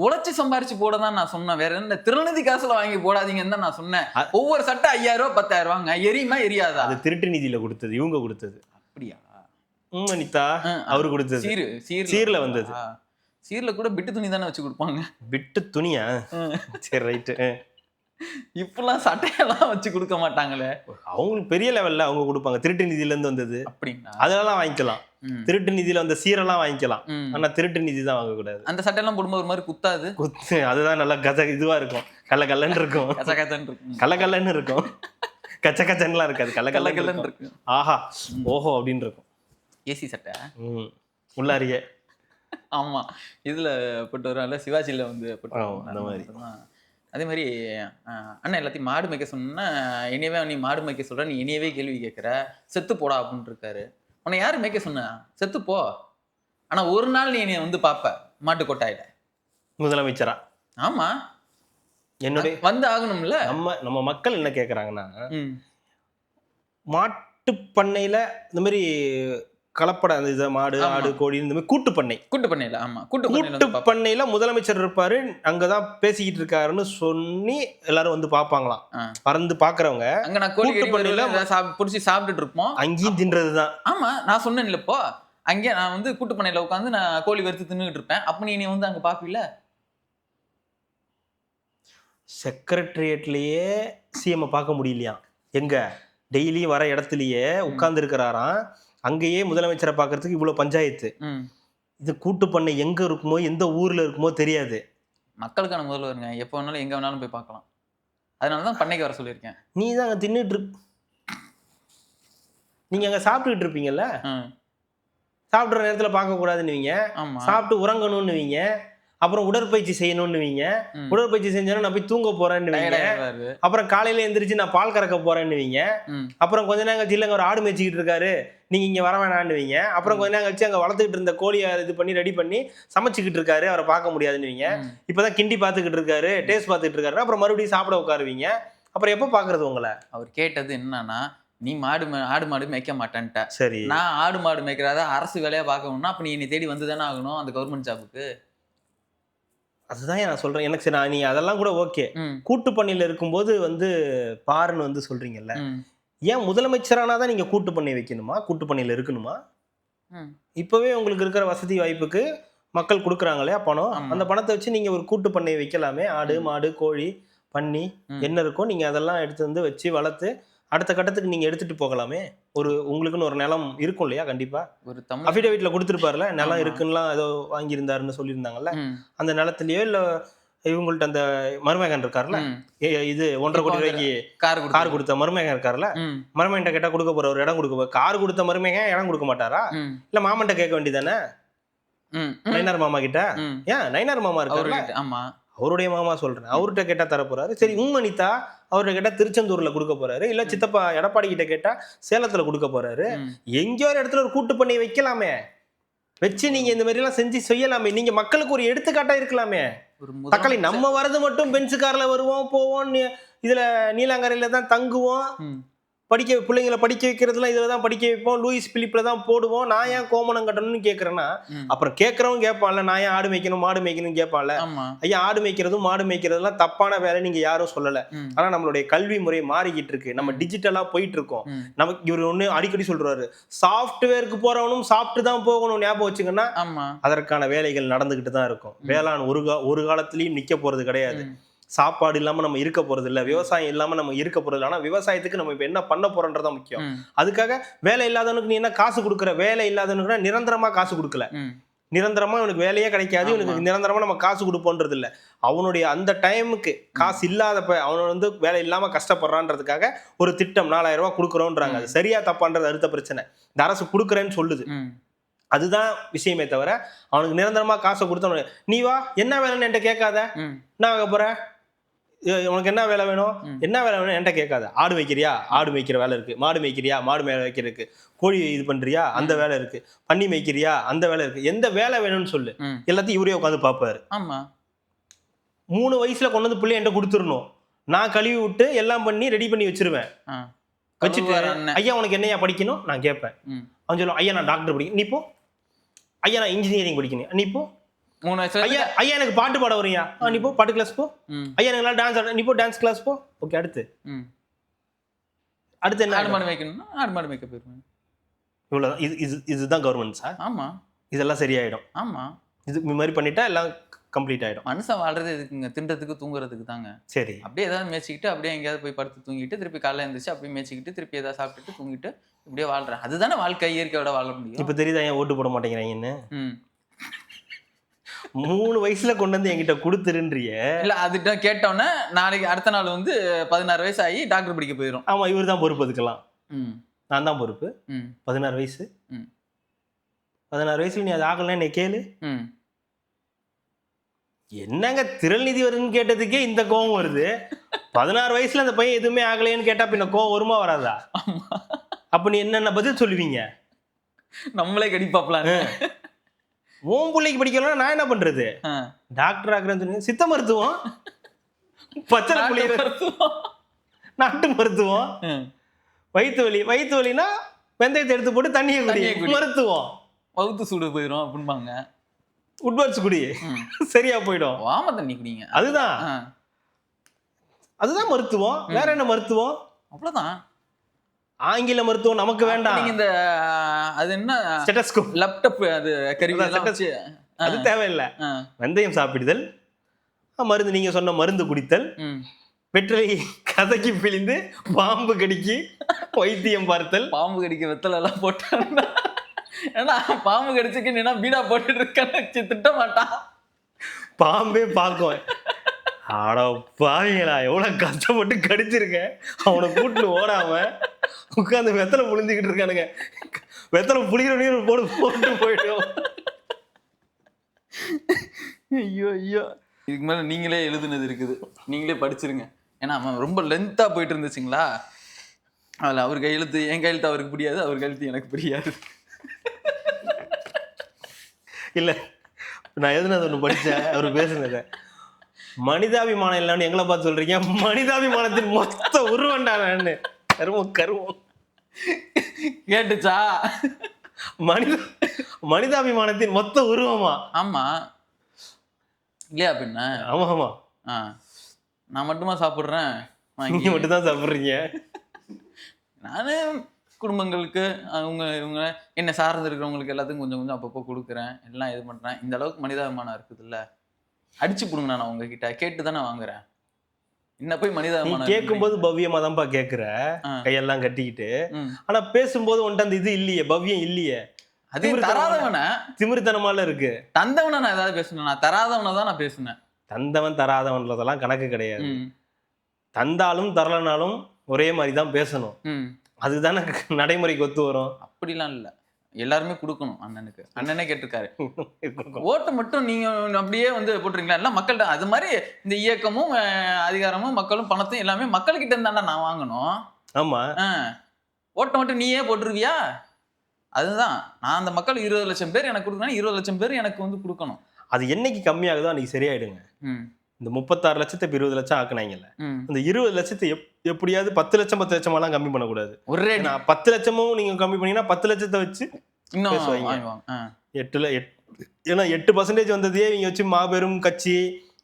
உழைச்சு சம்பாரிச்சு போடதான் நான் சொன்னேன். வேற என்ன திருநிதி காசுல வாங்கி போடாதீங்கன்னு தான் நான் சொன்னேன். ஒவ்வொரு சட்டை 5000 ரூபாய் 10000 ரூபாங்க. எரியுமா எரியாதா? அது திருட்டு நிதியில கொடுத்தது, இவங்க கொடுத்தது. அப்படியா? அனிதா அவரு கொடுத்தது, சீர்ல வந்தது. சீர்ல கூட பிட்டு துணி தானே வச்சு கொடுப்பாங்க. பிட்டு துணியா? சரி ரைட்டு. இப்பெல்லாம் சட்டையெல்லாம் வச்சு கொடுக்க மாட்டாங்களே. அவங்களுக்கு பெரிய லெவல்ல அவங்க கொடுப்பாங்க. திருட்டு நிதியில இருந்து வந்தது அப்படின்னா அதெல்லாம் வாங்கிக்கலாம். திருட்டு நிதியில வந்த சீரெல்லாம் வாங்கிக்கலாம். ஆனா திருட்டு நிதி தான் வாங்க கூடாது. அந்த சட்டையெல்லாம் போடும்போது ஒரு மாதிரி குத்தாது. அதுதான் நல்லா இதுவா இருக்கும், கல்லன்னு இருக்கும், கல்லன்னு இருக்கும், கச்ச கச்சன்லாம் இருக்காது, கல்லன்னு இருக்கும். ஆஹா ஓஹோ அப்படின்னு இருக்கும். ஏசி சட்டை உள்ளாரியே. ஆமா, இதுல போட்டு வருவாங்கல்ல, சிவாஜில வந்து போட்டு அந்த மாதிரி. அதே மாதிரி அண்ணன் எல்லாத்தையும் மாடு மேய்க்க சொன்னா என்னையவே நீ மாடு மேய்க்க சொல்ற, நீ என்னையவே கேள்வி கேட்குற, செத்து போடா அப்படின்னு இருக்காரு. உன்னை யாரு மேய்க்க சொன்ன? செத்து போ. ஆனா ஒரு நாள் நீ என்னைய வந்து பாப்ப மாட்டு கொட்டாயில முதலமைச்சரா. ஆமா, என்னுடைய வந்து ஆகணும்ல. நம்ம மக்கள் என்ன கேக்குறாங்கன்னா, மாட்டு பண்ணையில இந்த மாதிரி கலப்பட அந்த மாடு ஆடு கோழி இந்த மாதிரி கூட்டு பண்ணையில ஆமா கூட்டு பண்ணையில முதலமைச்சர் இருப்பாரு, அங்கதான் பேசிக்கிட்டு இருக்காருன்னு சொல்லி எல்லாரும் வந்து பாப்பாங்களாம். பறந்து பாக்குறவங்க அங்க நான் கூட்டு பண்ணையில புடிச்சு சாப்பிட்டுட்டு இருப்போம், அங்கேயும் தின்றதுதான். ஆமா, நான் சொன்னேன் இல்லப்போ, அங்கே நான் வந்து கூட்டு பண்ணையில உட்காந்து நான் கோழி வறுத்து தின்னுட்டு இருப்பேன். அப்ப நீ வந்து அங்க பாப்பீல. செக்ரட்டரியேட்லயே சிஎம் பார்க்க முடியலையா? எங்க டெய்லியும் வர இடத்துலயே உட்கார்ந்து இருக்கிறாராம். அங்கேயே முதலமைச்சரை பார்க்கறதுக்கு இவ்வளவு பஞ்சாயத்து. இது கூட்டு பண்ணை எங்க இருக்குமோ எந்த ஊர்ல இருக்குமோ தெரியாது. மக்களுக்கான முதல்வருங்க, எப்போ வேணாலும் எங்க வேணாலும் போய் பார்க்கலாம். அதனாலதான் பண்ணைக்கு வர சொல்லியிருக்கேன். நீ தான் அங்க தின்னுட்டு நீங்க அங்க சாப்பிட்டுட்டு இருப்பீங்கல்ல, சாப்பிட்ற நேரத்துல பார்க்க கூடாதுன்னுவீங்க, ஆமா. சாப்பிட்டு உறங்கணும்னுவீங்க, அப்புறம் உடற்பயிற்சி செய்யணும்னுவீங்க, உடற்பயிற்சி செஞ்சோன்னா நான் போய் தூங்க போறேன்னுவீங்க, அப்புறம் காலையில எந்திரிச்சு நான் பால் கறக்க போறேன்னுவீங்க, அப்புறம் கொஞ்ச நேரம் கழிச்சு இல்லைங்க ஒரு ஆடு மேய்ச்சிக்கிட்டு இருக்காரு நீங்க இங்க வர வேணான்னுவீங்க, அப்புறம் கொஞ்ச நேரம் கழிச்சு அங்க வளர்த்துக்கிட்டு இருந்த கோழியை இது பண்ணி ரெடி பண்ணி சமைச்சுக்கிட்டு இருக்காரு அவரை பார்க்க முடியாதுன்னுவீங்க, இப்பதான் கிண்டி பார்த்துக்கிட்டு இருக்காரு டேஸ்ட் பார்த்துட்டு இருக்காரு, அப்புறம் மறுபடியும் சாப்பிட உட்காருவீங்க. அப்புறம் எப்போ பாக்குறது உங்களை? அவர் கேட்டது என்னன்னா, நீ ஆடு மாடு மேய்க்க மாட்டேன்ட்ட, சரி நான் ஆடு மாடு மேய்க்கிறத அரசு வேலையா பார்க்கணும்னா அப்ப நீ என்னை தேடி வந்து தானே ஆகணும் அந்த கவர்மெண்ட் ஜாபுக்கு. அதுதான் நான் சொல்றேன். எனக்கு சரி நீ அதெல்லாம் கூட ஓகே, கூட்டு பணியில இருக்கும்போது பாருன்னு சொல்றீங்கல்ல, ஏன் முதலமைச்சரானாதான் நீங்க கூட்டு பண்ணை வைக்கணுமா, கூட்டு பணியில இருக்கணுமா? இப்பவே உங்களுக்கு இருக்கிற வசதி வாய்ப்புக்கு மக்கள் கொடுக்குறாங்களே பணம், அந்த பணத்தை வச்சு நீங்க ஒரு கூட்டு பண்ணை வைக்கலாமே. ஆடு மாடு கோழி பன்னி என்ன இருக்கோ நீங்க அதெல்லாம் எடுத்து வச்சு வளர்த்து அடுத்த கட்டத்துக்கு நீங்க எடுத்துட்டு போகலாமே. உங்களுக்குன்னு ஒரு நிலம் இருக்கும் இல்லையா? கண்டிப்பா ஒரு அஃபிடேவிட்ல கொடுத்துருப்பாருல, நிலம் இருக்குன்னுலாம் ஏதோ வாங்கியிருந்தாருன்னு சொல்லியிருந்தாங்கல்ல, அந்த நிலத்திலயோ இல்ல இவங்கள்ட்ட அந்த மருமகன் இருக்காருல்ல, இது 1.5 கோடி ரூபாய்க்கு கார் கொடுத்த மருமகன் இருக்காருல்ல, மருமகன்ட்ட கேட்டா கொடுக்க போற ஒரு இடம் கொடுக்க கார் கொடுத்த மருமகன் இடம் கொடுக்க மாட்டாரா? இல்ல மாமன்ட்ட கேட்க வேண்டியதானே, நயினார் மாமா கிட்ட. ஏன் நயினார் மாமா இருக்காருல்ல, ஆமா அவருடைய மாமா சொல்றேன், அவர்கிட்ட கேட்டா தர போறாரு. சரி உண்மனிதா அவர்கிட்ட கேட்டா திருச்செந்தூர்ல கொடுக்க போறாரு, இல்ல சித்தப்பா எடப்பாடி கிட்ட கேட்டா சேலத்துல கொடுக்க போறாரு. எங்கேயோ ஒரு இடத்துல ஒரு கூட்டு பண்ணி வைக்கலாமே, வச்சு நீங்க இந்த மாதிரி எல்லாம் செஞ்சு செய்யலாமே. நீங்க மக்களுக்கு ஒரு எடுத்துக்காட்டா இருக்கலாமே. தக்காளி நம்ம வரது மட்டும் பென்ஸ் கார்ல வருவோம் போவோம், இதுல நீலாங்கரையில தான் தங்குவோம், பிள்ளைங்களை படிக்க வைக்கிறதுலாம் இதுல தான் படிக்க வைப்போம், லூயிஸ் பிலிப்ல தான் போடுவோம். நான் ஏன் கோமணம் கட்டணும்னு கேட்கறேன்னா, அப்புறம் கேட்கறவங்க கேட்பான்ல, நான் ஏன் ஆடு மேய்க்கணும் மாடு மேய்க்கணும்னு கேட்பான்ல. ஐயா ஆடு மேய்க்கிறதும் மாடு மேய்க்கிறதுலாம் தப்பான வேலை நீங்க யாரும் சொல்லல. ஆனா நம்மளுடைய கல்வி முறை மாறிக்கிட்டு இருக்கு, நம்ம டிஜிட்டலா போயிட்டு இருக்கோம். நமக்கு இவர் ஒண்ணு அடிக்கடி சொல்றாரு, சாஃப்ட்வேருக்கு போறவனும் சாப்பிட்டு தான் போகணும், ஞாபகம் வச்சுக்கன்னா. அதற்கான வேலைகள் நடந்துகிட்டு தான் இருக்கும். வேளாண் ஒரு காலத்திலயும் நிக்க போறது கிடையாது. சாப்பாடு இல்லாம நம்ம இருக்க போறது இல்ல, விவசாயம் இல்லாம நம்ம இருக்க போறது இல்லை. ஆனா விவசாயத்துக்கு நம்ம இப்ப என்ன பண்ண போறோம்ன்றதா முக்கியம். அதுக்காக வேலை இல்லாதவனுக்கு நீ என்ன காசு கொடுக்குற, வேலை இல்லாதவனுக்கு நிரந்தரமா காசு கொடுக்கல, நிரந்தரமா இவனுக்கு வேலையே கிடைக்காது, இவனுக்கு நிரந்தரமா நம்ம காசு கொடுப்போன்றது இல்ல. அவனுடைய அந்த டைமுக்கு காசு இல்லாதப்ப அவன் வேலை இல்லாம கஷ்டப்படுறான்றதுக்காக ஒரு திட்டம் 4000 ரூபாய் கொடுக்குறோன்றாங்க. அது சரியா தப்பான்றது அடுத்த பிரச்சனை. இந்த அரசு கொடுக்குறேன்னு சொல்லுது, அதுதான் விஷயமே தவிர அவனுக்கு நிரந்தரமா காசை கொடுத்தவனு நீ வா என்ன வேலைன்னு என்கிட்ட கேட்காத, என்ன ஆக போற, உனக்கு என்ன வேலை வேணும், என்ன வேலை வேணும் என்கிட்ட கேட்காத. ஆடு வைக்கிறியா, ஆடு மேய்க்கிற வேலை இருக்கு. மாடு மேய்க்கிறியா, மாடு மேல வைக்கிறதுக்கு. கோழி இது பண்றியா, அந்த வேலை இருக்கு. பன்னி மேய்க்கிறியா, அந்த வேலை இருக்கு. எந்த வேலை வேணும்னு சொல்லு, எல்லாத்தையும் இவரே உட்காந்து பாப்பாரு. 3 வயசுல கொண்டு வந்து பிள்ளை என்கிட்ட கொடுத்துடணும், நான் கழுவி விட்டு எல்லாம் பண்ணி ரெடி பண்ணி வச்சிருவேன். வச்சுட்டு ஐயா உனக்கு என்னையா படிக்கணும் நான் கேட்பேன். அவன் சொல்லுவான் ஐயா நான் டாக்டர் படிக்கணும், நீ போ. ஐயா நான் இன்ஜினியரிங் படிக்கணும், நீ போ. ஐயா ஐயா எனக்கு பாட்டு பாட வரையா, நீ போ பாட்டு கிளாஸ் போ. ஐயா எனக்கு டான்ஸ் ஆட, நீ போ டான்ஸ் கிளாஸ் போ. ஓகே அடுத்து என்ன, ஆடு மாடு மேய்க்கணும்னா ஆடு மாடு மேய்க்க போயிருவேன். இவ்வளவுதான். இதுதான் கவர்மெண்ட் சார். ஆமா இதெல்லாம் சரியாயிடும். ஆமா இது மாதிரி பண்ணிட்டா எல்லாம் கம்ப்ளீட் ஆயிடும். மனுஷன் வாழ்றது எதுக்குங்க, தின்றதுக்கு தூங்குறதுக்கு தாங்க. சரி அப்படியே ஏதாவது மேய்ச்சிக்கிட்டு அப்படியே எங்கேயாவது போய் படுத்து தூங்கிட்டு திருப்பி காலைல எழுந்திரிச்சு அப்படியே மேய்ச்சிக்கிட்டு திருப்பி ஏதாவது சாப்பிட்டுட்டு தூங்கிட்டு இப்படியே வாழ்றேன். அதுதானே வாழ்க்கை, இயற்கையோட வாழ முடியும். இப்ப தெரியுதா ஏன் ஓட்டு போட மாட்டேங்கிறாங்கன்னு. 3 வயசுல கொண்டு வந்து என்கிட்ட கொடுத்துருன்றிய இல்ல, அதுட்ட கேட்டோன்னே நாளைக்கு அடுத்த நாள் 16 வயசு ஆகி டாக்டர் படிக்க போயிடும். ஆமா இவர் தான் பொறுப்பு, அதுக்கெல்லாம் நான் தான் பொறுப்பு. 16 வயசு 16 வயசுல நீ அது ஆகலன்னா என்னை கேளு. என்னங்க திரள்நிதி வருதுன்னு கேட்டதுக்கே இந்த கோவம் வருது. 16 வயசுல அந்த பையன் எதுவுமே ஆகலைன்னு கேட்டா பின்ன கோவம் வருமா வராதா? அப்ப நீ என்னென்ன பதில் சொல்லுவீங்க? நம்மளே கடிப்பாப்லாம். உன் பிள்ளைக்கு படிக்கலாம் நான் என்ன பண்றது? டாக்டர் ஆகுறேன்னு சொன்னீங்க, சித்த மருத்துவம், பச்சை புள்ளி நாட்டு மருத்துவம், வயிற்று வலினா வெந்தயத்தை எடுத்து போட்டு தண்ணியை குடி மருத்துவம், வவுத்து சூடு போயிடும் அப்படின்பாங்க. உட்வர்ட்ஸ் குடி சரியா போயிடும், வாம தண்ணி குடிங்க. அதுதான் மருத்துவம். வேற என்ன மருத்துவம்? அவ்வளவுதான். ஆங்கில மருத்துவம் நமக்கு வேண்டாம். நீங்க இந்த அது என்ன ஸ்டெத்தஸ்கோப் லேப்டாப் அது கருவி எல்லாம் வச்சு அது தேவையில்லை. வெந்தயம் சாப்பிடுதல், மருந்து நீங்க சொன்ன மருந்து குடித்தல், வெற்றிலை கதைக்கு பிழிந்து பாம்பு கடிக்கு வைத்தியம் பார்த்தல். பாம்பு கடிக்க வெத்தலை எல்லாம் போட்டாங்க. ஏன்னா பாம்பு கடிச்சுக்கு நீனா பீடா போட்டுட்டு இருக்கேன்னு திட்ட மாட்டான். பாம்பே பார்க்கும், ஆடா பாவீங்களா எவ்வளவு கஷ்டப்பட்டு கடிச்சிருக்கேன், அவனை கூட்டு ஓடாம உட்காந்து வெத்தலை புழிஞ்சுக்கிட்டு இருக்கானுங்க. வெத்தலை புளிக்கிற நீர் போட்டு போயிடும். ஐயோ ஐயோ, இதுக்கு மேல நீங்களே எழுதுனது இருக்குது, நீங்களே படிச்சிருங்க. ஏன்னா அவன் ரொம்ப லென்த்தா போயிட்டு இருந்துச்சுங்களா, அதில் அவர் கையெழுத்து என் கையெழுத்து அவருக்கு புரியாது, அவர் கையெழுத்து எனக்கு புரியாது. இல்ல நான் எதுனது ஒண்ணு படிச்சேன், அவர் பேசுனத. மனிதாபிமானம் இல்லைன்னு எங்களை பார்த்து சொல்றீங்க, மனிதாபிமானத்தின் மொத்த உருவண்டானு. கருமம் கேட்டுச்சா? மனிதாபிமானத்தின் மொத்த உருவமா? ஆமா இல்லையா பின்ன? ஆமா ஆமா. நான் மட்டுமா சாப்பிட்றேன்? நீங்க மட்டும் தான் சாப்பிட்றீங்க. நானு குடும்பங்களுக்கு அவங்க இவங்க என்னை சார்ந்து இருக்கிறவங்களுக்கு எல்லாத்துக்கும் கொஞ்சம் கொஞ்சம் அப்பப்போ கொடுக்குறேன், எல்லாம் இது பண்றேன். இந்த அளவுக்கு மனிதாபிமானம் இருக்குதுல்ல, அடிச்சு புடுங்க. நான் உங்ககிட்ட கேட்டு தானே வாங்குறேன். என்ன போய் மனிதாபிமானம் கேட்கும்போது பவ்யமா தான்ப்பா கேட்குற, கையெல்லாம் கட்டிக்கிட்டு. ஆனா பேசும்போது உன்ட்ட அந்த இது இல்லையே, பவ்யம் இல்லையே. அது தராதவன திமிருத்தனமால இருக்கு. தந்தவன நான் ஏதாவது பேசுனேன்? நான் தராதவனை தான் நான் பேசுனேன். தந்தவன் தராதவன்றதெல்லாம் கணக்கு கிடையாது. தந்தாலும் தரலனாலும் ஒரே மாதிரி தான் பேசணும். அதுதானே நடைமுறைக்கு ஒத்து வரும். அப்படிலாம் இல்ல, எல்லாருமே கொடுக்கணும். அண்ணனுக்கு அண்ணனே கேட்டிருக்காரு. ஓட்டு மட்டும் நீங்க அப்படியே வந்து போட்டுறீங்களா? எல்லாம் மக்கள்கிட்ட. அது மாதிரி இந்த இயக்கமும் அதிகாரமும் மக்களும் பணத்தையும் எல்லாமே மக்கள்கிட்ட இருந்தாண்டா நான் வாங்கணும். ஆமா. ஓட்டை மட்டும் நீயே போட்டுருவியா? அதுதான் நான் அந்த மக்கள் 20 லட்சம் பேர் எனக்கு கொடுக்கணும், 20 லட்சம் பேர் எனக்கு வந்து கொடுக்கணும். அது என்னைக்கு கம்மியாகுதோ அன்னைக்கு சரியாயிடுங்க. இந்த 36 லட்சத்தை 20 லட்சம் ஆக்குனாங்கல்ல, இந்த 20 லட்சத்தை எப்படியாவது 10 லட்சம் 10 லட்சம் எல்லாம் கம்மி பண்ணக்கூடாது. ஒரே 10 லட்சமும் நீங்க கம்மி பண்ணீங்கன்னா 10 லட்சத்தை வச்சு இன்னும் 8% வந்ததே இவங்க வச்சு மாபெரும் கட்சி,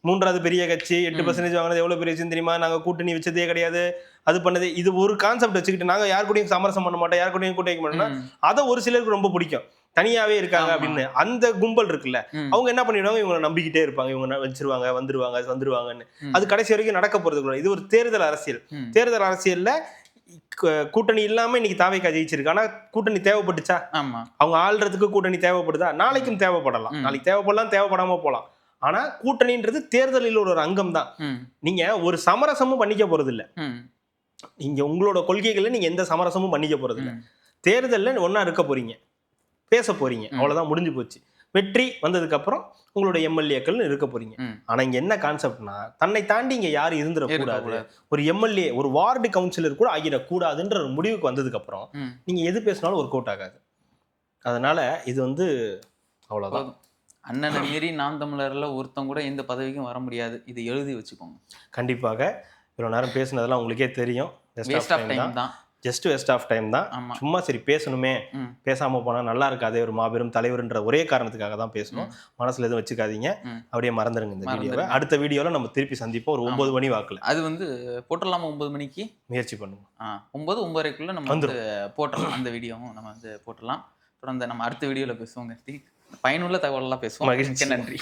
3வது பெரிய கட்சி. 8% வாங்கினது எவ்வளவு பெரிய விஷயம் தெரியுமா? நாங்க கூட்டணி வச்சதே கிடையாது, அது பண்ணது. இது ஒரு கான்செப்ட் வச்சுக்கிட்டு நாங்க யார் கூடயும் சமரசம் பண்ண மாட்டோம், யார் கூடயும் கூட்டணி பண்ணோம்னா அதை ஒரு சிலருக்கு ரொம்ப பிடிக்கும். தனியாவே இருக்காங்க அப்படின்னு அந்த கும்பல் இருக்குல்ல, அவங்க என்ன பண்ணிடுவாங்க, இவங்க நம்பிக்கிட்டே இருப்பாங்க, இவங்க வச்சிருவாங்க, வந்துருவாங்கன்னு. அது கடைசி வரைக்கும் நடக்க போறது கூட. இது ஒரு தேர்தல் அரசியல். தேர்தல் அரசியல்ல கூட்டணி இல்லாம இன்னைக்கு தாவேகா ஜெயிச்சிருக்கு. ஆனா கூட்டணி தேவைப்பட்டுச்சா? அவங்க ஆள்றதுக்கு கூட்டணி தேவைப்படுதா? நாளைக்கும் தேவைப்படலாம், நாளைக்கு தேவைப்படலாம், தேவைப்படாம போலாம். ஆனா கூட்டணின்றது தேர்தலில் ஒரு அங்கம் தான். நீங்க ஒரு சமரசமும் பண்ணிக்க போறது இல்ல. நீங்க உங்களோட கொள்கைகள்ல நீங்க எந்த சமரசமும் பண்ணிக்க போறது இல்ல. தேர்தல்ல ஒன்னா இருக்க போறீங்க, பேச போறீங்க, அவ்வளவுதான், முடிஞ்சு போச்சு. வெற்றி வந்ததுக்கு அப்புறம் உங்களோட எம்எல்ஏக்கள் இருக்க போறீங்க. ஆனா இங்க என்ன கான்செப்ட்னா, தன்னை தாண்டி இங்க யாரும் இருந்துடக்கூடாது, ஒரு எம்எல்ஏ ஒரு வார்டு கவுன்சிலர் கூட ஆகிடக்கூடாதுன்ற ஒரு முடிவுக்கு வந்ததுக்கு அப்புறம் நீங்க எது பேசினாலும் ஒர்க் அவுட் ஆகாது. அதனால இது வந்து அவ்வளவுதான். அண்ணனை மீறி நாம் தமிழர்ல ஒருத்தம் கூட எந்த பதவிக்கும் வர முடியாது. இது எழுதி வச்சுக்கோங்க. கண்டிப்பாக. இவ்வளவு நேரம் பேசுனதெல்லாம் உங்களுக்கே தெரியும், வேஸ்ட் ஆஃப் டைம் தான். ஜஸ்ட் வேஸ்ட் ஆஃப் டைம் தான். சும்மா சரி பேசணுமே, பேசாம போனா நல்லா இருக்காதே, ஒரு மாபெரும் தலைவர்ன்ற ஒரே காரணத்துக்காக தான் பேசணும். மனசுல எதுவும் வச்சுக்காதீங்க, அப்படியே மறந்துடுங்க இந்த வீடியோவை. அடுத்த வீடியோல நம்ம திருப்பி சந்திப்போம் ஒரு 9 மணி வாக்குல. அது வந்து போட்டுடலாமா? 9 மணிக்கு முயற்சி பண்ணுவோம். 9-9:30 நம்ம வந்து போட்டுடலாம். அந்த வீடியோவும் நம்ம வந்து போட்டுடலாம். தொடர்ந்து நம்ம அடுத்த வீடியோல பேசுவோங்க. பயனுள்ள தகவலெல்லாம் பேசுவோம். மகிழ்ச்சி, நன்றி.